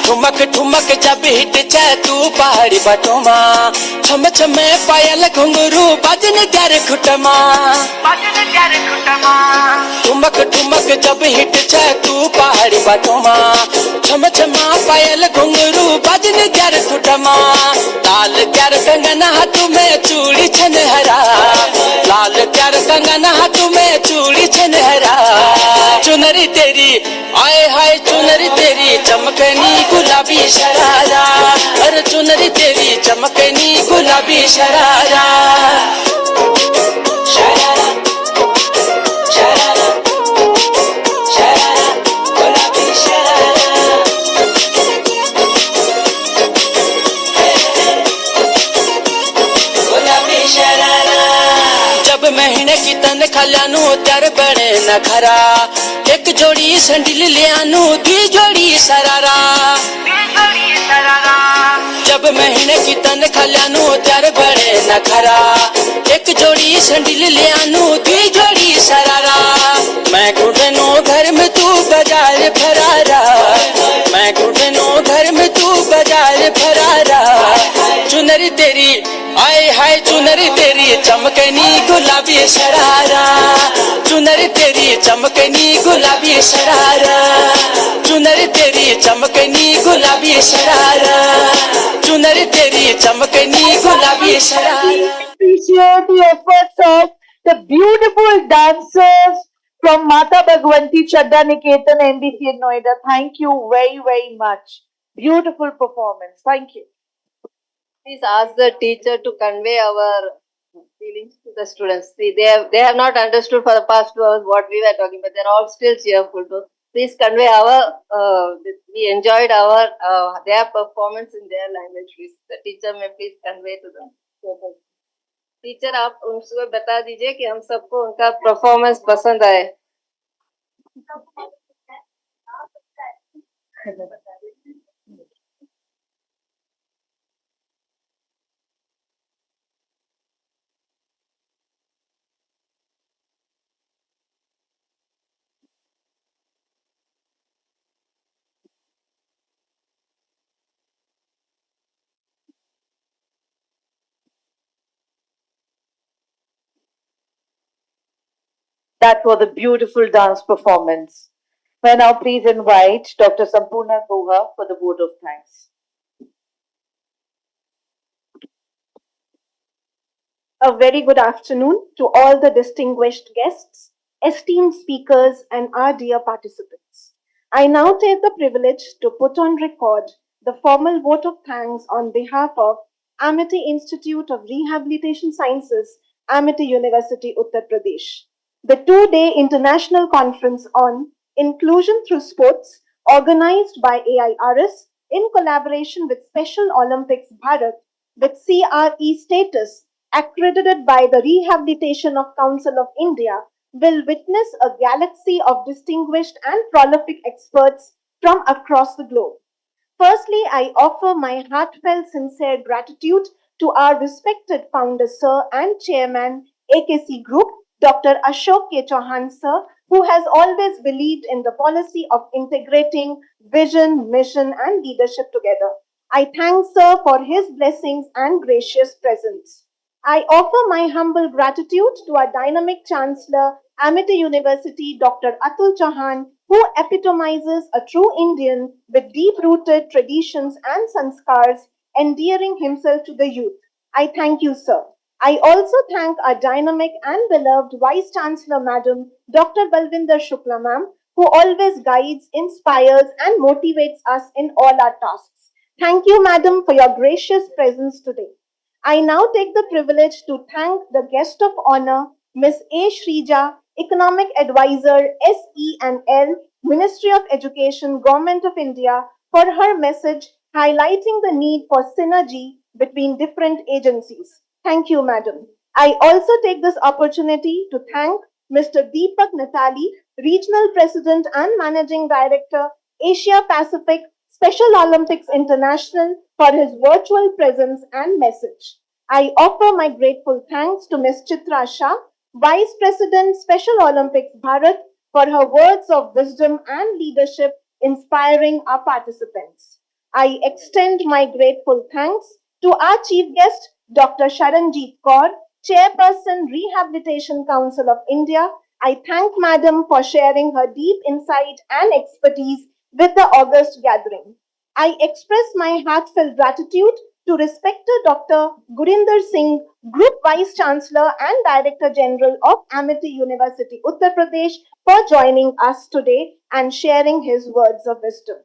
ठुमक ठुमक जब हिट जाए तू पहाड़ी बटोमा, छम छम पायल घुंघरू बजन त्यार खुटमा, ठुमक ठुमक जब हिट जाए तू पहाड़ी बटोमा, छम छम पायल घुंघरू बजन त्यार खुटमा, लाल त्यार कंगन हाथ में चूड़ी छनहरा, लाल त्यार कंगन हाथ में चूड़ी छनहरा, चुनरी तेरी आए हाय चुनरी तेरी चमकनी गुलाबी शरारा, अरे चुनरी तेरी चमकनी गुलाबी शरारा, शरारा शरारा शरारा गुलाबी शरारा, गुलाबी शरारा। जब महीने की तनख्वाह लानू त्यार बड़े न खरा, एक जोड़ी संडिल लियानू दी जोड़ी सरारा, जब महीने की तनख्वाह लानू त्यार बड़े न खरा, एक जोड़ी संडिल लियानू दी जोड़ी सरारा, मैं घुटनों घर में तू बाजार फरारा, मैं घुटनों घर में तू बाजार फरारा, चुनरी तेरी आए हाय चुनरी तेरी चमकनी गुलाबी शरारा, चुनरी चुनर तेरी चमकनी गुलाबी शरारा, चुनर तेरी चमकनी गुलाबी शरारा, चुनर तेरी चमकनी गुलाबी sharara. Appreciate the efforts of the beautiful dancers from Mata Bhagwanti Shraddha Niketan MBC in Noida. Thank you very, very much. Beautiful performance. Thank you. Please ask the teacher to convey our feelings to the students. See, they have not understood for the past 2 hours what we were talking, but they're all still cheerful. So please convey we enjoyed their performance in their language. Please, the teacher may please convey to them. Teacher आप उनको बता दीजिए कि हम सबको उनका performance पसंद आए. That was a beautiful dance performance. May I now please invite Dr. Sampurna Guha for the vote of thanks. A very good afternoon to all the distinguished guests, esteemed speakers, and our dear participants. I now take the privilege to put on record the formal vote of thanks on behalf of Amity Institute of Rehabilitation Sciences, Amity University, Uttar Pradesh. The 2-day international conference on Inclusion Through Sports, organized by AIRS in collaboration with Special Olympics Bharat with CRE status, accredited by the Rehabilitation of Council of India, will witness a galaxy of distinguished and prolific experts from across the globe. Firstly, I offer my heartfelt, sincere gratitude to our respected founder, sir, and chairman, AKC Group, Dr. Ashok K. Chauhan, sir, who has always believed in the policy of integrating vision, mission, and leadership together. I thank sir for his blessings and gracious presence. I offer my humble gratitude to our dynamic Chancellor, Amity University, Dr. Atul Chauhan, who epitomizes a true Indian with deep-rooted traditions and sanskars, endearing himself to the youth. I thank you, sir. I also thank our dynamic and beloved Vice Chancellor, Madam Dr. Balvinder Shukla, ma'am, who always guides, inspires, and motivates us in all our tasks. Thank you, Madam, for your gracious presence today. I now take the privilege to thank the guest of honor, Ms. A. Shrija, Economic Advisor, SE&L, Ministry of Education, Government of India, for her message highlighting the need for synergy between different agencies. Thank you, Madam. I also take this opportunity to thank Mr. Deepak Natali, Regional President and Managing Director, Asia Pacific Special Olympics International, for his virtual presence and message. I offer my grateful thanks to Ms. Chitra Shah, Vice President, Special Olympics Bharat, for her words of wisdom and leadership inspiring our participants. I extend my grateful thanks to our chief guest, Dr. Sharanjeet Kaur, Chairperson, Rehabilitation Council of India. I thank Madam for sharing her deep insight and expertise with the August gathering. I express my heartfelt gratitude to respected Dr. Gurinder Singh, Group Vice Chancellor and Director General of Amity University, Uttar Pradesh, for joining us today and sharing his words of wisdom.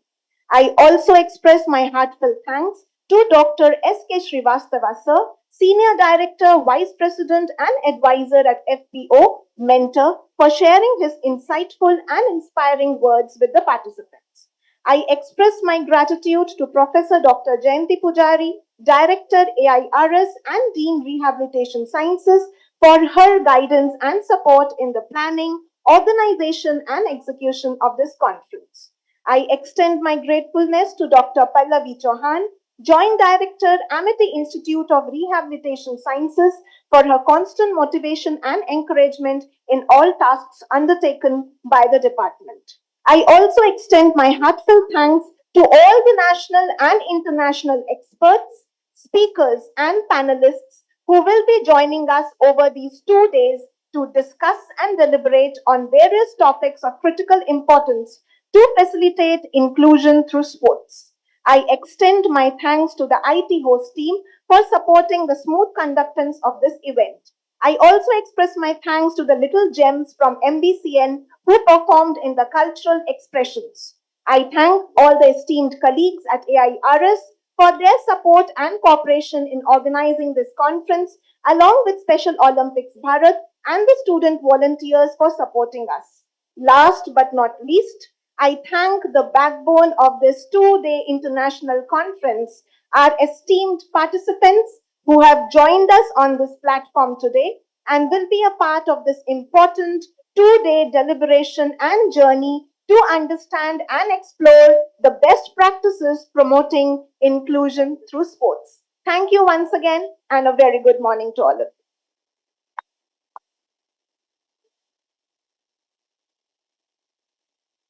I also express my heartfelt thanks to Dr. S.K. Srivastava, sir, Senior Director, Vice President and Advisor at FPO, Mentor, for sharing his insightful and inspiring words with the participants. I express my gratitude to Professor Dr. Jayanti Pujari, Director, AIRS and Dean Rehabilitation Sciences, for her guidance and support in the planning, organization and execution of this conference. I extend my gratefulness to Dr. Pallavi Chauhan, Joint Director, Amity Institute of Rehabilitation Sciences, for her constant motivation and encouragement in all tasks undertaken by the department. I also extend my heartfelt thanks to all the national and international experts, speakers, and panelists who will be joining us over these 2 days to discuss and deliberate on various topics of critical importance to facilitate inclusion through sports. I extend my thanks to the IT host team for supporting the smooth conductance of this event. I also express my thanks to the little gems from MBCN who performed in the cultural expressions. I thank all the esteemed colleagues at AIRS for their support and cooperation in organizing this conference, along with Special Olympics Bharat and the student volunteers for supporting us. Last but not least, I thank the backbone of this 2-day international conference, our esteemed participants who have joined us on this platform today and will be a part of this important 2-day deliberation and journey to understand and explore the best practices promoting inclusion through sports. Thank you once again and a very good morning to all of you.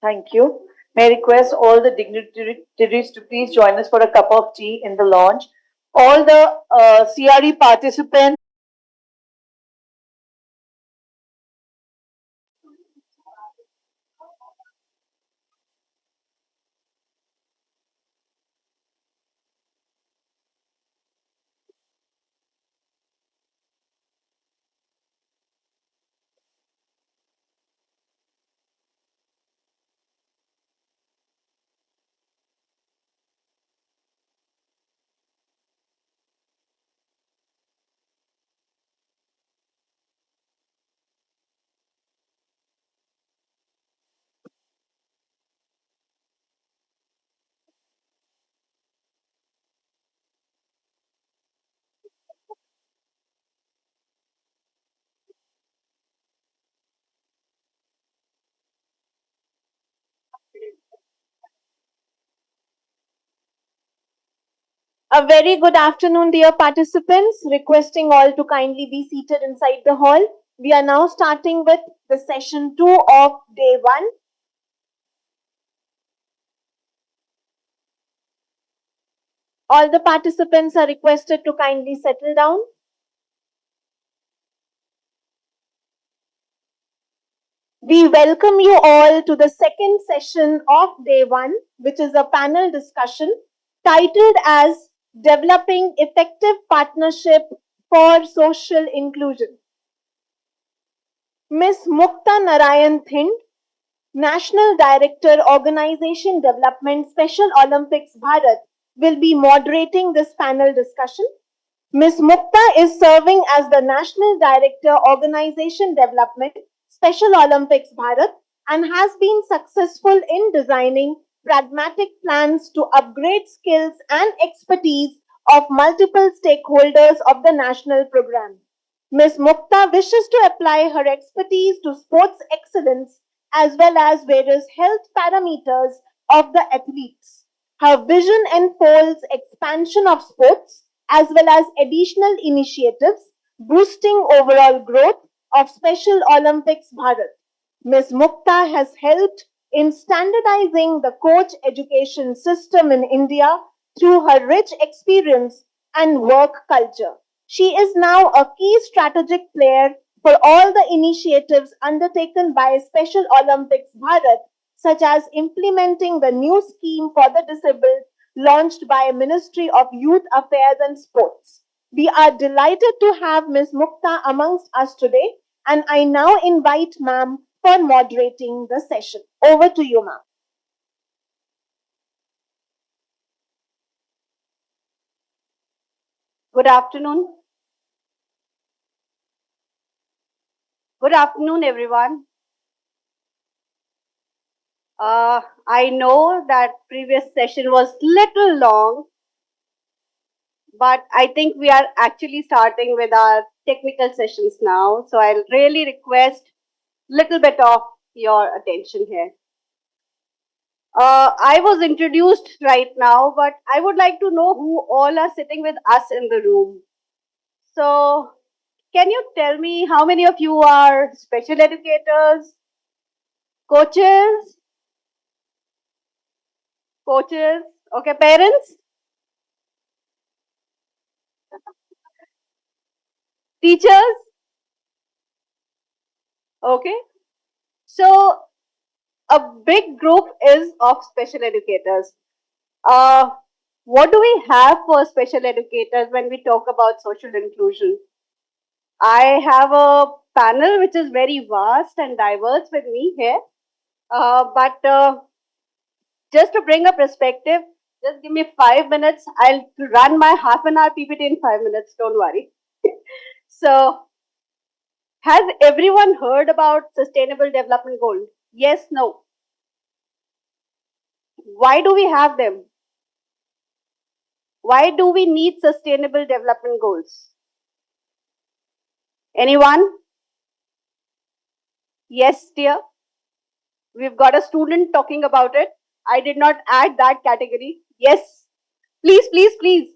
Thank you. May I request all the dignitaries to please join us for a cup of tea in the lounge. All the CRE participants. A very good afternoon, dear participants. Requesting all to kindly be seated inside the hall. We are now starting with the session 2 of day 1. All the participants are requested to kindly settle down. We welcome you all to the second session of day 1, which is a panel discussion titled as Developing Effective Partnership for Social Inclusion. Ms. Mukta Narayan Thind, National Director, Organization Development, Special Olympics Bharat, will be moderating this panel discussion. Ms. Mukta is serving as the National Director, Organization Development, Special Olympics Bharat, and has been successful in designing pragmatic plans to upgrade skills and expertise of multiple stakeholders of the national program. Ms. Mukta wishes to apply her expertise to sports excellence as well as various health parameters of the athletes. Her vision unfolds expansion of sports as well as additional initiatives boosting overall growth of Special Olympics Bharat. Ms. Mukta has helped in standardizing the coach education system in India through her rich experience and work culture. She is now a key strategic player for all the initiatives undertaken by Special Olympics Bharat, such as implementing the new scheme for the disabled launched by Ministry of Youth Affairs and Sports. We are delighted to have Ms. Mukta amongst us today, and I now invite ma'am for moderating the session. Over to you, ma'am. Good afternoon. Good afternoon, everyone. I know that previous session was little long, but I think we are actually starting with our technical sessions now. So I'll really request little bit of your attention here. I was introduced right now, but I would like to know who all are sitting with us in the room. So can you tell me how many of you are special educators, coaches, okay, parents, teachers, Okay. So a big group is of special educators. Uh, what do we have for special educators when we talk about social inclusion? I have a panel which is very vast and diverse with me here. But just to bring a perspective, just give me 5 minutes. I'll run my half an hour PPT in 5 minutes. Don't worry. So, has everyone heard about Sustainable Development Goals? Yes, no. Why do we have them? Why do we need Sustainable Development Goals? Anyone? Yes, dear. We've got a student talking about it. I did not add that category. Yes. Please, please, please.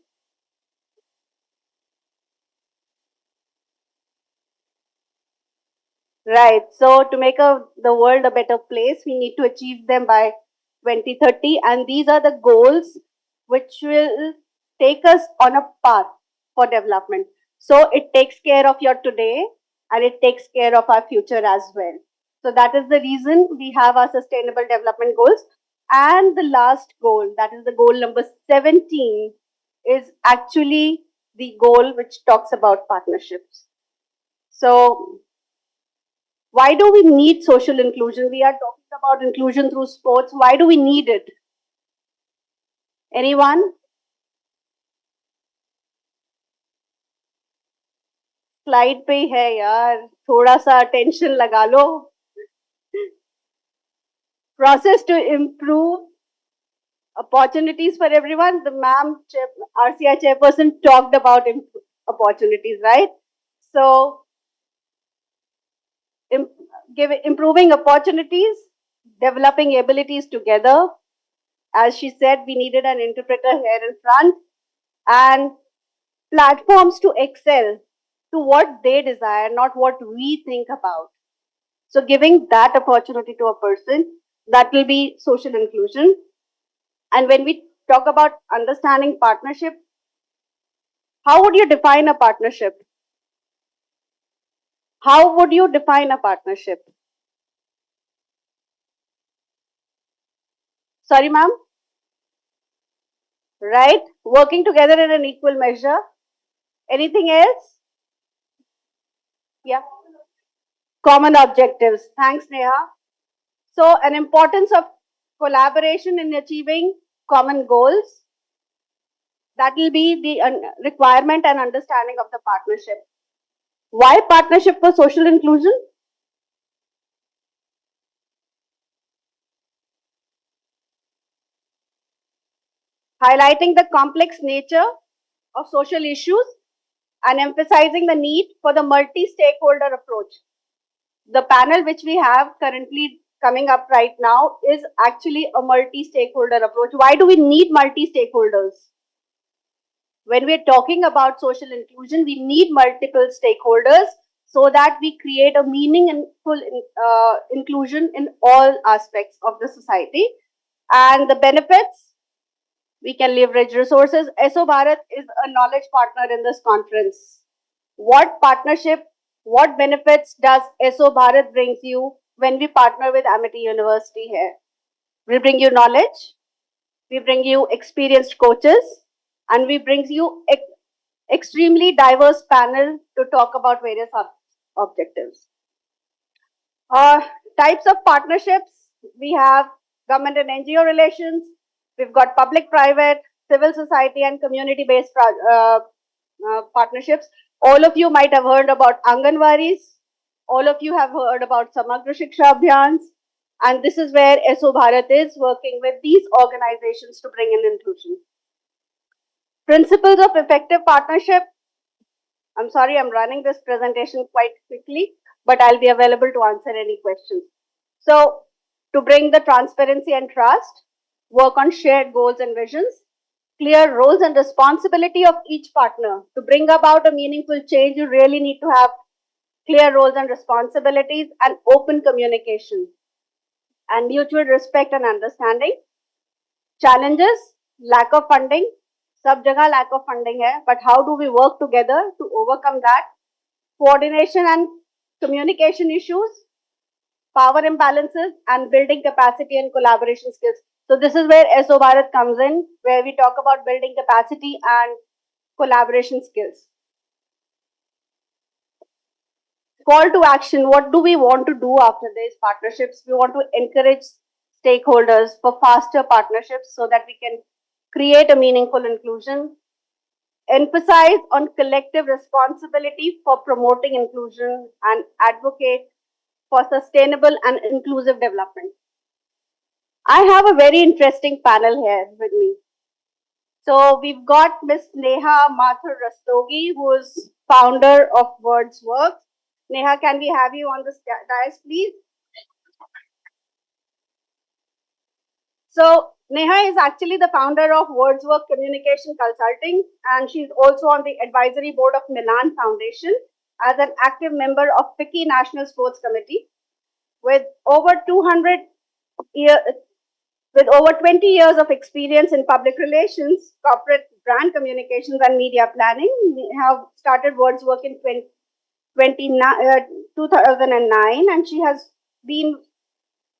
Right. So to make the world a better place, we need to achieve them by 2030. And these are the goals which will take us on a path for development. So it takes care of your today and it takes care of our future as well. So that is the reason we have our sustainable development goals. And the last goal, that is the goal number 17, is actually the goal which talks about partnerships. So why do we need social inclusion? We are talking about inclusion through sports. Why do we need it? Anyone? Slide पे ही है यार, थोड़ा सा attention लगा लो. Process to improve opportunities for everyone. The ma'am, RCI chairperson, talked about opportunities, right? So, improving opportunities, developing abilities together. As she said, we needed an interpreter here in front, and platforms to excel to what they desire, not what we think about. So giving that opportunity to a person, that will be social inclusion. And when we talk about understanding partnership, how would you define a partnership? How would you define a partnership? Sorry, ma'am? Right? Working together in an equal measure. Anything else? Yeah. Common objectives. Thanks, Neha. So, an importance of collaboration in achieving common goals. That will be the requirement and understanding of the partnership. Why partnership for social inclusion? Highlighting the complex nature of social issues and emphasizing the need for the multi-stakeholder approach. The panel which we have currently coming up right now is actually a multi-stakeholder approach. Why do we need multi-stakeholders? When we're talking about social inclusion, we need multiple stakeholders so that we create a meaningful inclusion in all aspects of the society. And the benefits, we can leverage resources. ESO Bharat is a knowledge partner in this conference. What partnership, what benefits does ESO Bharat brings you when we partner with Amity University here? We bring you knowledge, we bring you experienced coaches, and we bring you extremely diverse panel to talk about various objectives. Types of partnerships, we have government and NGO relations, we've got public-private, civil society and community-based partnerships. All of you might have heard about Anganwadis, all of you have heard about Samagra Shiksha Abhiyans, and this is where ESO Bharat is working with these organizations to bring in inclusion. Principles of effective partnership. I'm sorry, I'm running this presentation quite quickly, but I'll be available to answer any questions. So, to bring the transparency and trust, work on shared goals and visions, clear roles and responsibility of each partner. To bring about a meaningful change, you really need to have clear roles and responsibilities and open communication and mutual respect and understanding. Challenges, lack of funding. सब जगह lack of funding है, but how do we work together to overcome that? Coordination and communication issues. power imbalances, and building capacity and collaboration skills. So this is where SO Bharat comes in, where we talk about building capacity and collaboration skills. Call to action. What do we want to do after these partnerships? We want to encourage stakeholders for faster partnerships so that we can create a meaningful inclusion. Emphasize on collective responsibility for promoting inclusion and advocate for sustainable and inclusive development. I have a very interesting panel here with me. So we've got Ms. Neha Mathur Rastogi, who is founder of Wordsworth. Neha, can we have you on the dais, please? So Neha is actually the founder of Wordsworth Communication Consulting, and she's also on the advisory board of Milan Foundation as an active member of FICCI National Sports Committee. With over 20 years of experience in public relations, corporate brand communications, and media planning, we have started Wordsworth in 2009, and she has been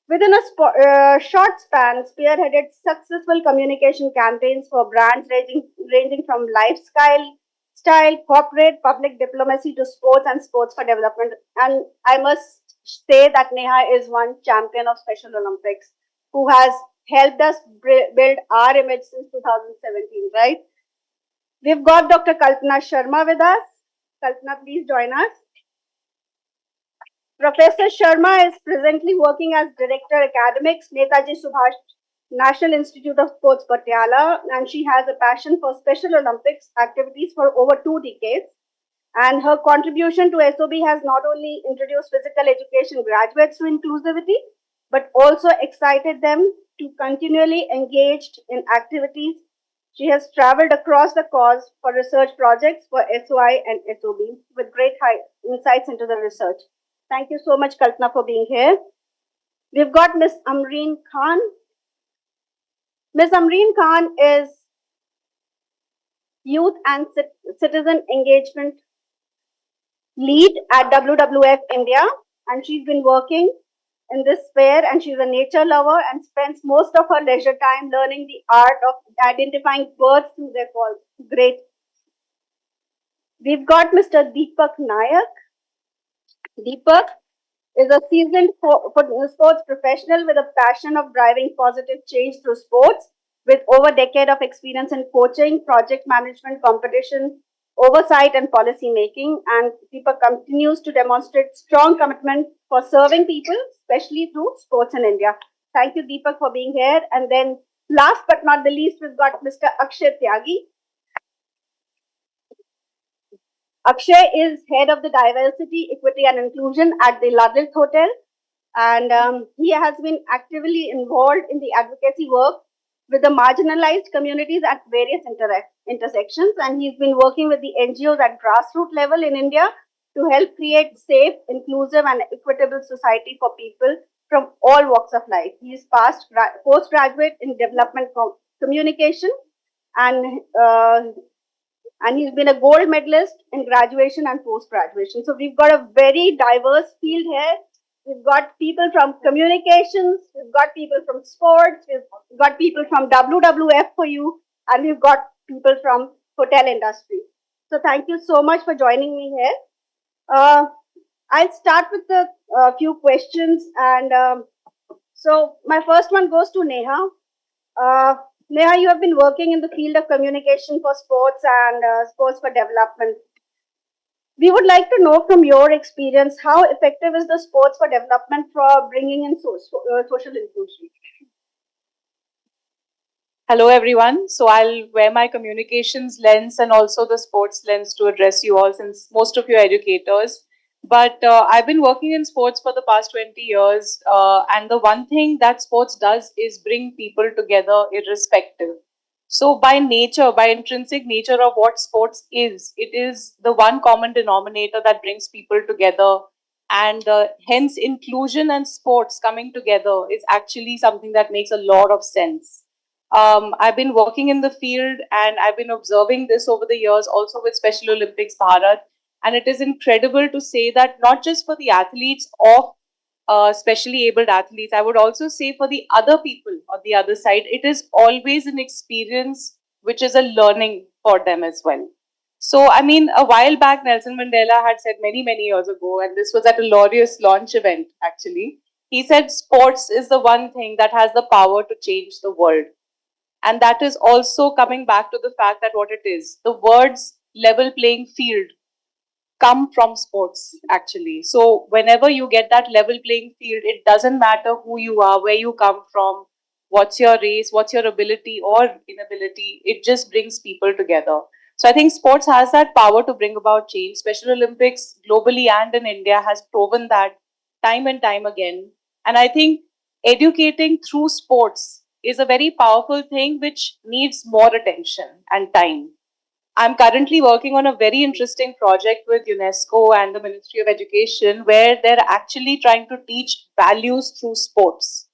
within a short span spearheaded successful communication campaigns for brands ranging from lifestyle, corporate, public diplomacy to sports and sports for development. And I must say that Neha is one champion of Special Olympics who has helped us build our image since 2017, right? We've got Dr. Kalpana Sharma with us. Kalpana, please join us. Professor Sharma is presently working as Director Academics, Netaji Subhash National Institute of Sports, Patiala, and she has a passion for Special Olympics activities for over 2 decades. And her contribution to SOB has not only introduced physical education graduates to inclusivity, but also excited them to continually engage in activities. She has traveled across the cause for research projects for SOI and SOB with great insights into the research. Thank you so much, Kalpana, for being here. We've got Ms. Amreen Khan. Ms. Amreen Khan is Youth and Citizen Engagement Lead at WWF India, and she's been working in this sphere, and she's a nature lover and spends most of her leisure time learning the art of identifying birds through their calls. Great. We've got Mr. Deepak Nayak. Deepak is a seasoned sports professional with a passion of driving positive change through sports, with over a decade of experience in coaching, project management, competition, oversight, and policy making. And Deepak continues to demonstrate strong commitment for serving people, especially through sports in India. Thank you, Deepak, for being here. And then last but not the least, we've got Mr. Akshay Tyagi. Akshay is head of the Diversity, Equity and Inclusion at the Ladith Hotel, and he has been actively involved in the advocacy work with the marginalized communities at various intersections, and he's been working with the NGOs at grassroots level in India to help create safe, inclusive and equitable society for people from all walks of life. He is postgraduate in development communication, and he's been a gold medalist in graduation and post-graduation. So we've got a very diverse field here. We've got people from communications, we've got people from sports, we've got people from WWF for you, and we've got people from hotel industry. So thank you so much for joining me here. I'll start with a few questions, and so my first one goes to Neha. Neha, you have been working in the field of communication for sports and sports for development. We would like to know from your experience, how effective is the sports for development for bringing in social inclusion? Hello, everyone. So I'll wear my communications lens and also the sports lens to address you all, since most of you are educators. But I've been working in sports for the past 20 years. And the one thing that sports does is bring people together irrespective. So by nature, by intrinsic nature of what sports is, it is the one common denominator that brings people together. And hence inclusion and sports coming together is actually something that makes a lot of sense. I've been working in the field and I've been observing this over the years also with Special Olympics Bharat. And it is incredible to say that not just for the athletes of specially abled athletes, I would also say for the other people on the other side, it is always an experience which is a learning for them as well. So, I mean, a while back, Nelson Mandela had said many, many years ago, and this was at a Laureus launch event actually. He said, sports is the one thing that has the power to change the world. And that is also coming back to the fact that what it is, the words level playing field come from sports actually. So whenever you get that level playing field, it doesn't matter who you are, where you come from, what's your race, what's your ability or inability, it just brings people together. So I think sports has that power to bring about change. Special Olympics globally and in India has proven that time and time again. And I think educating through sports is a very powerful thing which needs more attention and time. I'm currently working on a very interesting project with UNESCO and the Ministry of Education where they're actually trying to teach values through sports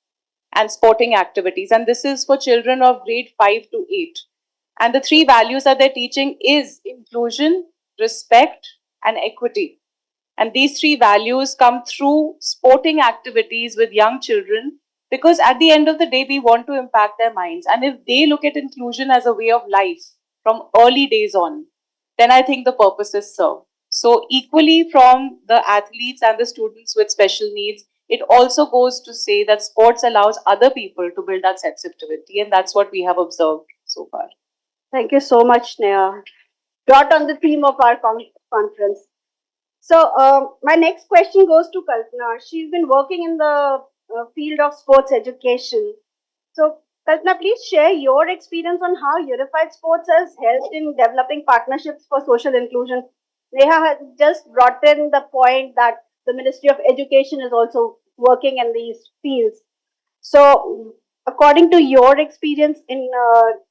and sporting activities. And this is for children of grade 5 to 8. And the three values that they're teaching is inclusion, respect, and equity. And these three values come through sporting activities with young children because at the end of the day, we want to impact their minds. And if they look at inclusion as a way of life from early days on, then I think the purpose is served. So, equally from the athletes and the students with special needs, it also goes to say that sports allows other people to build that sensitivity, and that's what we have observed so far. Thank you so much, Neha. Brought on the theme of our conference. So, my next question goes to Kalpana. She's been working in the field of sports education. So, Kalpana, please share your experience on how unified sports has helped in developing partnerships for social inclusion. Neha has just brought in the point that the Ministry of Education is also working in these fields. So, according to your experience in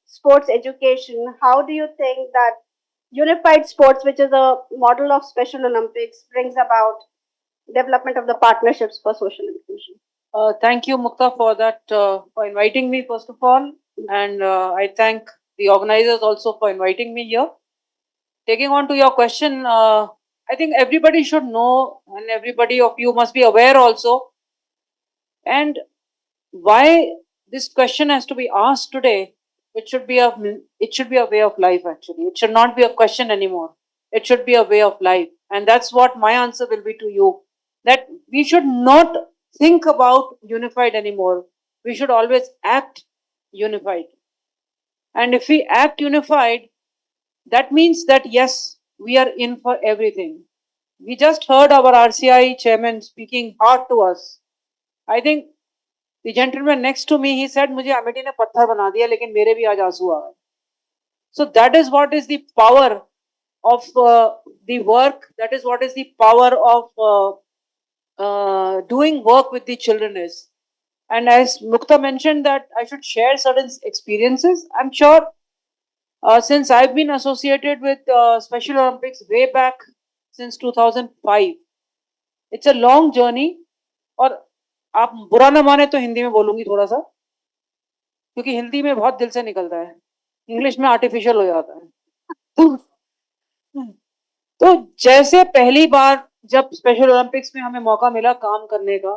sports education, how do you think that unified sports, which is a model of Special Olympics, brings about development of the partnerships for social inclusion? Thank you, Mukta, for that, for inviting me, first of all. And I thank the organizers also for inviting me here. Taking on to your question, I think everybody should know, and everybody of you must be aware also. And why this question has to be asked today, it should be a way of life actually. It should not be a question anymore. It should be a way of life. And that's what my answer will be to you. That we should not think about unified anymore. We should always act unified. And if we act unified, that means that yes, we are in for everything. We just heard our RCI chairman speaking hard to us. I think the gentleman next to me, he said, मुझे अमेठी ने पत्थर बना दिया, लेकिन मेरे भी आज आंसू आ गए. So that is what is the power of the work. That is what is the power of doing work with the children is. And as Mukta mentioned that I should share certain experiences, I'm sure since I've been associated with Special Olympics way back since 2005, it's a long journey. और आप बुरा ना माने तो हिंदी में बोलूंगी थोड़ा सा, क्योंकि हिंदी में बहुत दिल से निकलता है, इंग्लिश में आर्टिफिशियल हो जाता है. तो जैसे पहली बार जब स्पेशल ओलंपिक्स में हमें मौका मिला काम करने का,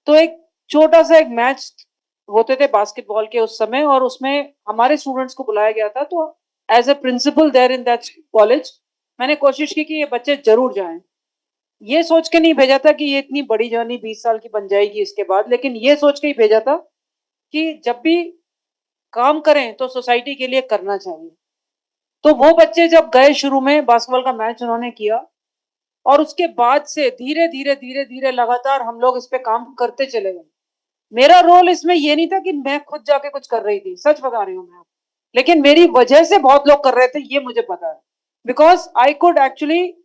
तो एक छोटा सा एक मैच होते थे बास्केटबॉल के उस समय, और उसमें हमारे स्टूडेंट्स को बुलाया गया था. तो as a principal there in that college मैंने कोशिश की कि ये बच्चे जरूर जाएं. ये सोच के नहीं भेजा था कि ये इतनी बड़ी जर्नी 20 साल की बन जाएगी इसके बाद, लेकिन ये सोच के ही भेजा था कि जब भी काम करें तो सोसाइटी के लिए करना चाहिए. तो वो बच्चे जब गए, शुरू में बास्केटबॉल का मैच उन्होंने किया, और उसके बाद से धीरे धीरे धीरे धीरे लगातार हम लोग इस पे काम करते चले गए. मेरा रोल इसमें ये नहीं था कि मैं खुद जाके कुछ कर रही थी, सच बता रही हूँ मैं, लेकिन मेरी वजह से बहुत लोग कर रहे थे, ये मुझे पता है. Because I could actually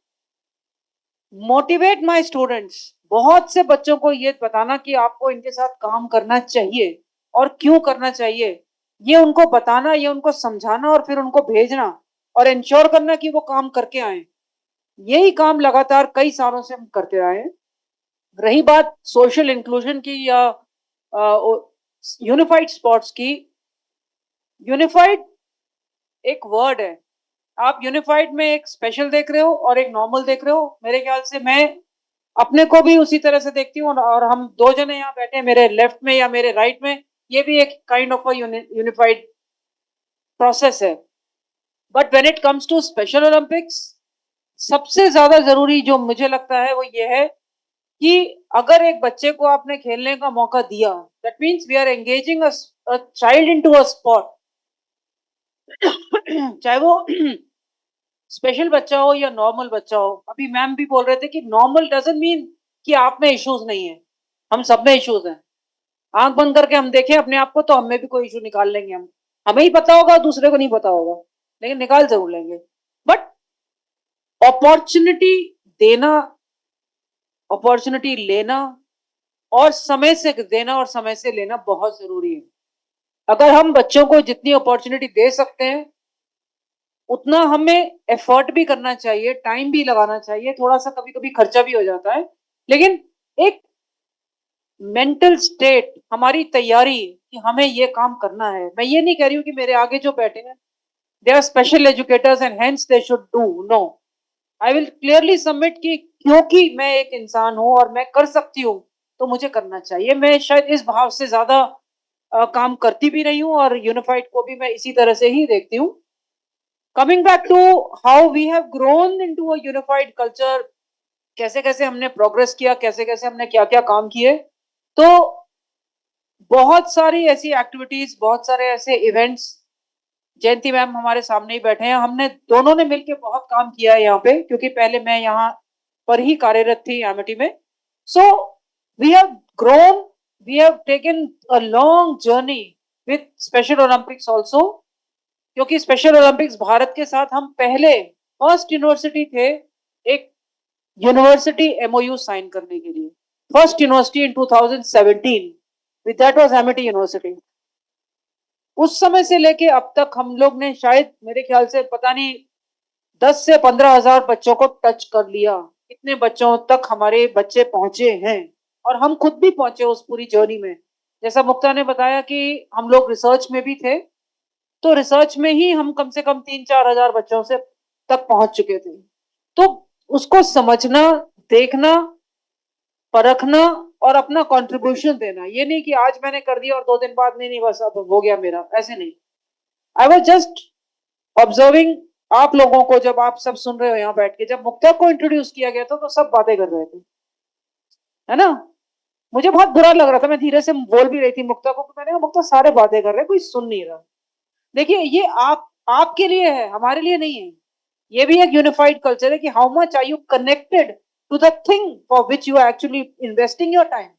motivate my students. बहुत से बच्चों को ये बताना कि आपको इनके साथ काम करना चाहिए और क्यों करना चाहिए, ये उनको बताना, ये उनको समझाना, और फिर उनको भेजना और इंश्योर करना कि वो काम करके आए. यही काम लगातार कई सालों से हम करते रहे हैं. रही बात सोशल इंक्लूजन की या यूनिफाइड स्पोर्ट्स की, यूनिफाइड एक वर्ड है. आप यूनिफाइड में एक स्पेशल देख रहे हो और एक नॉर्मल देख रहे हो. मेरे ख्याल से मैं अपने को भी उसी तरह से देखती हूँ, और हम दो जने यहाँ बैठे हैं, मेरे लेफ्ट में या मेरे राइट में, ये भी एक kind of a unified process है. But when it comes to special Olympics, सबसे ज्यादा जरूरी जो मुझे लगता है वो ये है कि अगर एक बच्चे को आपने खेलने का मौका दिया, that means we are engaging a child into a sport. चाहे वो स्पेशल बच्चा हो या नॉर्मल बच्चा हो. अभी मैम भी बोल रहे थे कि नॉर्मल डजंट मीन कि आप में इश्यूज नहीं है, हम सब में इश्यूज हैं. आंख बंद करके हम देखें अपने आप को तो हमें भी कोई इशू निकाल लेंगे. हम हमें ही पता होगा, दूसरे को नहीं पता होगा, लेकिन निकाल जरूर लेंगे. बट अपॉर्चुनिटी देना, अपॉर्चुनिटी लेना और समय से देना और समय से लेना बहुत जरूरी है. अगर हम बच्चों को जितनी अपॉर्चुनिटी दे सकते हैं उतना हमें एफर्ट भी करना चाहिए, टाइम भी लगाना चाहिए. थोड़ा सा कभी कभी खर्चा भी हो जाता है, लेकिन एक मेंटल स्टेट, हमारी तैयारी कि हमें ये काम करना है. मैं ये नहीं कह रही हूँ कि मेरे आगे जो बैठे हैं they are special educators and hence they should do. No, I will clearly submit कि क्योंकि मैं एक इंसान हूं और मैं कर सकती हूँ तो मुझे करना चाहिए. मैं शायद इस भाव से ज्यादा काम करती भी नहीं हूँ, और यूनिफाइड को भी मैं इसी तरह से ही देखती हूँ. Coming back to how we have grown into a unified culture, कैसे कैसे हमने प्रोग्रेस किया, कैसे कैसे हमने क्या क्या काम किए. तो बहुत सारी ऐसी एक्टिविटीज, बहुत सारे ऐसे इवेंट्स, जयंती मैम हमारे सामने ही बैठे हैं, हमने दोनों ने मिलकर बहुत काम किया है यहाँ पे, क्योंकि पहले मैं यहाँ पर ही कार्यरत थी एमिटी में. So we have grown, we have taken a long journey with Special Olympics also, क्योंकि स्पेशल ओलंपिक्स भारत के साथ हम पहले फर्स्ट यूनिवर्सिटी थे एक यूनिवर्सिटी एमओयू साइन करने के लिए. First university in 2017, with that was Amity university. उस समय से लेके अब तक हम लोग ने शायद मेरे ख्याल से पता नहीं 10 से 15 हजार बच्चों को टच कर लिया. इतने बच्चों तक हमारे बच्चे पहुंचे हैं, और हम खुद भी पहुंचे उस पूरी जर्नी में. जैसा मुक्ता ने बताया कि हम लोग रिसर्च में भी थे, तो रिसर्च में ही हम कम से कम 3-4 हजार बच्चों से तक पहुंच चुके थे. तो उसको समझना, देखना, परखना और अपना कंट्रीब्यूशन देना. ये नहीं कि आज मैंने कर दिया और 2 दिन बाद नहीं नहीं बस अब हो गया मेरा, ऐसे नहीं. आई वॉज जस्ट ऑब्जर्विंग आप लोगों को, जब आप सब सुन रहे हो यहाँ बैठ के, जब मुक्ता को इंट्रोड्यूस किया गया था तो सब बातें कर रहे थे, है ना. मुझे बहुत बुरा लग रहा था, मैं धीरे से बोल भी रही थी मुक्ता को, मैंने कहा मुक्ता सारे बातें कर रहे हैं, कोई सुन नहीं रहा. देखिए ये आप आपके लिए है, हमारे लिए नहीं है. ये भी एक यूनिफाइड कल्चर है कि how much are you connected to the thing for which you are actually investing your time.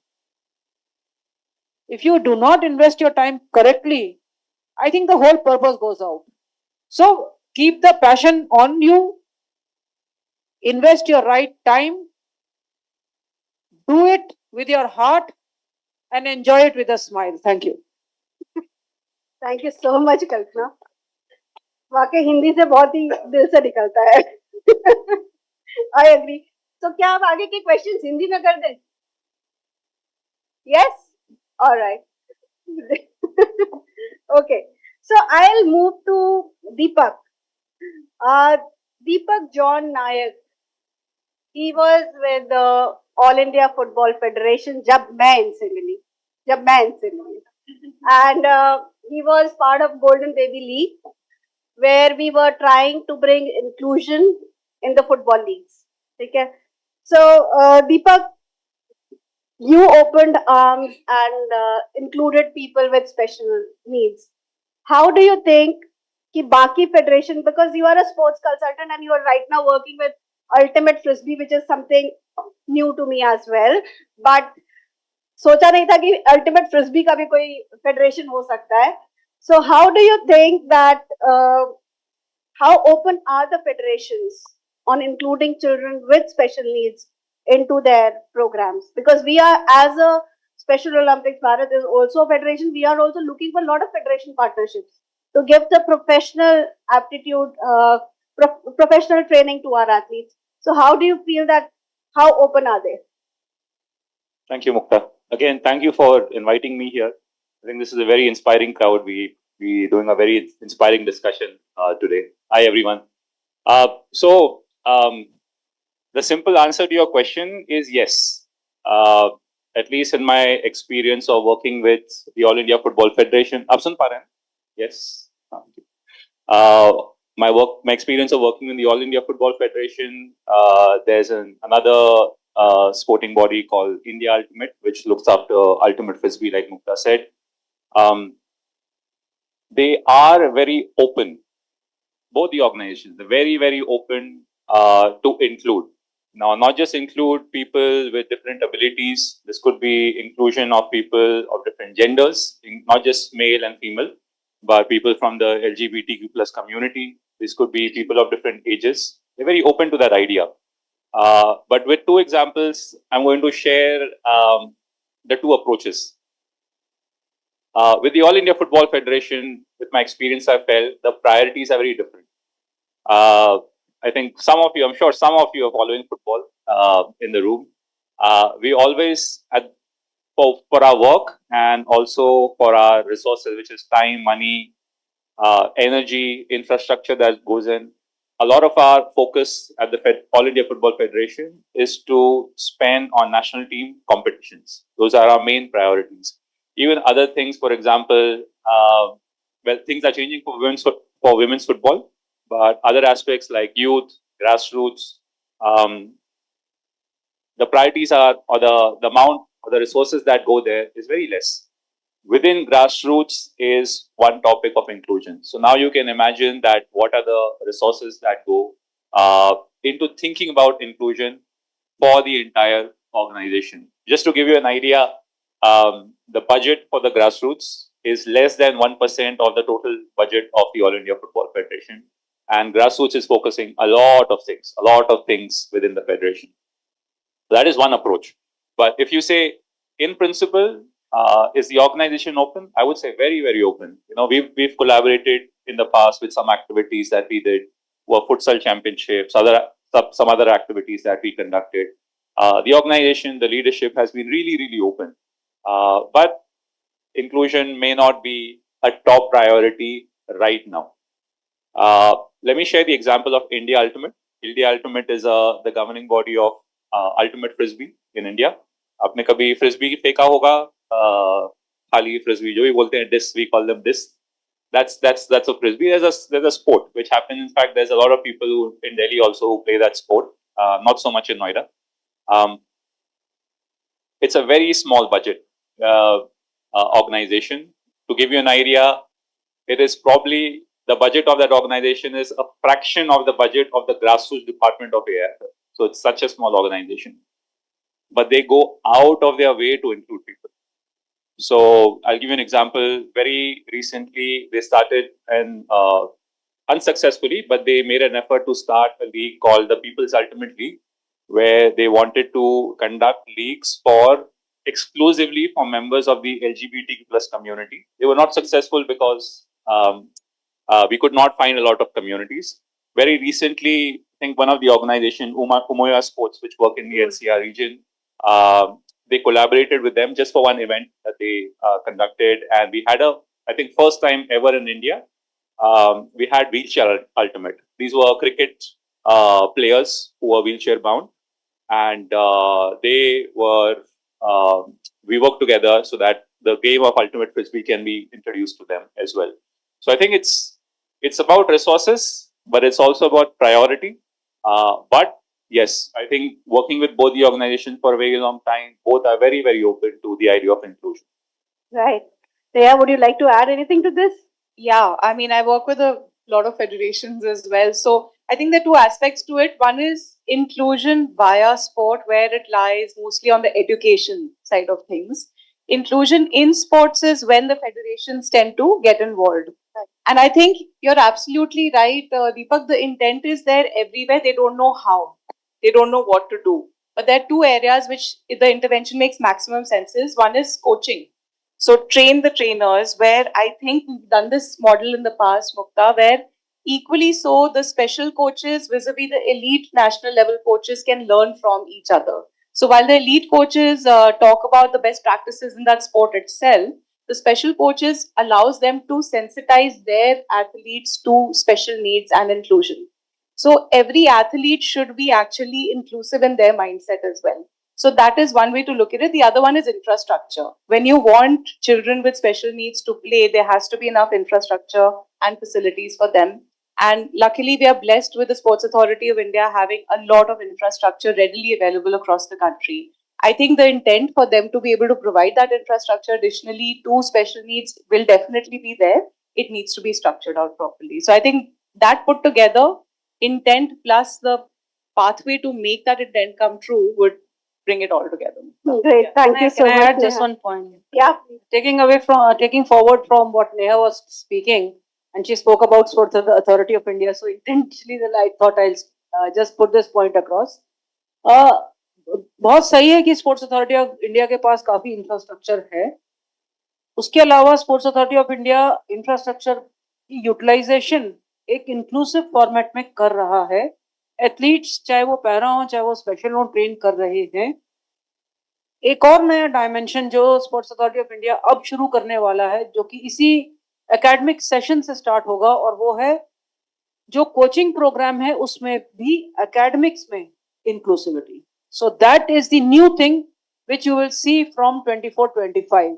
If you do not invest your time correctly, I think the whole purpose goes out. So keep the passion on you, invest your right time, do it with your heart, and enjoy it with a smile. Thank you. Thank you so much Kalpana. वाकई हिंदी से बहुत ही दिल से निकलता है. I agree. तो क्या आप आगे के क्वेश्चंस हिंदी में कर दें? Yes, alright. Okay, so I'll move to Deepak. Deepak John Nayak. He was with the All India Football Federation जब मैं इनसे मिली. And he was part of Golden Baby League, where we were trying to bring inclusion in the football leagues. Okay, so Deepak, you opened arms and included people with special needs. How do you think कि बाकी federation, because you are a sports consultant and you are right now working with ultimate frisbee, which is something new to me as well, but सोचा नहीं था कि ultimate frisbee का भी कोई federation हो सकता है. So how do you think that how open are the federations on including children with special needs into their programs? Because we are, as a Special Olympics, Bharat is also a federation. We are also looking for a lot of federation partnerships to give the professional aptitude, professional training to our athletes. So how do you feel that, how open are they? Thank you, Mukta. Again, thank you for inviting me here. I think this is a very inspiring crowd. We doing a very inspiring discussion today. Hi, everyone. The The simple answer to your question is yes. At least in my experience of working with the All India Football Federation, आप सुन पा रहे हैं? Yes. Uh, my experience of working in the All India Football Federation, there's another sporting body called India Ultimate, which looks after Ultimate Frisbee, like Mukta said. They are very open. Both the organizations, they're very, very open to include. Now, not just include people with different abilities. This could be inclusion of people of different genders, not just male and female, but people from the LGBTQ plus community. This could be people of different ages. They're very open to that idea. But with two examples, I'm going to share the two approaches. With the All India Football Federation, with my experience, I felt the priorities are very different. I think some of you, I'm sure some of you are following football in the room. We always, for our work and also for our resources, which is time, money, energy, infrastructure that goes in, a lot of our focus at the All India Football Federation is to spend on national team competitions. Those are our main priorities. Even other things, for example, well, things are changing for women's football, but other aspects like youth, grassroots, the priorities are, or the amount or the resources that go there is very less. Within grassroots is one topic of inclusion. So now you can imagine that what are the resources that go into thinking about inclusion for the entire organization. Just to give you an idea, the budget for the grassroots is less than 1% of the total budget of the All India Football Federation. And grassroots is focusing a lot of things within the federation. That is one approach. But if you say, in principle, is the organization open? I would say very, very open. You know, we've collaborated in the past with some activities that we did, were futsal championships, some other activities that we conducted. The organization, the leadership has been really, really open. But inclusion may not be a top priority right now. Let me share the example of India Ultimate. India Ultimate is the governing body of Ultimate Frisbee in India. आपने कभी frisbee फेंका होगा, खाली frisbee जो भी बोलते हैं, disc, we call them disc. That's a frisbee. There's a sport which happens. In fact, there's a lot of people who in Delhi also who play that sport. Not so much in Noida. It's a very small budget organization. To give you an idea, it is probably the budget of that organization is a fraction of the budget of the grassroots department of AIFF. So it's such a small organization. But they go out of their way to include people. So I'll give you an example. Very recently, they started and unsuccessfully, but they made an effort to start a league called the People's Ultimate League, where they wanted to conduct leagues exclusively for members of the LGBTQ plus community. They were not successful because we could not find a lot of communities. Very recently, I think one of the organization, Umoya Sports, which work in the NCR region, they collaborated with them just for one event that they conducted, and we had I think first time ever in India, we had wheelchair ultimate. These were cricket players who were wheelchair bound, and they were we worked together so that the game of ultimate frisbee can be introduced to them as well. So I think it's about resources, but it's also about priority. But yes, I think working with both the organizations for a very long time, both are very, very open to the idea of inclusion. Right. Neha, would you like to add anything to this? Yeah, I mean, I work with a lot of federations as well. So I think there are two aspects to it. One is inclusion via sport, where it lies mostly on the education side of things. Inclusion in sports is when the federations tend to get involved. Right. And I think you're absolutely right, Deepak. The intent is there everywhere. They don't know how. They don't know what to do. But there are two areas which the intervention makes maximum sense. One is coaching. So train the trainers, where I think we've done this model in the past, Mukta, where equally so the special coaches vis-a-vis the elite national level coaches can learn from each other. So while the elite coaches talk about the best practices in that sport itself, the special coaches allows them to sensitize their athletes to special needs and inclusion. So every athlete should be actually inclusive in their mindset as well. So that is one way to look at it. The other one is infrastructure. When you want children with special needs to play, there has to be enough infrastructure and facilities for them. And luckily, we are blessed with the Sports Authority of India having a lot of infrastructure readily available across the country. I think the intent for them to be able to provide that infrastructure additionally to special needs will definitely be there. It needs to be structured out properly. So I think that put together, intent plus the pathway to make that intent come true would bring it all together. Great. Thank you so Can I much. add just Neha. one point? Yeah. Taking forward from what Neha was speaking, and she spoke about Sports Authority of India. So intentionally, I thought I'll just put this point across. बहुत सही है कि sports authority of India के पास काफी infrastructure है. उसके अलावा sports authority of India infrastructure की यूटिलाइजेशन एक इंक्लूसिव फॉर्मेट में कर रहा है. एथलीट्स चाहे वो पैरा हो चाहे वो स्पेशल हो ट्रेन कर रहे हैं. एक और नया डायमेंशन जो स्पोर्ट्स अथॉरिटी ऑफ इंडिया अब शुरू करने वाला है जो कि इसी एकेडमिक सेशन से स्टार्ट होगा और वो है जो कोचिंग प्रोग्राम है उसमें भी एकेडमिक्स में inclusivity. So that is the new thing which you will see from 24-25.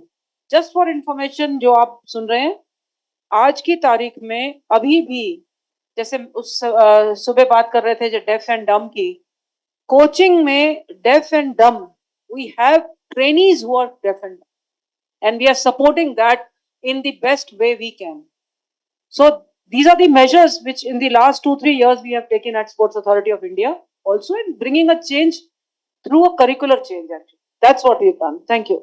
Just for information जो आप सुन रहे हैं, आज की तारीख में अभी भी जैसे उस सुबह बात कर रहे थे जो डेफ एंड डम की, कोचिंग में डेफ एंड डम we have trainees who are deaf and dumb, and we are supporting that in the best way we can. So these are the measures which in the last 2-3 years we have taken at Sports Authority of India, also in bringing a change through a curricular change actually. That's what we've done. Thank you.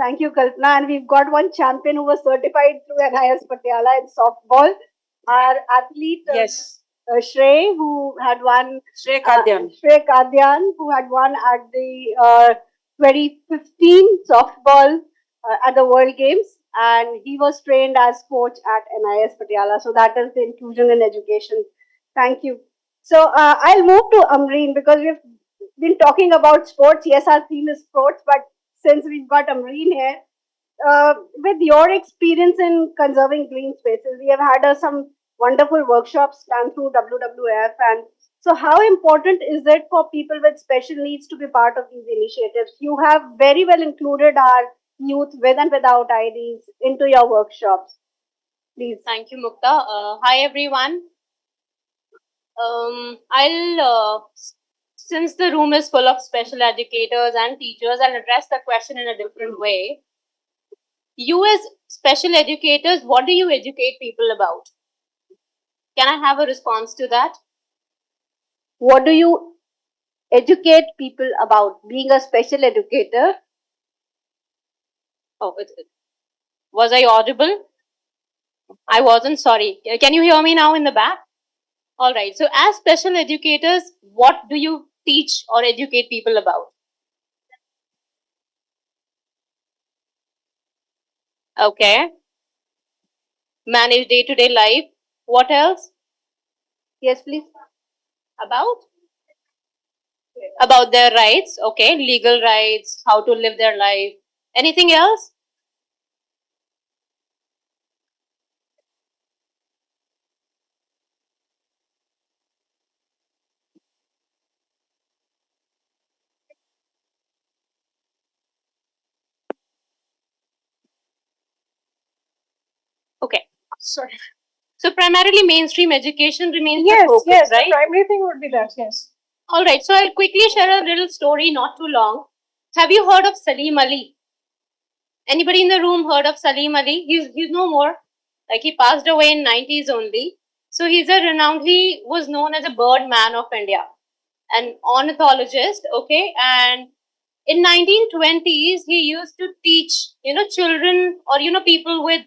Thank you, Kalpana. And we've got one champion who was certified through NIS Patiala in softball. Our athlete, Yes. Shrey, who had won. Shrey Kadyan. Shrey Kadyan, who had won at the 2015 softball at the World Games. And he was trained as coach at NIS Patiala. So that is the inclusion in education. Thank you. So I'll move to Amreen because we've been talking about sports. Yes, our theme is sports, but since we've got Amreen here, with your experience in conserving green spaces, we have had some wonderful workshops done through WWF. And so, how important is it for people with special needs to be part of these initiatives? You have very well included our youth with and without IDs into your workshops. Please. Thank you, Mukta. Hi, everyone. Since the room is full of special educators and teachers, I'll address the question in a different way. You as special educators, what do you educate people about? Can I have a response to that? What do you educate people about being a special educator? Oh, was I audible? I wasn't, sorry. Can you hear me now in the back? All right. So as special educators, what do you teach or educate people about? Okay. Manage day-to-day life. What else? Yes, please. About their rights. Okay. Legal rights, how to live their life. Anything else? Okay. Sorry. So primarily mainstream education remains the focus, yes, right? the primary thing would be that, yes. All right. So I'll quickly share a little story, not too long. Have you heard of Salim Ali? Anybody in the room heard of Salim Ali? He's no more. Like he passed away in 90s only. So he's a renowned, he was known as a bird man of India, an ornithologist, okay? And in 1920s, he used to teach, children or, people with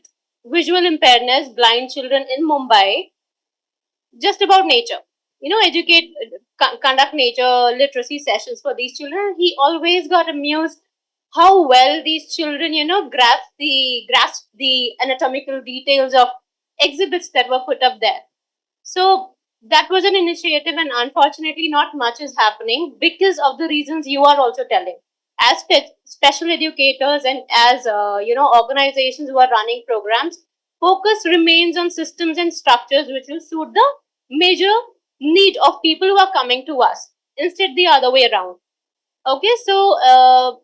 visual impairments, blind children in Mumbai, just about nature. Educate, conduct nature literacy sessions for these children. He always got amused how well these children, grasp the anatomical details of exhibits that were put up there. So that was an initiative, and unfortunately, not much is happening because of the reasons you are also telling. As special educators and as organizations who are running programs, focus remains on systems and structures which will suit the major need of people who are coming to us, instead the other way around. Okay, so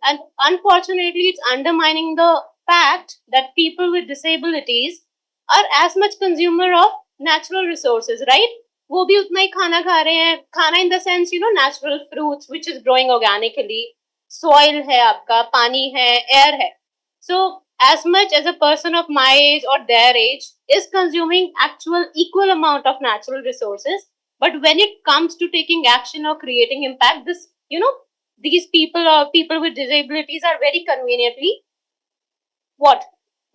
and unfortunately, it's undermining the fact that people with disabilities are as much consumer of natural resources, right? वो भी उतना ही खाना खा रहे हैं, खाना in the sense, natural fruits which is growing organically, soil है आपका, पानी है, air है. So as much as a person of my age or their age is consuming actual equal amount of natural resources, but when it comes to taking action or creating impact, this, these people or people with disabilities are very conveniently what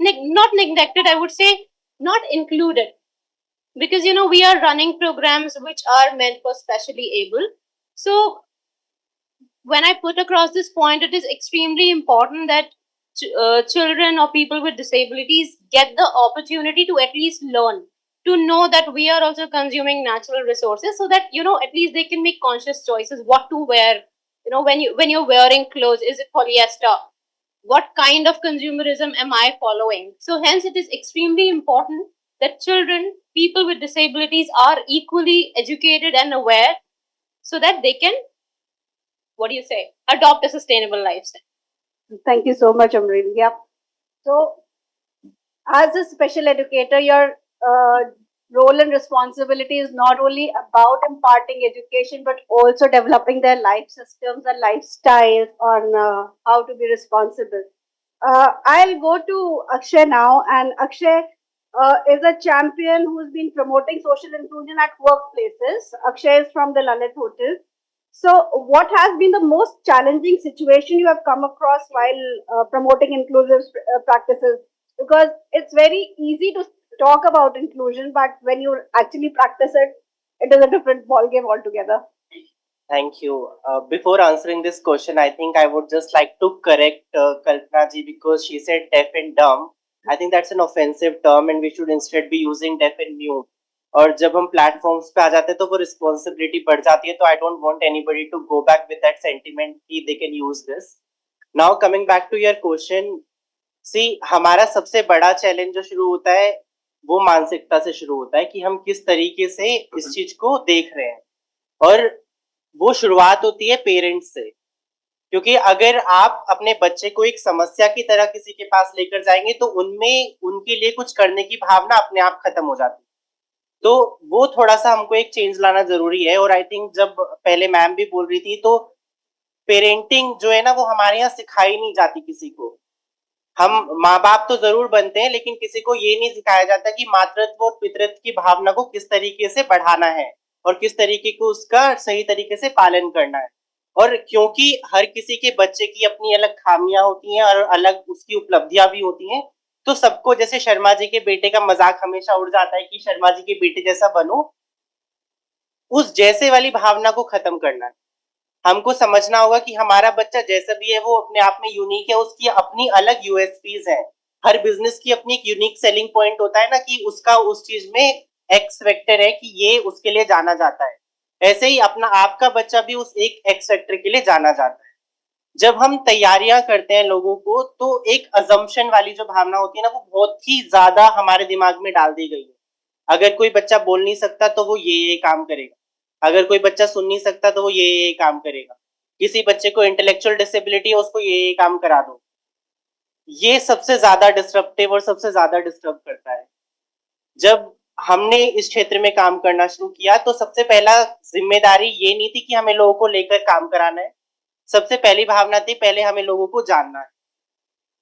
not neglected, I would say not included, because we are running programs which are meant for specially able. So when I put across this point, it is extremely important that children or people with disabilities get the opportunity to at least learn, to know that we are also consuming natural resources, so that at least they can make conscious choices what to wear. When you're wearing clothes, is it polyester? What kind of consumerism am I following? So hence it is extremely important that children, people with disabilities are equally educated and aware, so that they can, what do you say, adopt a sustainable lifestyle. Thank you so much, Amreen. Yeah. So, as a special educator, your role and responsibility is not only about imparting education, but also developing their life systems and lifestyles on how to be responsible. I'll go to Akshay now, and Akshay is a champion who's been promoting social inclusion at workplaces. Akshay is from the Lalit Hotel. So, what has been the most challenging situation you have come across while promoting inclusive practices? Because it's very easy to talk about inclusion, but when you actually practice it, it is a different ballgame altogether. Thank you. Before answering this question, I think I would just like to correct Kalpana ji, because she said deaf and dumb. I think that's an offensive term and we should instead be using deaf and mute. और जब हम platforms पे आ जाते हैं तो वो responsibility बढ़ जाती है, तो I don't want anybody to go back with that sentiment कि they can use this. Now coming back to your question, see हमारा सबसे बड़ा चैलेंज जो शुरू होता है वो मानसिकता से शुरू होता है कि हम किस तरीके से इस चीज को देख रहे हैं, और वो शुरुआत होती है पेरेंट्स से. क्योंकि अगर आप अपने बच्चे को एक समस्या की तरह किसी के पास लेकर जाएंगे तो उनमें उनके लिए कुछ करने की भावना अपने आप खत्म हो जाती है. तो वो थोड़ा सा हमको एक चेंज लाना जरूरी है. और आई थिंक जब पहले मैम भी बोल रही थी, तो पेरेंटिंग जो है ना वो हमारे यहाँ सिखाई नहीं जाती किसी को. हम माँ बाप तो जरूर बनते हैं, लेकिन किसी को ये नहीं सिखाया जाता कि मातृत्व और पितृत्व की भावना को किस तरीके से बढ़ाना है और किस तरीके को उसका सही तरीके से पालन करना है. और क्योंकि हर किसी के बच्चे की अपनी अलग खामियां होती हैं और अलग उसकी उपलब्धियां भी होती हैं, तो सबको जैसे शर्मा जी के बेटे का मजाक हमेशा उड़ जाता है कि शर्मा जी के बेटे जैसा बनो, उस जैसे वाली भावना को खत्म करना है. हमको समझना होगा कि हमारा बच्चा जैसा भी है वो अपने आप में यूनिक है, उसकी अपनी अलग यूएसपीज है. हर बिजनेस की अपनी एक यूनिक सेलिंग पॉइंट होता है ना, कि उसका उस चीज में एक्स फैक्टर है कि ये उसके लिए जाना जाता है. ऐसे ही अपना आपका बच्चा भी उस एक एक्स फैक्टर के लिए जाना जाता है. जब हम तैयारियां करते हैं लोगों को, तो एक अजम्पशन वाली जो भावना होती है ना, वो बहुत ही ज्यादा हमारे दिमाग में डाल दी गई है. अगर कोई बच्चा बोल नहीं सकता तो वो ये काम करेगा, अगर कोई बच्चा सुन नहीं सकता तो वो ये काम करेगा, किसी बच्चे को इंटेलेक्चुअल डिसेबिलिटी है उसको ये काम करा दो. ये सबसे ज्यादा डिस्ट्रप्टिव और सबसे ज्यादा डिस्टर्ब करता है. जब हमने इस क्षेत्र में काम करना शुरू किया तो सबसे पहला जिम्मेदारी ये नहीं थी कि हमें लोगों को लेकर काम कराना है. सबसे पहली भावना थी पहले हमें लोगों को जानना है.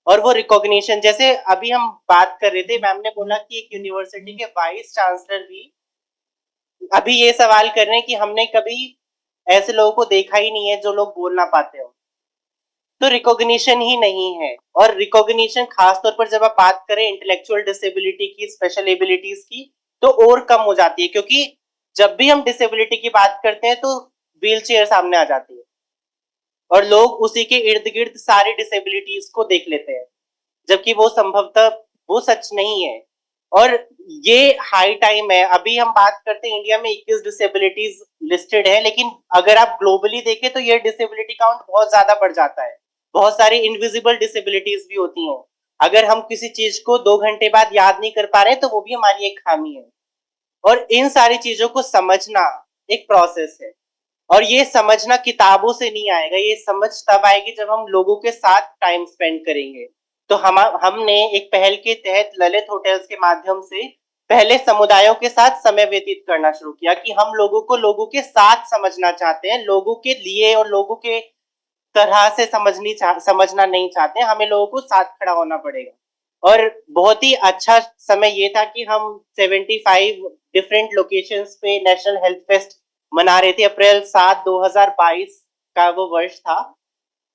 और वो रिकॉग्निशन, जैसे अभी हम बात कर रहे थे, मैम ने बोला कि एक यूनिवर्सिटी के वाइस चांसलर भी अभी ये सवाल कर रहे हैं कि हमने कभी ऐसे लोगों को देखा ही नहीं है जो लोग बोल ना पाते हो. तो रिकॉग्निशन ही नहीं है. और रिकॉग्निशन खासतौर पर जब आप बात करें इंटेलेक्चुअल डिसेबिलिटी की, स्पेशल एबिलिटीज की, तो और कम हो जाती है. क्योंकि जब भी हम डिसेबिलिटी की बात करते हैं तो व्हील चेयर सामने आ जाती है और लोग उसी के इर्द गिर्द सारी डिसेबिलिटीज को देख लेते हैं, जबकि वो संभवतः वो सच नहीं है. और ये हाई टाइम है. अभी हम बात करते हैं इंडिया में 21 डिसेबिलिटीज लिस्टेड है, लेकिन अगर आप ग्लोबली देखें तो ये डिसेबिलिटी काउंट बहुत ज्यादा बढ़ जाता है. बहुत सारी इनविजिबल डिसेबिलिटीज भी होती हैं. अगर हम किसी चीज को 2 घंटे बाद याद नहीं कर पा रहे तो वो भी हमारी एक खामी है. और इन सारी चीजों को समझना एक प्रोसेस है और ये समझना किताबों से नहीं आएगा, ये समझ तब आएगी जब हम लोगों के साथ टाइम स्पेंड करेंगे। तो हमने एक पहल के तहत ललित होटल्स के माध्यम से पहले समुदायों के साथ समय व्यतीत करना शुरू किया कि हम लोगों को लोगों के साथ समझना चाहते हैं, लोगों के लिए और लोगों के तरह से समझना नहीं चाहते, हमें लोगों को साथ खड़ा होना पड़ेगा। और बहुत ही अच्छा समय ये था कि हम 75 डिफरेंट लोकेशंस पे नेशनल हेल्थ फेस्ट मना रहे थे। अप्रैल 7 2022 का वो वर्ष था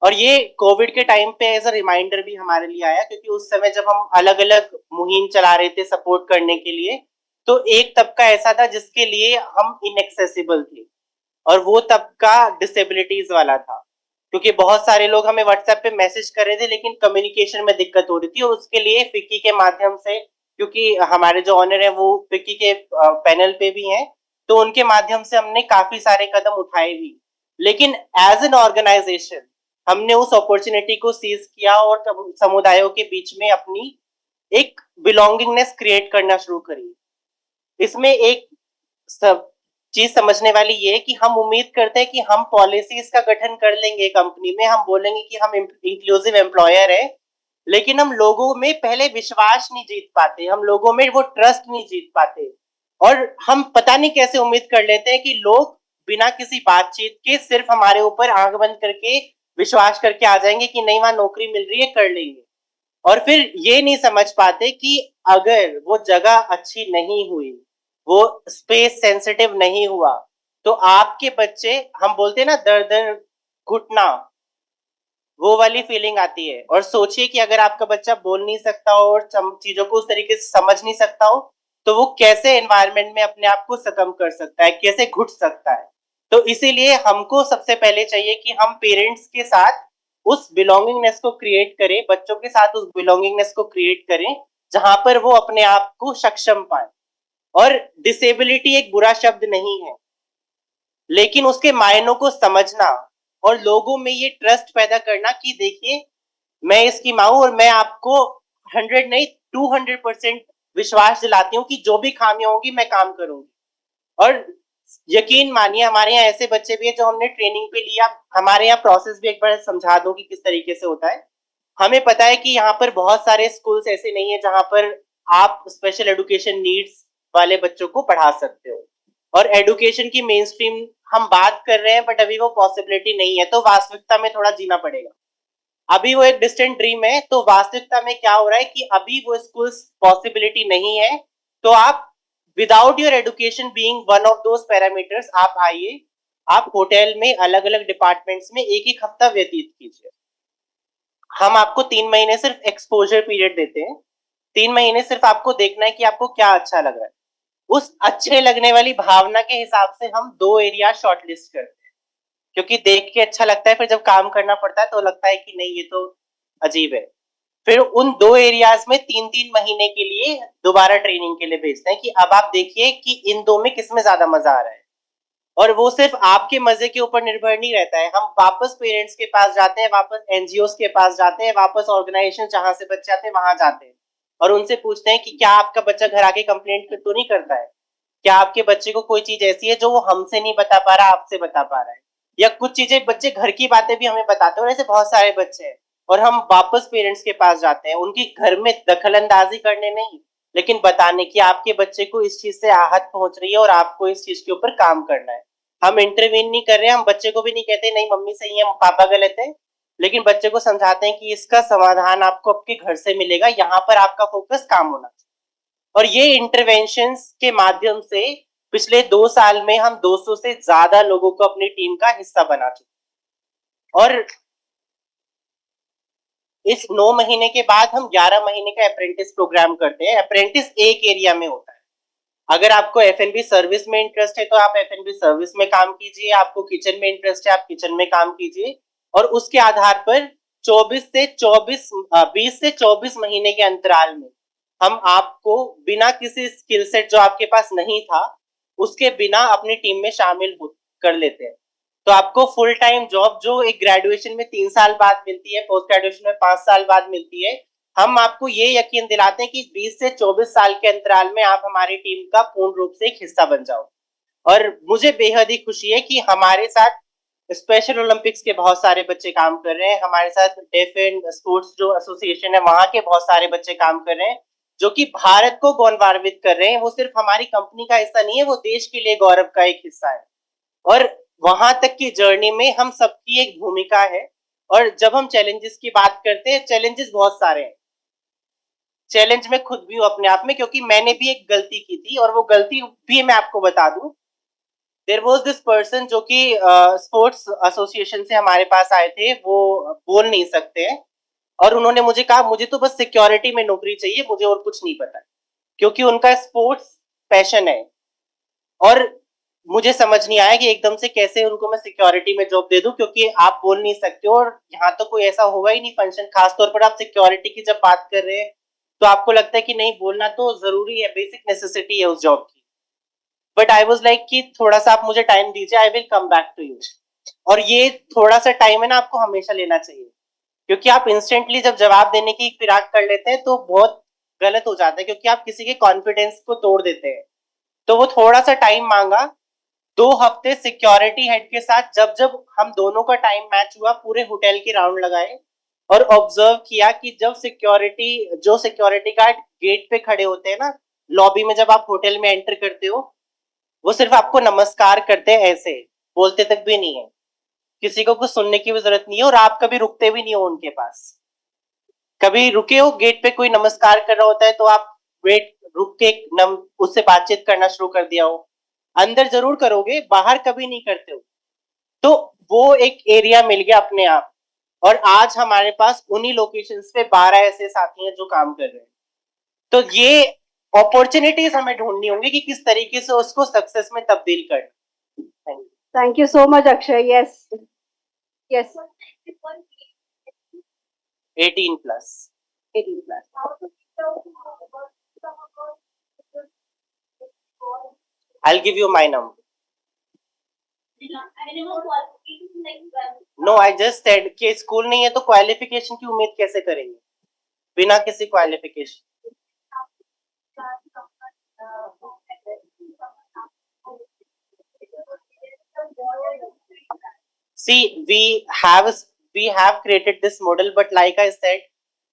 और ये कोविड के टाइम पे एज अ रिमाइंडर भी हमारे लिए आया, क्योंकि उस समय जब हम अलग अलग मुहिम चला रहे थे सपोर्ट करने के लिए, तो एक तबका ऐसा था जिसके लिए हम इनएक्सेसिबल थे और वो तबका डिसेबिलिटीज वाला था, क्योंकि बहुत सारे लोग हमें व्हाट्सएप पे मैसेज कर रहे थे लेकिन कम्युनिकेशन में दिक्कत हो रही थी। और उसके लिए फिक्की के माध्यम से, क्योंकि हमारे जो ऑनर है वो फिक्की के पैनल पे भी हैं, तो उनके माध्यम से हमने काफी सारे कदम उठाए भी। लेकिन एज एन ऑर्गेनाइजेशन हमने उस अपॉर्चुनिटी को सीज किया और समुदायों के बीच में अपनी एक बिलोंगिंगनेस क्रिएट करना शुरू करी। इसमें एक सब चीज समझने वाली ये है कि हम उम्मीद करते हैं कि हम पॉलिसीज का गठन कर लेंगे कंपनी में, हम बोलेंगे कि हम इंक्लूसिव एम्प्लॉयर है, लेकिन हम लोगों में पहले विश्वास नहीं जीत पाते, हम लोगों में वो ट्रस्ट नहीं जीत पाते और हम पता नहीं कैसे उम्मीद कर लेते हैं कि लोग बिना किसी बातचीत के सिर्फ हमारे ऊपर आंख बंद करके विश्वास करके आ जाएंगे कि नहीं वहां नौकरी मिल रही है, कर लेंगे। और फिर ये नहीं समझ पाते कि अगर वो जगह अच्छी नहीं हुई, वो स्पेस सेंसिटिव नहीं हुआ, तो आपके बच्चे, हम बोलते हैं ना दर दर घुटना, वो वाली फीलिंग आती है। और सोचिए कि अगर आपका बच्चा बोल नहीं सकता हो और चीजों को उस तरीके से समझ नहीं सकता हो, तो वो कैसे एनवायरनमेंट में अपने आप को सकम कर सकता है, कैसे घुट सकता है। तो इसीलिए हमको सबसे पहले चाहिए कि हम पेरेंट्स के साथ उस बिलोंगिंगनेस को क्रिएट करें, बच्चों के साथ उस बिलोंगिंगनेस को क्रिएट करें जहां पर वो अपने आप को सक्षम पाए। और डिसेबिलिटी एक बुरा शब्द नहीं है, लेकिन उसके मायनों को समझना और लोगों में ये ट्रस्ट पैदा करना कि देखिए मैं इसकी माँ हूं और मैं आपको 100 नहीं 200% विश्वास दिलाती हूँ कि जो भी खामियां होंगी मैं काम करूंगी। और यकीन मानिए हमारे यहाँ ऐसे बच्चे भी हैं जो हमने ट्रेनिंग पे लिया। हमारे यहाँ प्रोसेस भी एक बार समझा दो कि किस तरीके से होता है। हमें पता है कि यहाँ पर बहुत सारे स्कूल्स ऐसे नहीं है जहां पर आप स्पेशल एजुकेशन नीड्स वाले बच्चों को पढ़ा सकते हो, और एजुकेशन की मेन स्ट्रीम हम बात कर रहे हैं, बट अभी वो पॉसिबिलिटी नहीं है, तो वास्तविकता में थोड़ा जीना पड़ेगा। अभी वो एक डिस्टेंट ड्रीम है, तो वास्तविकता में क्या हो रहा है कि अभी वो स्कूल्स पॉसिबिलिटी नहीं है। तो आप without your education being one of those parameters, आप आइए, आप होटल में अलग अलग डिपार्टमेंट्स में एक एक हफ्ता व्यतीत कीजिए। हम आपको 3 महीने सिर्फ एक्सपोजर पीरियड देते हैं। 3 महीने सिर्फ आपको देखना है कि आपको क्या अच्छा लग रहा है। उस अच्छे लगने वाली भावना के हिसाब से हम 2 एरिया शॉर्टलिस्ट करते हैं, क्योंकि देख के अच्छा लगता है, फिर जब काम करना पड़ता है तो लगता है कि नहीं ये तो अजीब है। फिर उन 2 एरियाज में 3-3 महीने के लिए दोबारा ट्रेनिंग के लिए भेजते हैं कि अब आप देखिए कि इन 2 में किसमें ज्यादा मजा आ रहा है। और वो सिर्फ आपके मजे के ऊपर निर्भर नहीं रहता है, हम वापस पेरेंट्स के पास जाते हैं, वापस एनजीओस के पास जाते हैं, वापस ऑर्गेनाइजेशन जहां से बच्चे आते हैं वहां जाते हैं और उनसे पूछते हैं कि क्या आपका बच्चा घर आके कंप्लेंट तो नहीं करता है, क्या आपके बच्चे को कोई चीज ऐसी है जो वो हमसे नहीं बता पा रहा, आपसे बता पा रहा है, या कुछ चीजें बच्चे घर की बातें भी हमें बताते हैं। और ऐसे बहुत सारे बच्चे हैं और हम वापस पेरेंट्स के पास जाते हैं, उनकी घर में दखल अंदाजी करने नहीं, लेकिन बताने कि आपके बच्चे को इस चीज से आहत पहुंच रही है और आपको इस चीज के ऊपर काम करना है। हम इंटरवीन नहीं कर रहे हैं, हम बच्चे को भी नहीं कहते नहीं मम्मी सही है पापा गलत है, लेकिन बच्चे को समझाते हैं कि इसका समाधान आपको आपके घर से मिलेगा, यहाँ पर आपका फोकस काम होना चाहिए। और ये इंटरवेंशंस के माध्यम से पिछले 2 साल में हम 200 से ज्यादा लोगों को अपनी टीम का हिस्सा बना चुके। और इस 9 महीने के बाद हम 11 महीने का अप्रेंटिस प्रोग्राम करते हैं। अप्रेंटिस एक एरिया में होता है। अगर आपको F&B सर्विस में इंटरेस्ट है तो आप F&B सर्विस में काम कीजिए, आपको किचन में इंटरेस्ट है आप किचन में काम कीजिए, और उसके आधार पर 20 से 24 महीने के अंतराल में हम आपको बिना किसी स्किल सेट जो आपके पास नहीं था उसके बिना अपनी टीम में शामिल कर लेते हैं। तो आपको फुल टाइम जॉब जो एक ग्रेजुएशन में 3 साल बाद मिलती है, पोस्ट ग्रेजुएशन में 5 साल बाद मिलती है, हम आपको ये यकीन दिलाते हैं कि 20 से 24 साल के अंतराल में आप हमारी टीम का पूर्ण रूप से एक हिस्सा बन जाओ। और मुझे बेहद ही खुशी है कि हमारे साथ स्पेशल ओलंपिक्स के बहुत सारे बच्चे काम कर रहे हैं, हमारे साथ डेफ एंड स्पोर्ट्स जो एसोसिएशन है वहां के बहुत सारे बच्चे काम कर रहे हैं, जो कि भारत को गौरवान्वित कर रहे हैं। वो सिर्फ हमारी कंपनी का हिस्सा नहीं है, वो देश के लिए गौरव का एक हिस्सा है। और वहां तक की जर्नी में हम सबकी एक भूमिका है। और जब हम चैलेंजेस की बात करते हैं, चैलेंजेस बहुत सारे हैं। चैलेंज में खुद भी हूँ अपने आप में, क्योंकि मैंने भी एक गलती की थी, और वो गलती भी मैं आपको बता दूं। देयर वाज दिस पर्सन जो कि स्पोर्ट्स एसोसिएशन से हमारे पास आए थे, वो बोल नहीं सकते हैं, और उन्होंने मुझे कहा मुझे तो बस सिक्योरिटी में नौकरी चाहिए, मुझे और कुछ नहीं पता, क्योंकि उनका स्पोर्ट्स पैशन है। और मुझे समझ नहीं आया कि एकदम से कैसे उनको मैं सिक्योरिटी में जॉब दे दूं, क्योंकि आप बोल नहीं सकते हो, और यहाँ तो कोई ऐसा होगा ही नहीं फंक्शन, खासतौर पर आप सिक्योरिटी की जब बात कर रहे हैं तो आपको लगता है कि नहीं, बोलना तो जरूरी है, बेसिक नेसेसिटी है उस जॉब की। बट आई वाज लाइक कि थोड़ा सा आप मुझे टाइम दीजिए, I will come back to you. और ये थोड़ा सा टाइम है ना, आपको हमेशा लेना चाहिए, क्योंकि आप इंस्टेंटली जब जवाब देने की फिराक कर लेते हैं तो बहुत गलत हो जाता है, क्योंकि आप किसी के कॉन्फिडेंस को तोड़ देते हैं। तो वो थोड़ा सा टाइम मांगा, 2 हफ्ते सिक्योरिटी हेड के साथ जब जब हम दोनों का टाइम मैच हुआ, पूरे होटल के राउंड लगाए और ऑब्जर्व किया कि जब सिक्योरिटी गार्ड गेट पे खड़े होते हैं ना, लॉबी में जब आप होटल में एंटर करते हो, वो सिर्फ आपको नमस्कार करते हैं, ऐसे बोलते तक भी नहीं है, किसी को कुछ सुनने की भी जरूरत नहीं है, और आप कभी रुकते भी नहीं हो उनके पास। कभी रुके हो गेट पे, कोई नमस्कार कर रहा होता है तो आप वेट रुक के उससे बातचीत करना शुरू कर दिया हो? अंदर जरूर करोगे, बाहर कभी नहीं करते हो। तो वो एक एरिया मिल गया अपने आप, और आज हमारे पास उन्हीं लोकेशंस पे 12 ऐसे साथी हैं जो काम कर रहे हैं। तो ये अपॉर्चुनिटीज हमें ढूंढनी होंगी कि किस तरीके से उसको सक्सेस में तब्दील करना। Thank you so much, Akshay. Yes. Yes. 18 plus. 18 plus. I'll give you my number. No, I just said कि स्कूल नहीं है तो क्वालिफिकेशन की उम्मीद कैसे करेंगे बिना किसी qualification? See, we have created this model, but like I said,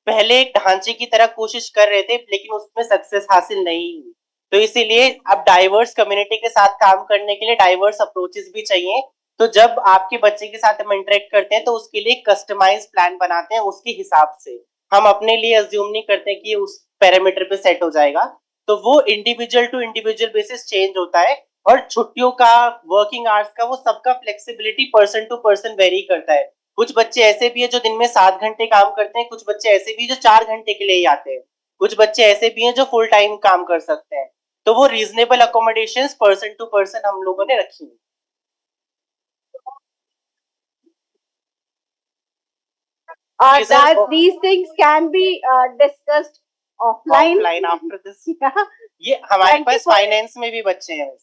पहले एक ढांचे की तरह कोशिश कर रहे थे, लेकिन उसमें सक्सेस हासिल नहीं हुई। तो इसीलिए अब डाइवर्स कम्युनिटी के साथ काम करने के लिए डाइवर्स अप्रोचेस भी चाहिए। तो जब आपके बच्चे के साथ हम इंटरेक्ट करते हैं तो उसके लिए कस्टमाइज प्लान बनाते हैं, उसके हिसाब से। हम अपने लिए अज्यूम नहीं करते कि उस पैरामीटर पे सेट हो जाएगा। तो वो individual to individual basis change होता है, और छुट्टियों का, वर्किंग आवर्स का, वो सबका flexibility person to person vary करता है। कुछ बच्चे ऐसे भी हैं जो दिन में 7 घंटे काम करते हैं, कुछ बच्चे ऐसे भी हैं जो 4 घंटे के लिए ही आते हैं, कुछ बच्चे ऐसे भी हैं जो फुल टाइम काम कर सकते हैं। तो वो reasonable accommodations person to person हम लोगों ने रखी है। These things can be discussed offline. Offline after this. ये हमारे पास फाइनेंस में भी बच्चे हैं।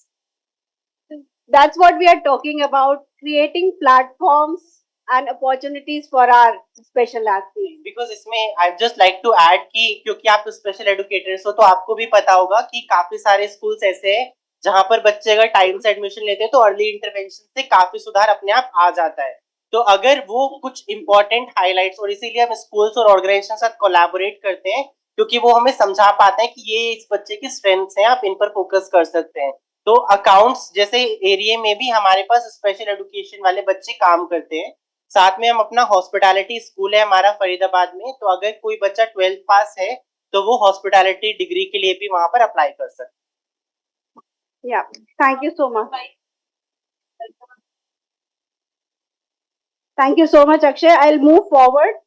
That's what we are talking about, creating platforms and opportunities for our special athletes. Because इसमें I just like to add कि क्योंकि आप स्पेशल एडुकेटर्स हो तो आपको भी पता होगा कि काफी सारे स्कूल्स ऐसे हैं जहां पर बच्चे अगर टाइम से एडमिशन लेते हैं तो अर्ली इंटरवेंशन से काफी सुधार अपने आप आ जाता है। तो अगर वो कुछ इंपॉर्टेंट हाइलाइट्स, और इसीलिए हम स्कूल्स और ऑर्गेनाइजेशन के साथ कोलैबोरेट करते हैं, क्योंकि वो हमें समझा पाते हैं कि ये इस बच्चे की स्ट्रेंथ्स हैं, आप इन पर फोकस कर सकते हैं। तो अकाउंट्स जैसे एरिया में भी हमारे पास स्पेशल एजुकेशन वाले बच्चे काम करते हैं। साथ में हम अपना हॉस्पिटैलिटी स्कूल है हमारा फरीदाबाद में, तो अगर कोई बच्चा 12th पास है तो वो हॉस्पिटैलिटी डिग्री के लिए भी वहां पर अप्लाई कर सकता है। Yeah, thank you so much. Thank you so much, Akshay. I'll move forward.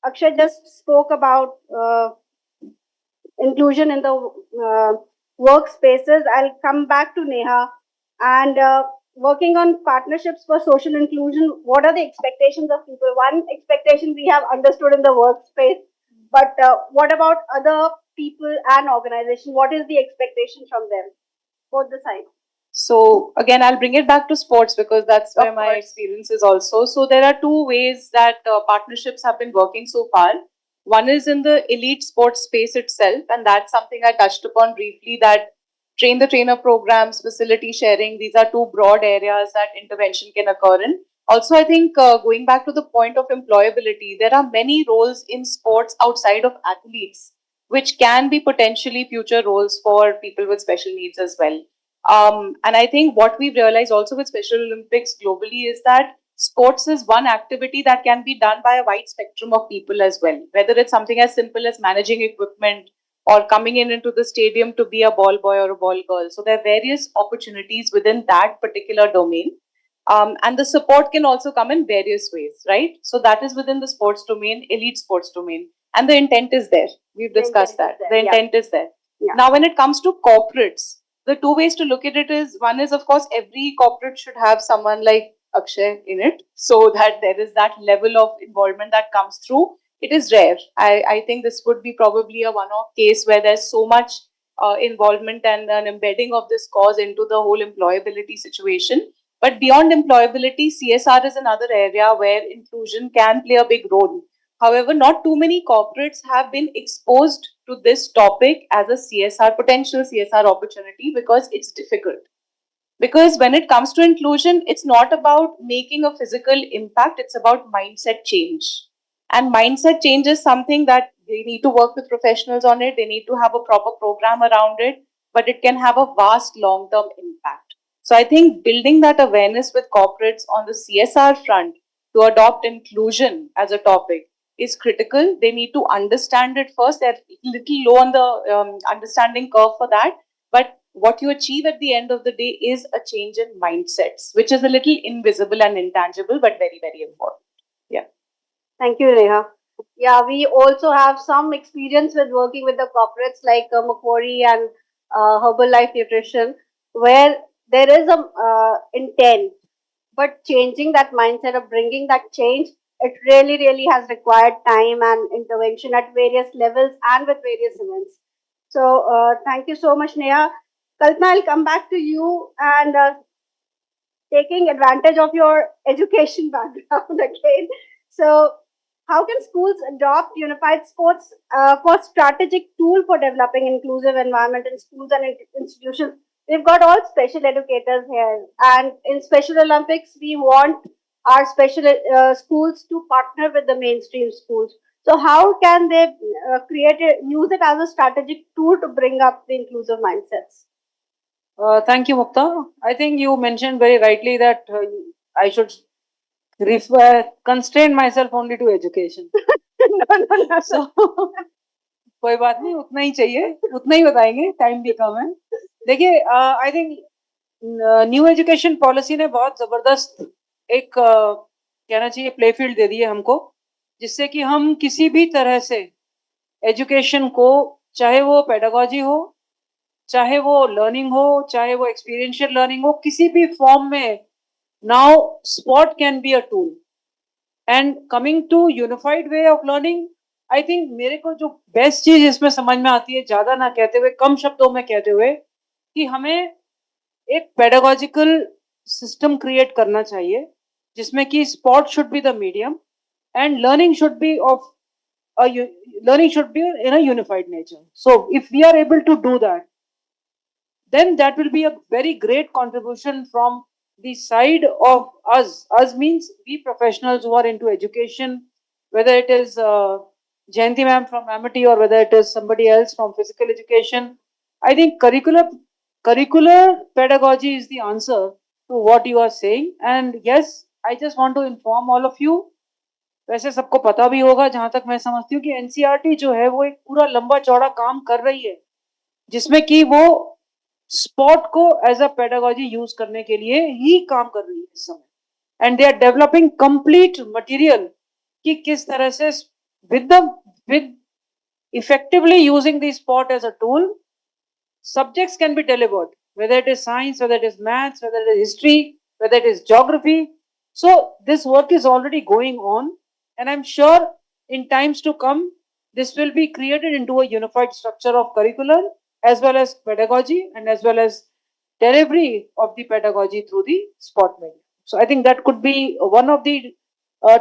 Akshay just spoke about inclusion in the workspaces. I'll come back to Neha. And working on partnerships for social inclusion, what are the expectations of people? One expectation we have understood in the workspace, but what about other people and organizations? What is the expectation from them, both the sides? So again, I'll bring it back to sports because that's where my experience is also. So there are two ways that partnerships have been working so far. One is in the elite sports space itself, and that's something I touched upon briefly, that train-the-trainer programs, facility sharing, these are two broad areas that intervention can occur in. Also, I think going back to the point of employability, there are many roles in sports outside of athletes, which can be potentially future roles for people with special needs as well. And I think what we've realized also with Special Olympics globally is that sports is one activity that can be done by a wide spectrum of people as well, whether it's something as simple as managing equipment or coming in into the stadium to be a ball boy or a ball girl. So there are various opportunities within that particular domain. And the support can also come in various ways, right? So that is within the sports domain, elite sports domain. And the intent is there. We've discussed that. The intent is there. Yeah. Now, when it comes to corporates, the two ways to look at it is, one is, of course, every corporate should have someone like Akshay in it, so that there is that level of involvement that comes through. It is rare. I think this would be probably a one-off case where there's so much involvement and an embedding of this cause into the whole employability situation. But beyond employability, CSR is another area where inclusion can play a big role. However, not too many corporates have been exposed to this topic as a CSR, potential CSR opportunity, because it's difficult. Because when it comes to inclusion, it's not about making a physical impact, it's about mindset change. And mindset change is something that they need to work with professionals on it, they need to have a proper program around it, but it can have a vast long-term impact. So I think building that awareness with corporates on the CSR front to adopt inclusion as a topic is critical. They need to understand it first. They're a little low on the understanding curve for that. But what you achieve at the end of the day is a change in mindsets, which is a little invisible and intangible, but very, very important. Yeah. Thank you, Neha. Yeah, we also have some experience with working with the corporates like Macquarie and Herbalife Nutrition, where there is a intent, but changing that mindset of bringing that change, it really, really has required time and intervention at various levels and with various events. So thank you so much, Neha. Kalpana, I'll come back to you and taking advantage of your education background again. So, how can schools adopt unified sports for strategic tool for developing inclusive environment in schools and institutions? We've got all special educators here, and in Special Olympics, we want our special schools to partner with the mainstream schools. So, how can they use it as a strategic tool to bring up the inclusive mindsets? Thank you, Mukta. I think you mentioned very rightly that I should constrain myself only to education. no. So, कोई बात नहीं, उतना ही चाहिए, उतना ही बताएंगे, time भी कम है. देखिए, I think new education policy ने बहुत जबरदस्त एक कहना चाहिए प्ले फील्ड दे दिए हमको, जिससे कि हम किसी भी तरह से एजुकेशन को, चाहे वो पेडागोजी हो, चाहे वो लर्निंग हो, चाहे वो एक्सपीरियंशियल लर्निंग हो, किसी भी फॉर्म में now sport can be a tool. And coming to unified way of learning, I think मेरे को जो बेस्ट चीज इसमें समझ में आती है, ज्यादा ना कहते हुए, कम शब्दों में कहते हुए, कि हमें एक पेडागोजिकल सिस्टम क्रिएट करना चाहिए जिसमें कि sport should be the medium and learning should be in a unified nature. So if we are able to do that, then that will be a very great contribution from the side of us. Us means we professionals who are into education, whether it is Jayanti ma'am from Amity or whether it is somebody else from physical education. I think curricular pedagogy is the answer to what you are saying. And yes, I just want to inform all of you, वैसे सबको पता भी होगा, जहां तक मैं समझती हूँ कि एनसीईआरटी जो है वो एक पूरा लंबा चौड़ा काम कर रही है, जिसमें कि वो स्पोर्ट को एज अ पेडागोजी यूज करने के लिए ही काम कर रही है इस समय. And they are developing complete material कि किस तरह से with effectively using the sport as a tool, subjects can be delivered, whether it is science, whether it is maths, whether it is history, whether it is geography. So this work is already going on, and I'm sure in times to come, this will be created into a unified structure of curricular as well as pedagogy and as well as delivery of the pedagogy through the sport medium. So I think that could be one of the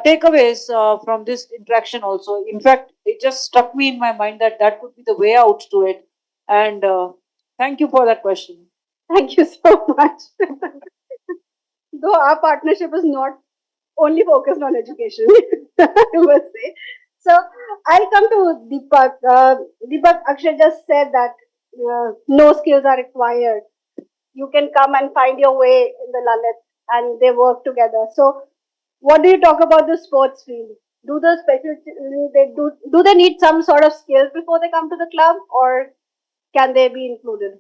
takeaways from this interaction also. In fact, it just struck me in my mind that that could be the way out to it. And Thank you for that question. Thank you so much. Though our partnership is not only focused on education, I must say. So I'll come to Deepak. Deepak, Akshay just said that no skills are required. You can come and find your way in the Lalit, and they work together. So, what do you talk about the sports field? Do the special they do they need some sort of skills before they come to the club, or can they be included?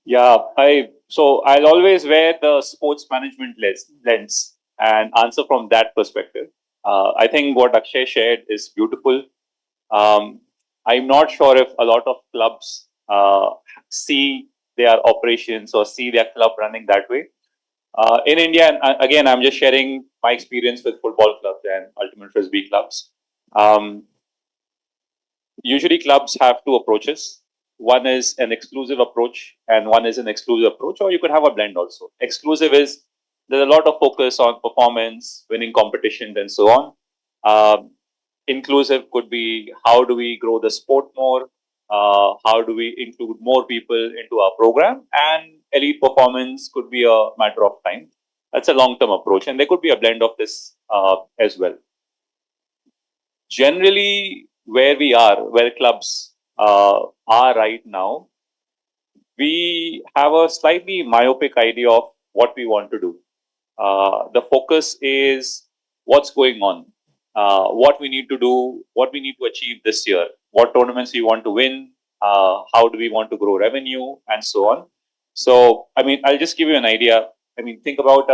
Yeah, I'll always wear the sports management lens and answer from that perspective. I think what Akshay shared is beautiful. Um, I'm not sure if a lot of clubs see their operations or see their club running that way. In India, and again, I'm just sharing my experience with football clubs and ultimate frisbee clubs. Um, Usually, clubs have two approaches. One is an exclusive approach, and one is an exclusive approach, or you could have a blend also. Exclusive is there's a lot of focus on performance, winning competitions, and so on. Inclusive could be how do we grow the sport more, how do we include more people into our program, and elite performance could be a matter of time. That's a long-term approach, and there could be a blend of this as well. Generally, where clubs are right now, we have a slightly myopic idea of what we want to do. The focus is what's going on, what we need to do, what we need to achieve this year, what tournaments we want to win, how do we want to grow revenue, and so on. So, I mean, I'll just give you an idea. I mean, think about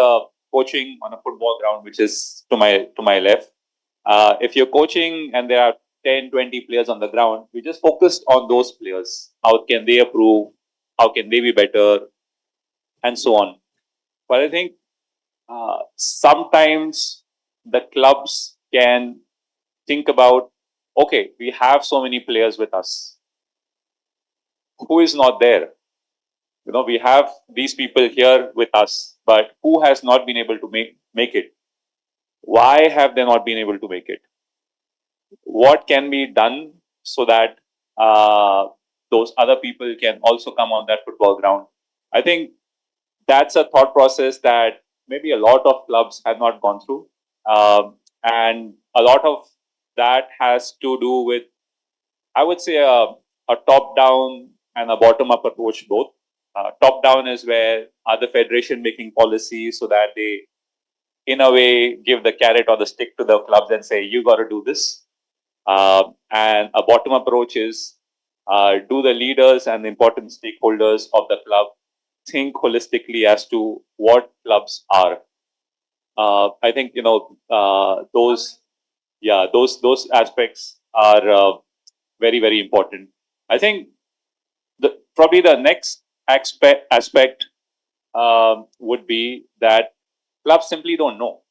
coaching on a football ground, which is to my left. If you're coaching and there are 10, 20 players on the ground, we just focused on those players. How can they improve? How can they be better? And so on. But I think sometimes the clubs can think about, okay, we have so many players with us. Who is not there? You know, we have these people here with us, but who has not been able to make it? Why have they not been able to make it? What can be done so that those other people can also come on that football ground? I think that's a thought process that maybe a lot of clubs have not gone through. And a lot of that has to do with, I would say, a top down and a bottom up approach both. Top down is where are the federation making policies so that they, in a way, give the carrot or the stick to the clubs and say, you got to do this. And a bottom approach is do the leaders and the important stakeholders of the club think holistically as to what clubs are. I think those aspects are very important. I think probably the next aspect would be that clubs simply don't know.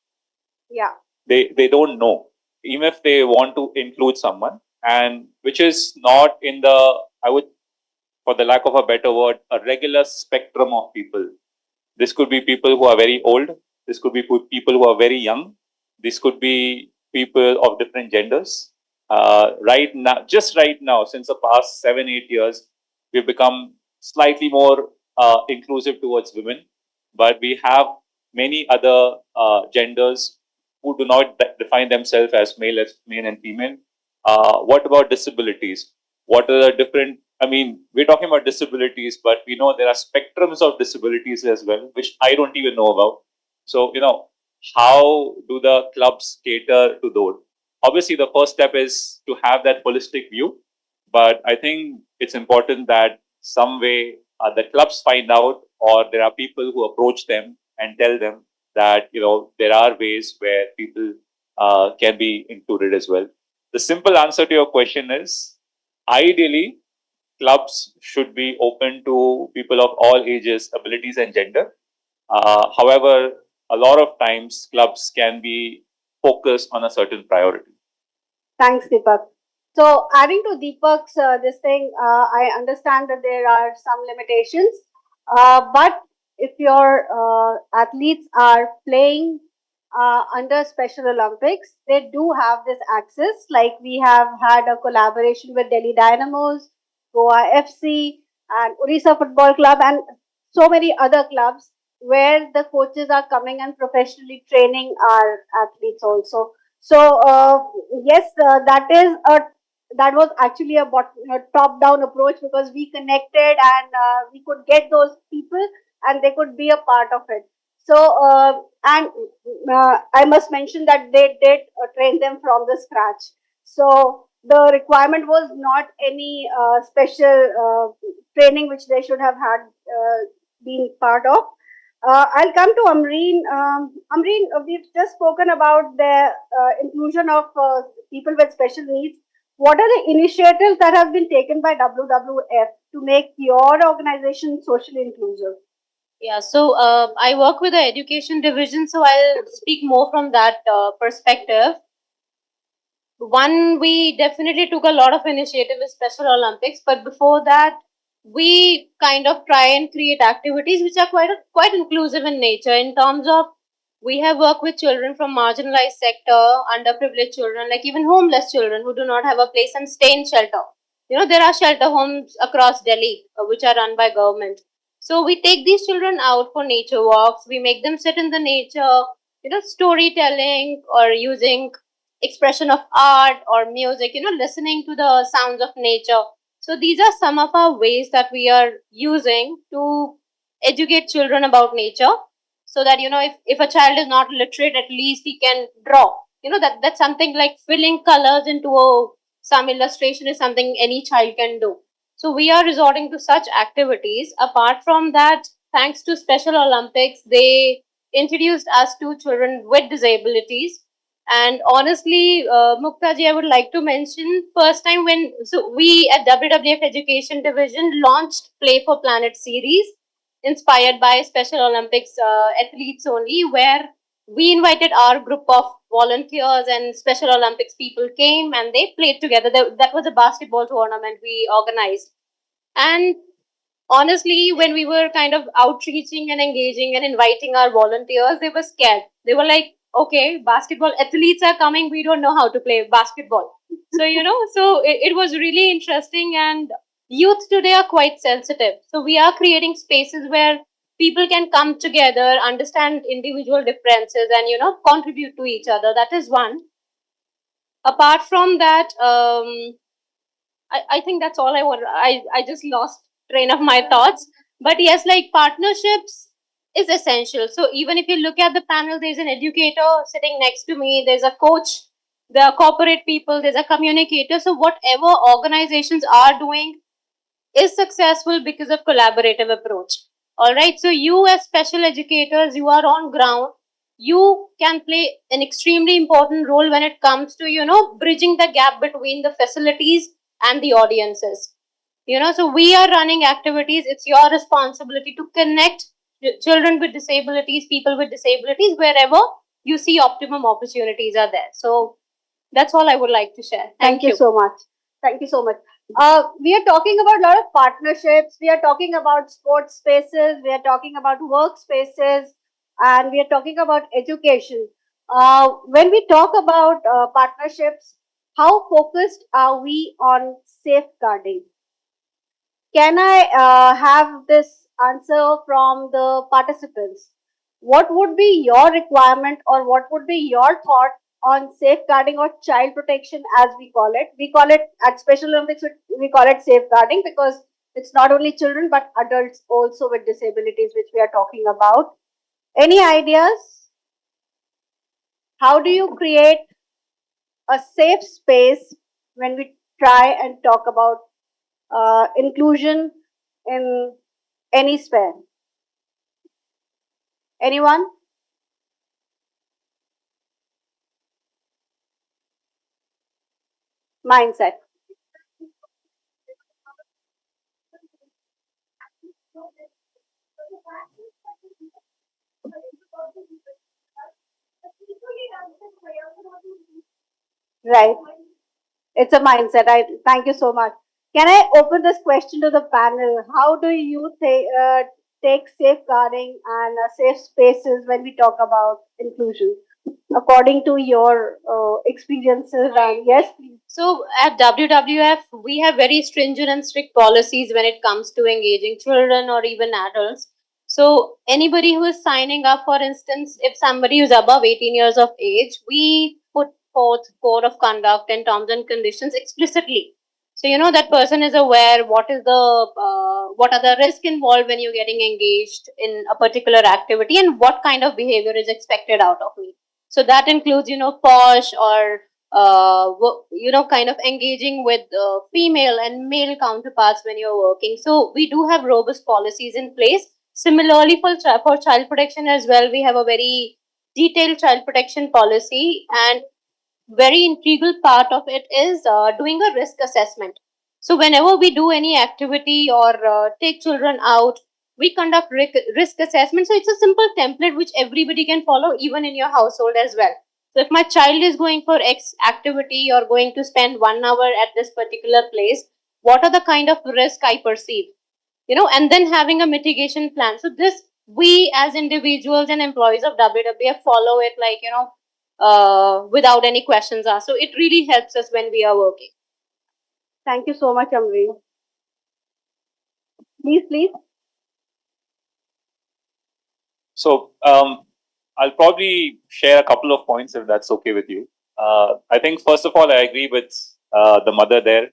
Yeah. They don't know, even if they want to include someone, and which is not in the, I would, for the lack of a better word, a regular spectrum of people. This could be people who are very old. This could be people who are very young. This could be people of different genders. Right now, since the past 7-8 years, we've become slightly more inclusive towards women, but we have many other genders who do not define themselves as male and female. What about disabilities? What are the different? I mean, we're talking about disabilities, but we know there are spectrums of disabilities as well, which I don't even know about. So, how do the clubs cater to those? Obviously, the first step is to have that holistic view, but I think it's important that some way the clubs find out, or there are people who approach them and tell them that there are ways where people can be included as well. The simple answer to your question is, ideally, clubs should be open to people of all ages, abilities, and gender. However, a lot of times clubs can be focused on a certain priority. Thanks, Deepak. So, adding to Deepak's this thing, I understand that there are some limitations, but if your athletes are playing under Special Olympics, they do have this access. Like we have had a collaboration with Delhi Dynamos, Goa FC, and Orissa Football Club and so many other clubs where the coaches are coming and professionally training our athletes also. So yes, that was actually a top-down approach because we connected and we could get those people and they could be a part of it. So and I must mention that they did train them from the scratch. So the requirement was not any special training which they should have had been part of. I'll come to Amreen. Amreen, we've just spoken about the inclusion of people with special needs. What are the initiatives that have been taken by WWF to make your organization socially inclusive? Yeah, so I work with the education division, so I'll speak more from that perspective. One, we definitely took a lot of initiative with Special Olympics, but before that, we kind of try and create activities which are quite inclusive in nature. In terms of, we have worked with children from marginalized sector, underprivileged children, like even homeless children who do not have a place and stay in shelter. You know, there are shelter homes across Delhi which are run by government. So we take these children out for nature walks. We make them sit in the nature, you know, storytelling or using expression of art or music, you know, listening to the sounds of nature. So these are some of our ways that we are using to educate children about nature, so that, you know, if a child is not literate, at least he can draw. You know, that's something like filling colors into some illustration is something any child can do. So we are resorting to such activities. Apart from that, thanks to Special Olympics, they introduced us to children with disabilities. And honestly, Mukta ji, I would like to mention first time when we at WWF Education Division launched Play for Planet series, inspired by Special Olympics athletes only, where we invited our group of volunteers and Special Olympics people came and they played together. That was a basketball tournament we organized. And honestly, when we were kind of outreaching and engaging and inviting our volunteers, they were scared. They were like, okay, basketball athletes are coming, we don't know how to play basketball. So, you know, so it was really interesting. And youth today are quite sensitive. So we are creating spaces where people can come together, understand individual differences, and, you know, contribute to each other. That is one. Apart from that, I think that's all I want. I just lost train of my thoughts. But yes, like partnerships is essential. So even if you look at the panel, there's an educator sitting next to me, there's a coach, there are corporate people, there's a communicator. So whatever organizations are doing is successful because of collaborative approach. All right. So you as special educators, you are on ground. You can play an extremely important role when it comes to, you know, bridging the gap between the facilities and the audiences. You know, so we are running activities. It's your responsibility to connect children with disabilities, people with disabilities, wherever you see optimum opportunities are there. So that's all I would like to share. Thank you so much. Thank you so much. We are talking about a lot of partnerships. We are talking about sports spaces. We are talking about workspaces, and we are talking about education. When we talk about partnerships, how focused are we on safeguarding? Can I have this answer from the participants? What would be your requirement or what would be your thought on safeguarding or child protection as we call it? We call it at Special Olympics, we call it safeguarding because it's not only children but adults also with disabilities, which we are talking about. Any ideas? How do you create a safe space when we try and talk about inclusion in any sphere? Anyone? Mindset. Right. It's a mindset. I thank you so much. Can I open this question to the panel? How do you take safeguarding and safe spaces when we talk about inclusion? according to your experiences. And yes, please. So at WWF, we have very stringent and strict policies when it comes to engaging children or even adults. So anybody who is signing up, for instance, if somebody is above 18 years of age, we put forth code of conduct and terms and conditions explicitly. So that person is aware what are the risks involved when you're getting engaged in a particular activity and what kind of behavior is expected out of me. So that includes posh or kind of engaging with female and male counterparts when you're working. So we do have robust policies in place. Similarly, for child protection as well, we have a very detailed child protection policy, and very integral part of it is doing a risk assessment. So whenever we do any activity or take children out, we conduct risk assessment. So it's a simple template which everybody can follow, even in your household as well. So if my child is going for X activity or going to spend 1 hour at this particular place, what are the kind of risk I perceive? And then having a mitigation plan. So this, we as individuals and employees of WWF follow it like, without any questions asked. So it really helps us when we are working. Thank you so much, Amreen. Please. So I'll probably share a couple of points if that's okay with you. I think first of all, I agree with the mother there.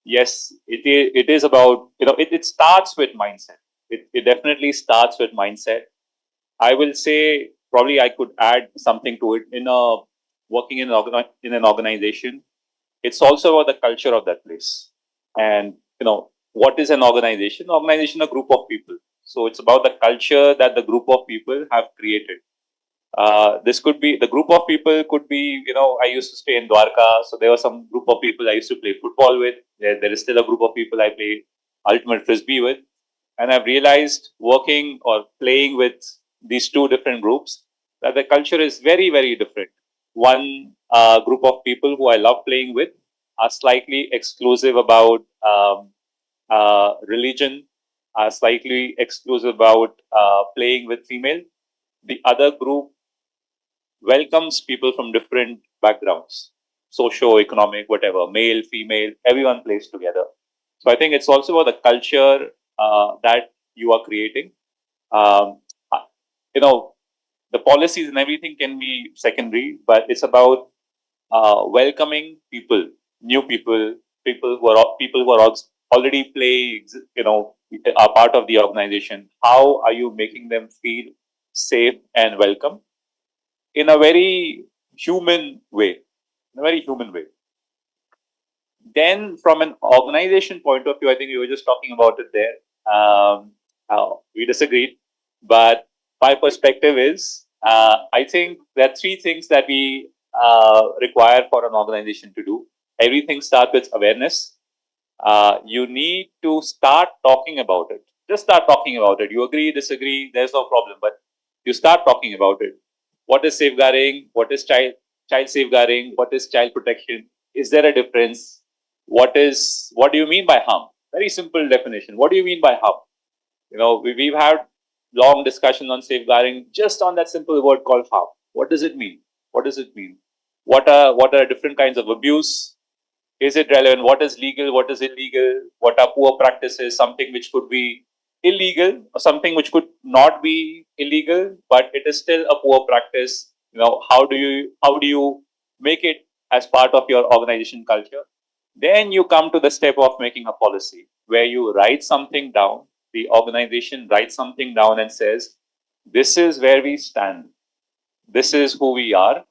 Yes, it is about, it starts with mindset. It definitely starts with mindset. I will say probably I could add something to it. Working in an organization, it's also about the culture of that place. And what is an organization? Organization, a group of people. So it's about the culture that the group of people have created. This could be, the group of people could be, I used to stay in Dwarka, so there was some group of people I used to play football with. There is still a group of people I play ultimate frisbee with. And I've realized working or playing with these two different groups that the culture is very, very different. One group of people who I love playing with are slightly exclusive about religion, are slightly exclusive about playing with female. The other group welcomes people from different backgrounds, socio-economic, whatever, male, female, everyone plays together. So I think it's also about the culture that you are creating. The policies and everything can be secondary, but it's about welcoming people, new people, people who are already play, are part of the organization. How are you making them feel safe and welcome in a very human way? In a very human way. Then, from an organization point of view, I think we were just talking about it there. We disagreed, but my perspective is, I think there are three things that we require for an organization to do. Everything starts with awareness. You need to start talking about it. Just start talking about it. You agree, disagree, there's no problem, but you start talking about it. What is safeguarding? What is child safeguarding? What is child protection? Is there a difference? What do you mean by harm? Very simple definition. What do you mean by harm? We've had long discussion on safeguarding just on that simple word called harm. What does it mean? What does it mean? What are different kinds of abuse? Is it relevant? What is legal? What is illegal? What are poor practices? Something which could be illegal or something which could not be illegal, but it is still a poor practice. How do you make it as part of your organization culture? Then you come to the step of making a policy where you write something down. The organization writes something down and says, this is where we stand. This is who we are.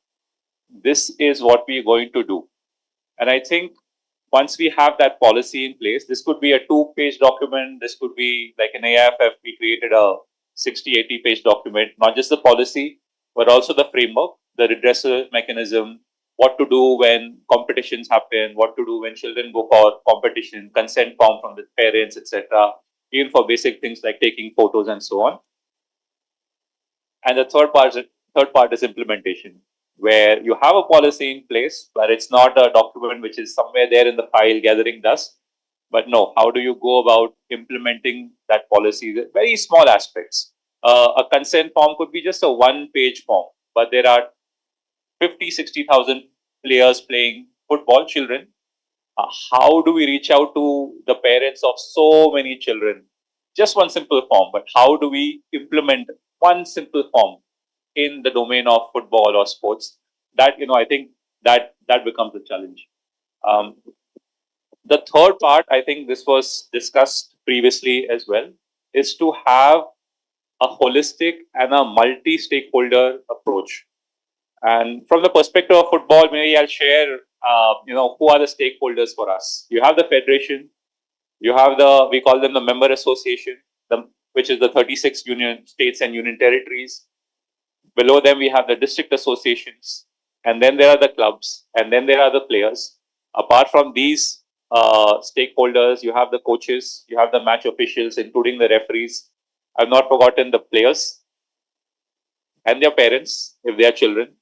This is what we're going to do. And I think once we have that policy in place, this could be a 2-page document. This could be like an AFF, we created a 60, 80-page document, not just the policy, but also the framework, the redressal mechanism, what to do when competitions happen, what to do when children go for competition, consent form from the parents, etc., even for basic things like taking photos and so on. And the third part is implementation, where you have a policy in place, but it's not a document which is somewhere there in the file gathering dust. But no, how do you go about implementing that policy? Very small aspects. A consent form could be just a 1-page form, but there are 50, 60,000 players playing football, children. How do we reach out to the parents of so many children? Just one simple form, but how do we implement one simple form in the domain of football or sports? That, I think that becomes a challenge. The third part, I think this was discussed previously as well, is to have a holistic and a multi-stakeholder approach. And from the perspective of football, maybe I'll share, who are the stakeholders for us. You have the federation, you have we call them the member association, which is the 36 union states and union territories. Below them, we have the district associations, and then there are the clubs, and then there are the players. Apart from these stakeholders, you have the coaches, you have the match officials, including the referees. I've not forgotten the players and their parents, if they are children.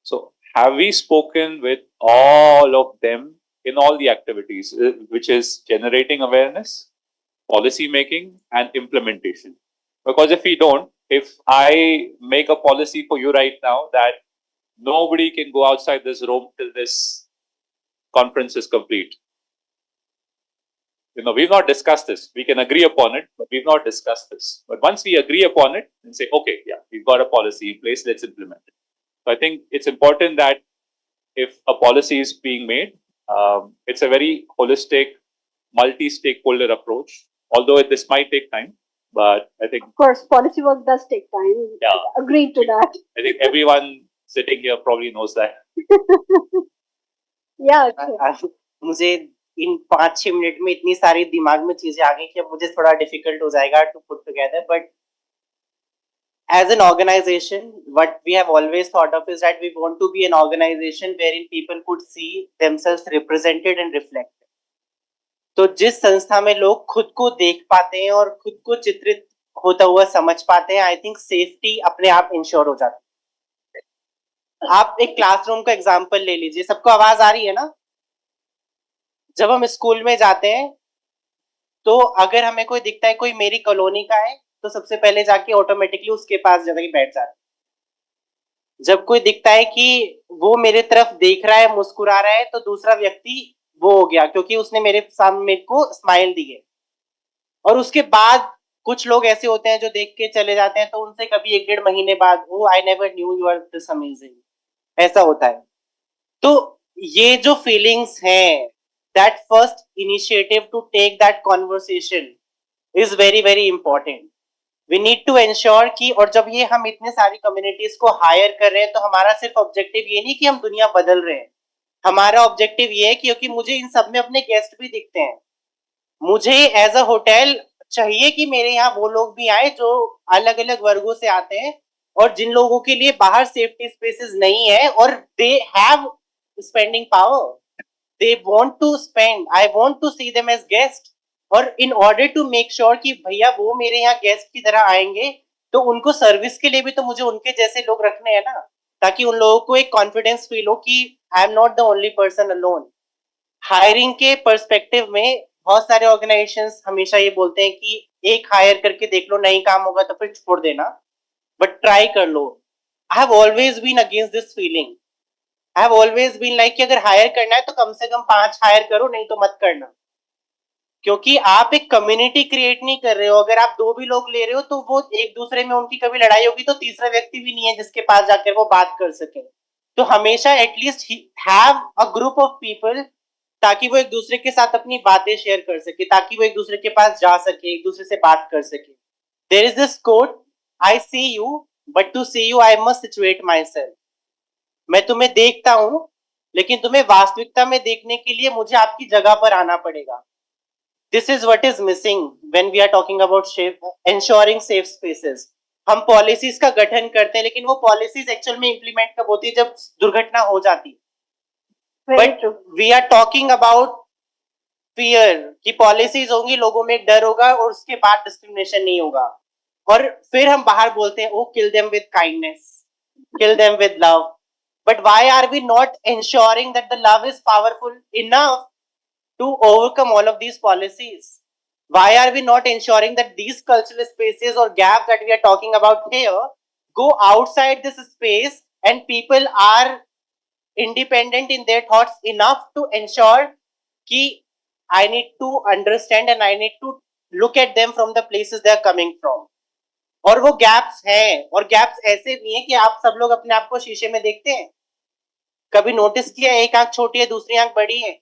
So, have we spoken with all of them in all the activities, which is generating awareness, policy making, and implementation? Because if we don't, if I make a policy for you right now that nobody can go outside this room till this conference is complete. We've not discussed this. We can agree upon it, but we've not discussed this. But once we agree upon it and say, okay, yeah, we've got a policy in place, let's implement it. So I think it's important that if a policy is being made, it's a very holistic, multi-stakeholder approach. Although this might take time, but I think, of course, policy work does take time. Yeah, Agreed to that. I think everyone sitting here probably knows that. Yeah. मुझे इन 5-6 minute में इतनी सारी दिमाग में चीजें आ गई कि अब मुझे थोड़ा डिफिकल्ट हो जाएगा to put together, but as an organization, what we have always thought of is that we want to be an organization wherein people could see themselves represented and reflected. तो जिस संस्था में लोग खुद को देख पाते हैं और खुद को चित्रित होता हुआ समझ पाते हैं, आई थिंक सेफ्टी अपने आप इंश्योर हो जाती है। आप एक क्लासरूम का एग्जांपल ले लीजिए, सबको आवाज आ रही है ना? जब हम स्कूल में जाते हैं तो अगर हमें कोई दिखता है कोई मेरी कॉलोनी का है, तो सबसे पहले जाके ऑटोमेटिकली उसके पास जाके बैठ जाते हैं। जब कोई दिखता है कि वो मेरे तरफ देख रहा है, मुस्कुरा रहा है, तो दूसरा व्यक्ति वो हो गया क्योंकि उसने मेरे सामने मेरे को स्माइल दी है। और उसके बाद कुछ लोग ऐसे होते हैं जो देख के चले जाते हैं, तो उनसे कभी 1-1.5 महीने बाद, oh I never knew you are this amazing, ऐसा होता है। तो ये जो फीलिंग्स हैं, that first initiative to take that conversation is very very important. We need to ensure कि, और जब ये हम इतने सारी कम्युनिटीज को हायर कर रहे हैं, तो हमारा सिर्फ ऑब्जेक्टिव ये नहीं कि हम दुनिया बदल रहे हैं, हमारा ऑब्जेक्टिव ये है क्योंकि मुझे इन सब में अपने गेस्ट भी दिखते हैं। मुझे एज अ होटल चाहिए कि मेरे यहाँ वो लोग भी आए जो अलग अलग वर्गों से आते हैं और जिन लोगों के लिए बाहर सेफ्टी स्पेसेस नहीं है और they have spending power, they want to spend, I want to see them as guests, और in order to make sure कि भैया वो मेरे यहाँ गेस्ट की तरह आएंगे, तो उनको सर्विस के लिए भी तो मुझे उनके जैसे लोग रखने हैं ना, ताकि उन लोगों को एक कॉन्फिडेंस फील हो कि I am not the only person alone. Hiring के पर्सपेक्टिव में बहुत सारे ऑर्गेनाइजेशंस हमेशा ये बोलते हैं कि एक हायर करके देख लो, नहीं काम होगा तो फिर छोड़ देना, बट ट्राई कर लो। I have always been against this feeling. I have always been like कि अगर हायर करना है तो कम से कम 5 हायर करो, नहीं तो मत करना, क्योंकि आप एक कम्युनिटी क्रिएट नहीं कर रहे हो। अगर आप 2 भी लोग ले रहे हो तो वो एक दूसरे में उनकी कभी लड़ाई होगी तो तीसरा व्यक्ति भी नहीं है जिसके पास जाकर वो बात कर सके। तो हमेशा at least have a group of people, ताकि वो एक दूसरे के साथ अपनी बातें शेयर कर सके, ताकि वो एक दूसरे के पास जा सके, एक दूसरे से बात कर सके। There is this quote, I see you but to see you I must situate myself. मैं तुम्हें देखता हूं, लेकिन तुम्हें वास्तविकता में देखने के लिए मुझे आपकी जगह पर आना पड़ेगा। This is what is missing when we are talking about ensuring safe spaces. हम पॉलिसीज का गठन करते हैं, लेकिन वो पॉलिसीज एक्चुअल में इंप्लीमेंट कब होती है? जब दुर्घटना हो जाती है। But we are talking about fear कि पॉलिसीज होंगी, लोगों में डर होगा और उसके बाद डिस्क्रिमिनेशन नहीं होगा, और फिर हम बाहर बोलते हैं oh kill them with kindness, kill them with love. But why are we not ensuring that the love is powerful enough to overcome all of these policies? Why are we not ensuring that these cultural spaces or gaps that we are talking about here go outside this space and people are independent in their thoughts enough to ensure कि I need to understand and I need to look at them from the places they are coming from. और वो gaps हैं, और gaps ऐसे भी हैं कि आप सब लोग अपने आप को शीशे में देखते हैं, कभी नोटिस किया एक आंख छोटी है दूसरी आंख बड़ी है?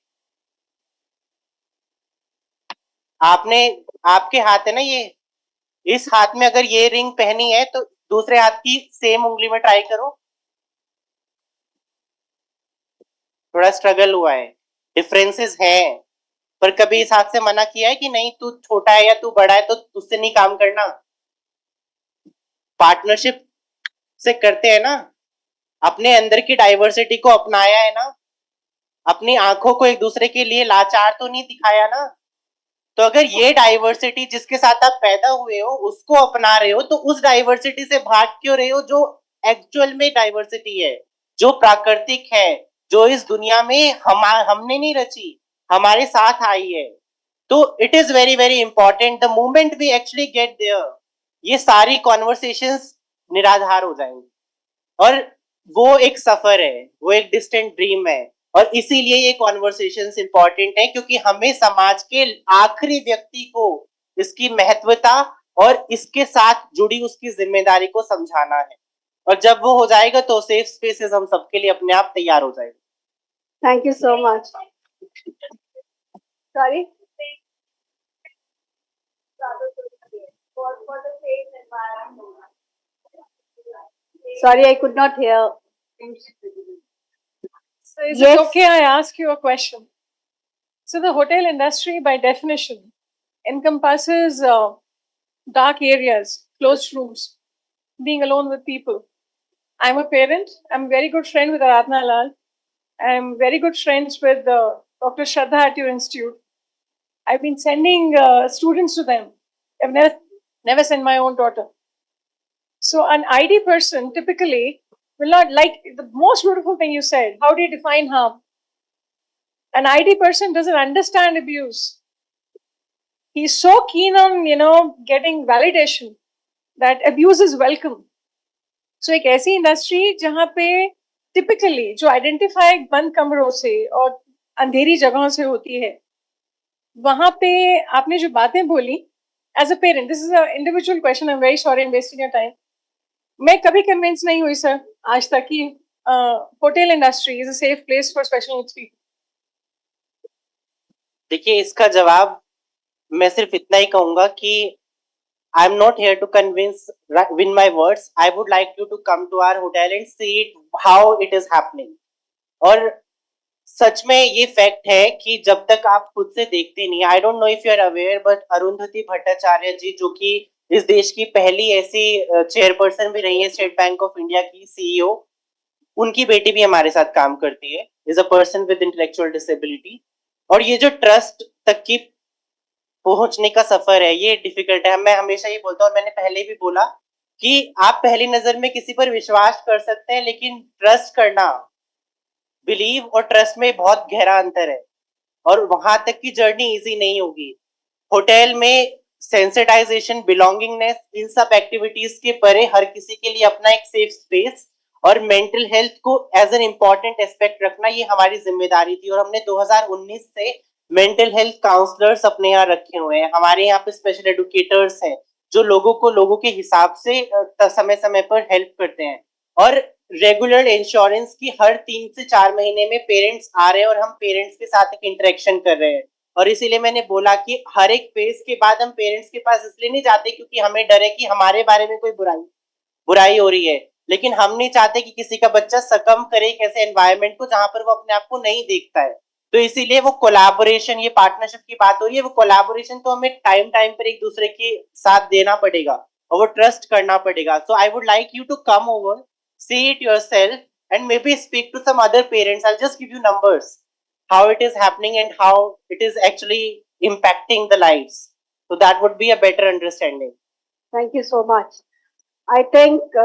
आपने, आपके हाथ है ना ये, इस हाथ में अगर ये रिंग पहनी है तो दूसरे हाथ की सेम उंगली में ट्राई करो, थोड़ा स्ट्रगल हुआ है, डिफरेंसेस हैं, पर कभी इस हाथ से मना किया है कि नहीं तू छोटा है या तू बड़ा है तो तुझसे नहीं काम करना? पार्टनरशिप से करते हैं ना, अपने अंदर की डाइवर्सिटी को अपनाया है ना, अपनी आंखों को एक दूसरे के लिए लाचार तो नहीं दिखाया ना? तो अगर ये डाइवर्सिटी जिसके साथ आप पैदा हुए हो उसको अपना रहे हो तो उस डाइवर्सिटी से भाग क्यों रहे हो जो एक्चुअल में डाइवर्सिटी है, जो प्राकृतिक है, जो इस दुनिया में हमने नहीं रची, हमारे साथ आई है? तो it is very very important the moment we actually get there, ये सारी कॉन्वर्सेशंस निराधार हो जाएंगी, और वो एक सफर है, वो एक डिस्टेंट ड्रीम है, और इसीलिए ये कॉन्वर्सेशंस इंपॉर्टेंट है क्योंकि हमें समाज के आखिरी व्यक्ति को इसकी महत्वता और इसके साथ जुड़ी उसकी जिम्मेदारी को समझाना है, और जब वो हो जाएगा तो सेफ स्पेसेस हम सबके लिए अपने आप तैयार हो जाएंगे। Thank you so much. Sorry? Sorry, I could not hear. So is Yes. it okay I ask you a question? So the hotel industry by definition encompasses dark areas, closed rooms, being alone with people. I'm a parent. I'm very good friend with Aradhana Lal. I'm very good friends with Dr. Shraddha at your institute. I've been sending students to them. I've never sent my own daughter. So an ID person typically will not like the most beautiful thing you said. How do you define harm? An ID person doesn't understand abuse. He's so keen on, getting validation that abuse is welcome. So एक ऐसी industry जहाँ पे typically जो identify बंद कमरों से और अंधेरी जगहों से होती है, वहां पे आपने जो बातें बोली, as a parent, this is a individual question, I am very sorry in wasting your time, मैं कभी कन्विंस नहीं हुई सर आज तक कि hotel industry is a safe place for special needs people. देखिए, इसका जवाब मैं सिर्फ इतना ही कहूंगा कि I am not here to convince with my words. I would like you to come to our hotel and see it, how it is happening. और सच में ये फैक्ट है कि जब तक आप खुद से देखते नहीं, I don't know if you are aware, but Arundhati Bhattacharya ji, जो कि इस देश की पहली ऐसी चेयरपर्सन भी रही है स्टेट बैंक ऑफ इंडिया की, सीईओ, उनकी बेटी भी हमारे साथ काम करती है, is a person with intellectual disability. और ये जो ट्रस्ट तक की पहुंचने का सफर है, ये डिफिकल्ट है। मैं हमेशा ये बोलता हूँ, मैंने पहले भी बोला कि आप पहली नजर में किसी पर विश्वास कर सकते हैं, लेकिन ट्रस्ट करना, बिलीव और ट्रस्ट में बहुत गहरा अंतर है, और वहां तक की जर्नी इजी नहीं होगी। होटल में सेंसिटाइजेशन, बिलोंगिंगनेस, इन सब एक्टिविटीज के परे हर किसी के लिए अपना एक सेफ स्पेस और मेंटल हेल्थ को एज एन इम्पॉर्टेंट एस्पेक्ट रखना, ये हमारी जिम्मेदारी थी, और हमने 2019 से मेंटल हेल्थ काउंसलर्स अपने यहाँ रखे हुए हैं। हमारे यहाँ पे स्पेशल एडुकेटर्स हैं जो लोगों के हिसाब से समय समय पर हेल्प करते हैं, और रेगुलर इंश्योरेंस की हर 3 से 4 महीने में पेरेंट्स आ रहे हैं और हम पेरेंट्स के साथ एक इंटरेक्शन कर रहे हैं। और इसीलिए मैंने बोला कि हर एक फेज के बाद हम पेरेंट्स के पास इसलिए नहीं जाते क्योंकि हमें डर है कि हमारे बारे में कोई बुराई हो रही है, लेकिन हम नहीं चाहते कि किसी का बच्चा सकम करे एक ऐसे एनवायरनमेंट को जहां पर वो अपने आप को नहीं देखता है। तो इसीलिए वो कोलैबोरेशन, ये पार्टनरशिप की बात हो रही है, वो कोलैबोरेशन तो हमें टाइम पर एक दूसरे के साथ देना पड़ेगा और वो ट्रस्ट करना पड़ेगा। So I would like you to come over, see it yourself, and maybe speak to some other parents. I'll just give you numbers, how it is happening and how it is actually impacting the lives. So that would be a better understanding. Thank you so much. I think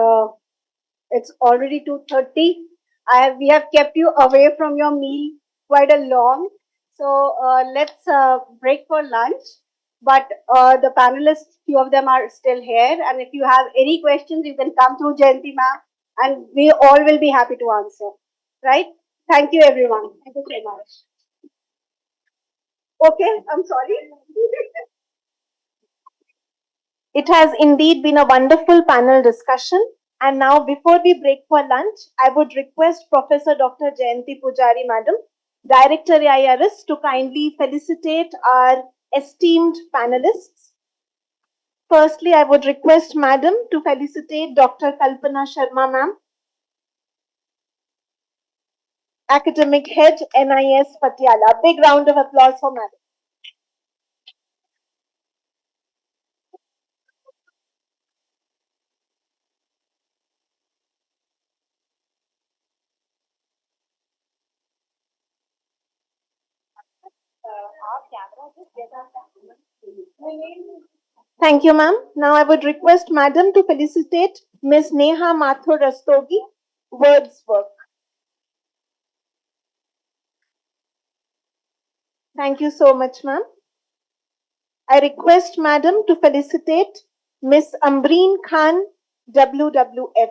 it's already 2:30. We have kept you away from your meal quite a long. So let's break for lunch. But the panelists, few of them are still here. And if you have any questions, you can come through Jayanti ma'am, and we all will be happy to answer. Right? Thank you, everyone. Thank you so much. Okay, I'm sorry. It has indeed been a wonderful panel discussion. And now, before we break for lunch, I would request Professor Dr. Jayanti Pujari, Madam, Director AIRS, to kindly felicitate our esteemed panelists. Firstly, I would request Madam to felicitate Dr. Kalpana Sharma, Ma'am, Academic Head, NIS Patiala. A big round of applause for Madam. Thank you, ma'am. Now I would request Madam to felicitate Ms. Neha Mathur Rastogi, Wordsworth. Thank you so much, ma'am. I request Madam to felicitate Ms. Ambreen Khan, WWF.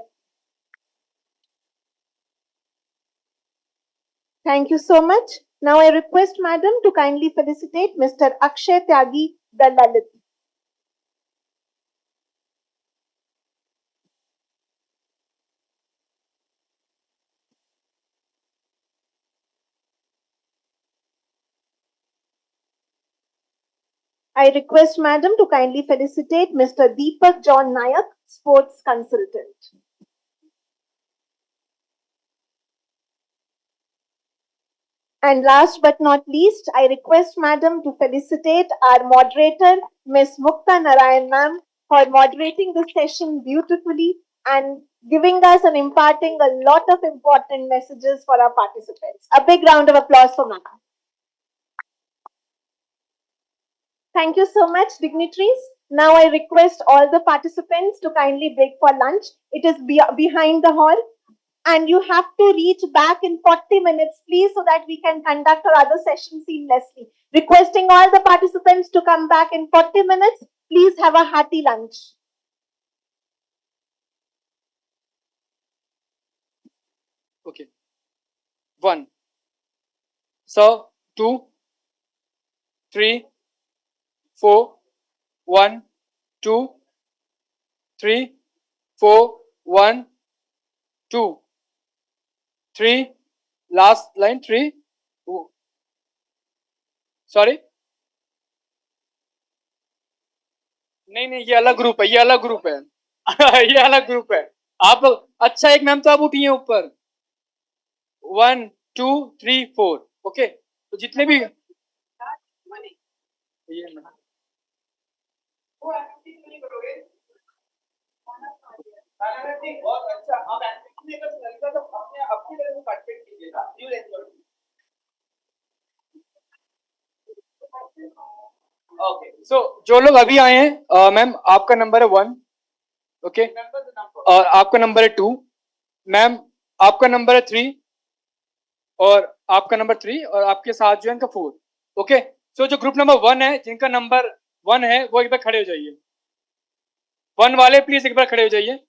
Thank you so much. Now I request Madam to kindly felicitate Mr. Akshay Tyagi, the Lalit. I request Madam to kindly felicitate Mr. Deepak John Nayak, Sports Consultant. And last but not least, I request Madam to felicitate our moderator, Ms. Mukta Narayan Ma'am, for moderating the session beautifully and giving us and imparting a lot of important messages for our participants. A big round of applause for Ma'am. Thank you so much, dignitaries. Now I request all the participants to kindly break for lunch. It is behind the hall. And you have to reach back in 40 minutes, please, so that we can conduct our other session seamlessly. Requesting all the participants to come back in 40 minutes. Please have a hearty lunch. Okay. 1. So, 2, 3, 4, 1, 2, 3, 4, 1, 2. 3, last line 3. Sorry नहीं ये अलग group है, ये अलग group है ये अलग group है। आप अच्छा एक मैम तो आप उठिए ऊपर 1 2 3 4 ओके। तो जितने भी ये बहुत अच्छा आप एक्टिविटी अगर चलेगा तो अपने अपनी तरह से पार्टिसिपेट कीजिएगा। You will enjoy. Okay so जो लोग अभी आए हैं मैम आपका नंबर है 1 ओके और आपका नंबर है 2 मैम आपका नंबर है 3 और आपका नंबर 3 और आपके साथ जो है इनका 4 ओके। सो जो ग्रुप नंबर 1 है जिनका नंबर 1 है वो एक बार खड़े हो जाइए। 1 वाले प्लीज एक बार खड़े हो जाइए।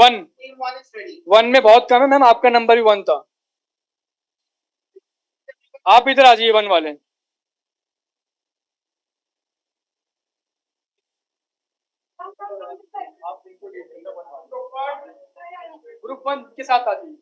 1 में बहुत कम है मैम, आपका नंबर भी 1 था। आप इधर आ जाइए 1 वाले। ग्रुप 1 के साथ आ जाइए।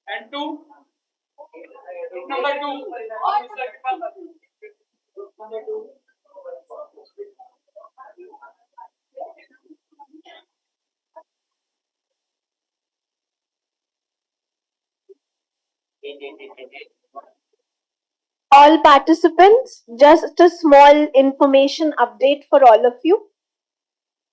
and 2 number 2 number 2 All participants, just a small information update for all of you.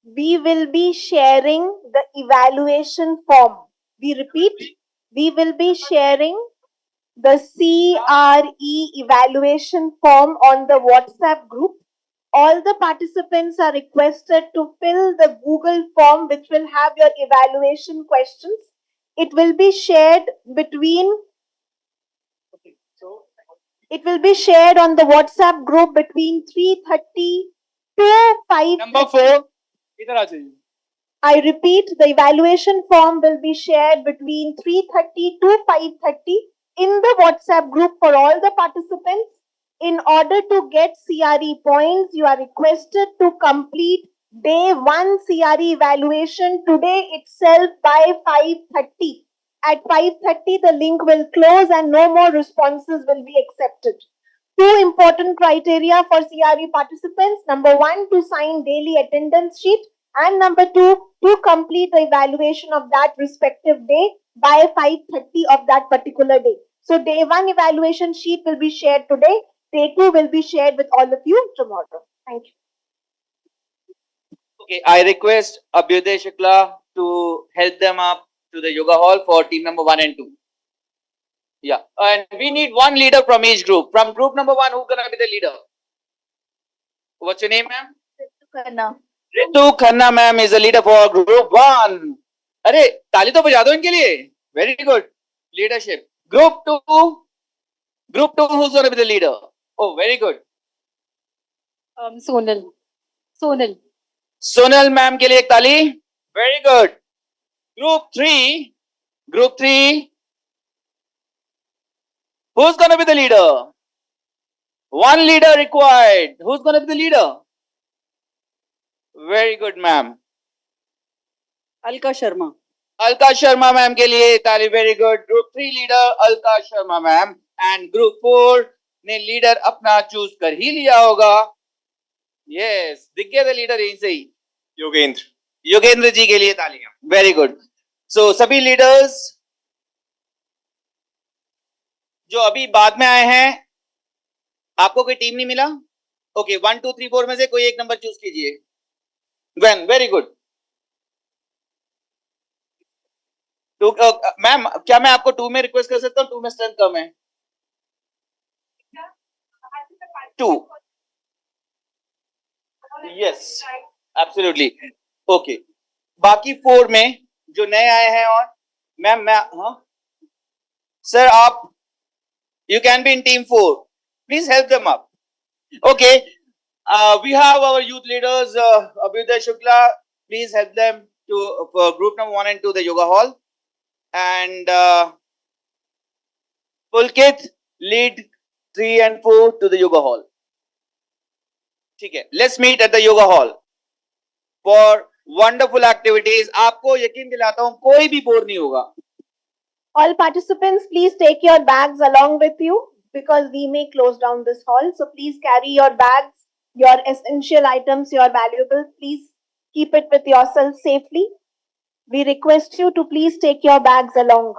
We will be sharing the evaluation form. We repeat, we will be sharing the CRE evaluation form on the WhatsApp group. All the participants are requested to fill the Google form which will have your evaluation questions. It will be shared between It will be shared on the WhatsApp group between 3:30 to 5. Number 4. इधर आ जाइए. I repeat, the evaluation form will be shared between 3:30 to 5:30 in the WhatsApp group for all the participants. In order to get CRE points, you are requested to complete day 1 CRE evaluation today itself by 5:30. At 5:30, the link will close and no more responses will be accepted. Two important criteria for CRE participants. Number 1, to sign daily attendance sheet, and number 2, to complete the evaluation of that respective day by 5:30 of that particular day. So day 1 evaluation sheet will be shared today. Day 2 will be shared with all of you tomorrow. Thank you. Okay, I request Abhyuday Shukla to help them up to the yoga hall for team number 1 and 2. Yeah, and we need one leader from each group. From group number 1, who's gonna be the leader? What's your name, ma'am? Khanna. Ritu Khanna, ma'am, is the leader for group 1. अरे ताली तो बजा दो इनके लिए. Very good. Leadership. Group 2. Group 2, who's gonna be the leader? Oh, very good. Sonal. Sonal ma'am के लिए एक ताली. Very good. Group 3. Group 3. Who's gonna be the leader? One leader required. Who's gonna be the leader? Very good, ma'am. Alka Sharma. Alka Sharma ma'am के लिए ताली. Very good. Group 3 leader Alka Sharma ma'am. And group 4 ने leader अपना choose कर ही लिया होगा. Yes, दिख गया the leader यहीं से ही. योगेंद्र जी के लिए तालियां. Very good. So सभी leaders जो अभी बाद में आए हैं, आपको कोई टीम नहीं मिला? ओके, 1 2 3 4 में से कोई एक नंबर चूज कीजिए. Gwen, very good. तो मैम, क्या मैं आपको 2 में रिक्वेस्ट कर सकता हूँ? 2 में स्ट्रेंथ कम है. 2. Yes, absolutely. Okay. बाकी 4 में जो नए आए हैं और मैम हाँ सर आप you can be in team 4. Please help them up. Okay. We have our youth leaders, Abhyuday Shukla. Please help them to group number 1 and 2, the yoga hall. And Pulkit, lead 3 and 4 to the yoga hall. ठीक है. Let's meet at the yoga hall for wonderful activities. आपको यकीन दिलाता हूँ कोई भी bore नहीं होगा. All participants, please take your bags along with you because we may close down this hall. So please carry your bags, your essential items, your valuables. Please keep it with yourself safely. We request you to please take your bags along.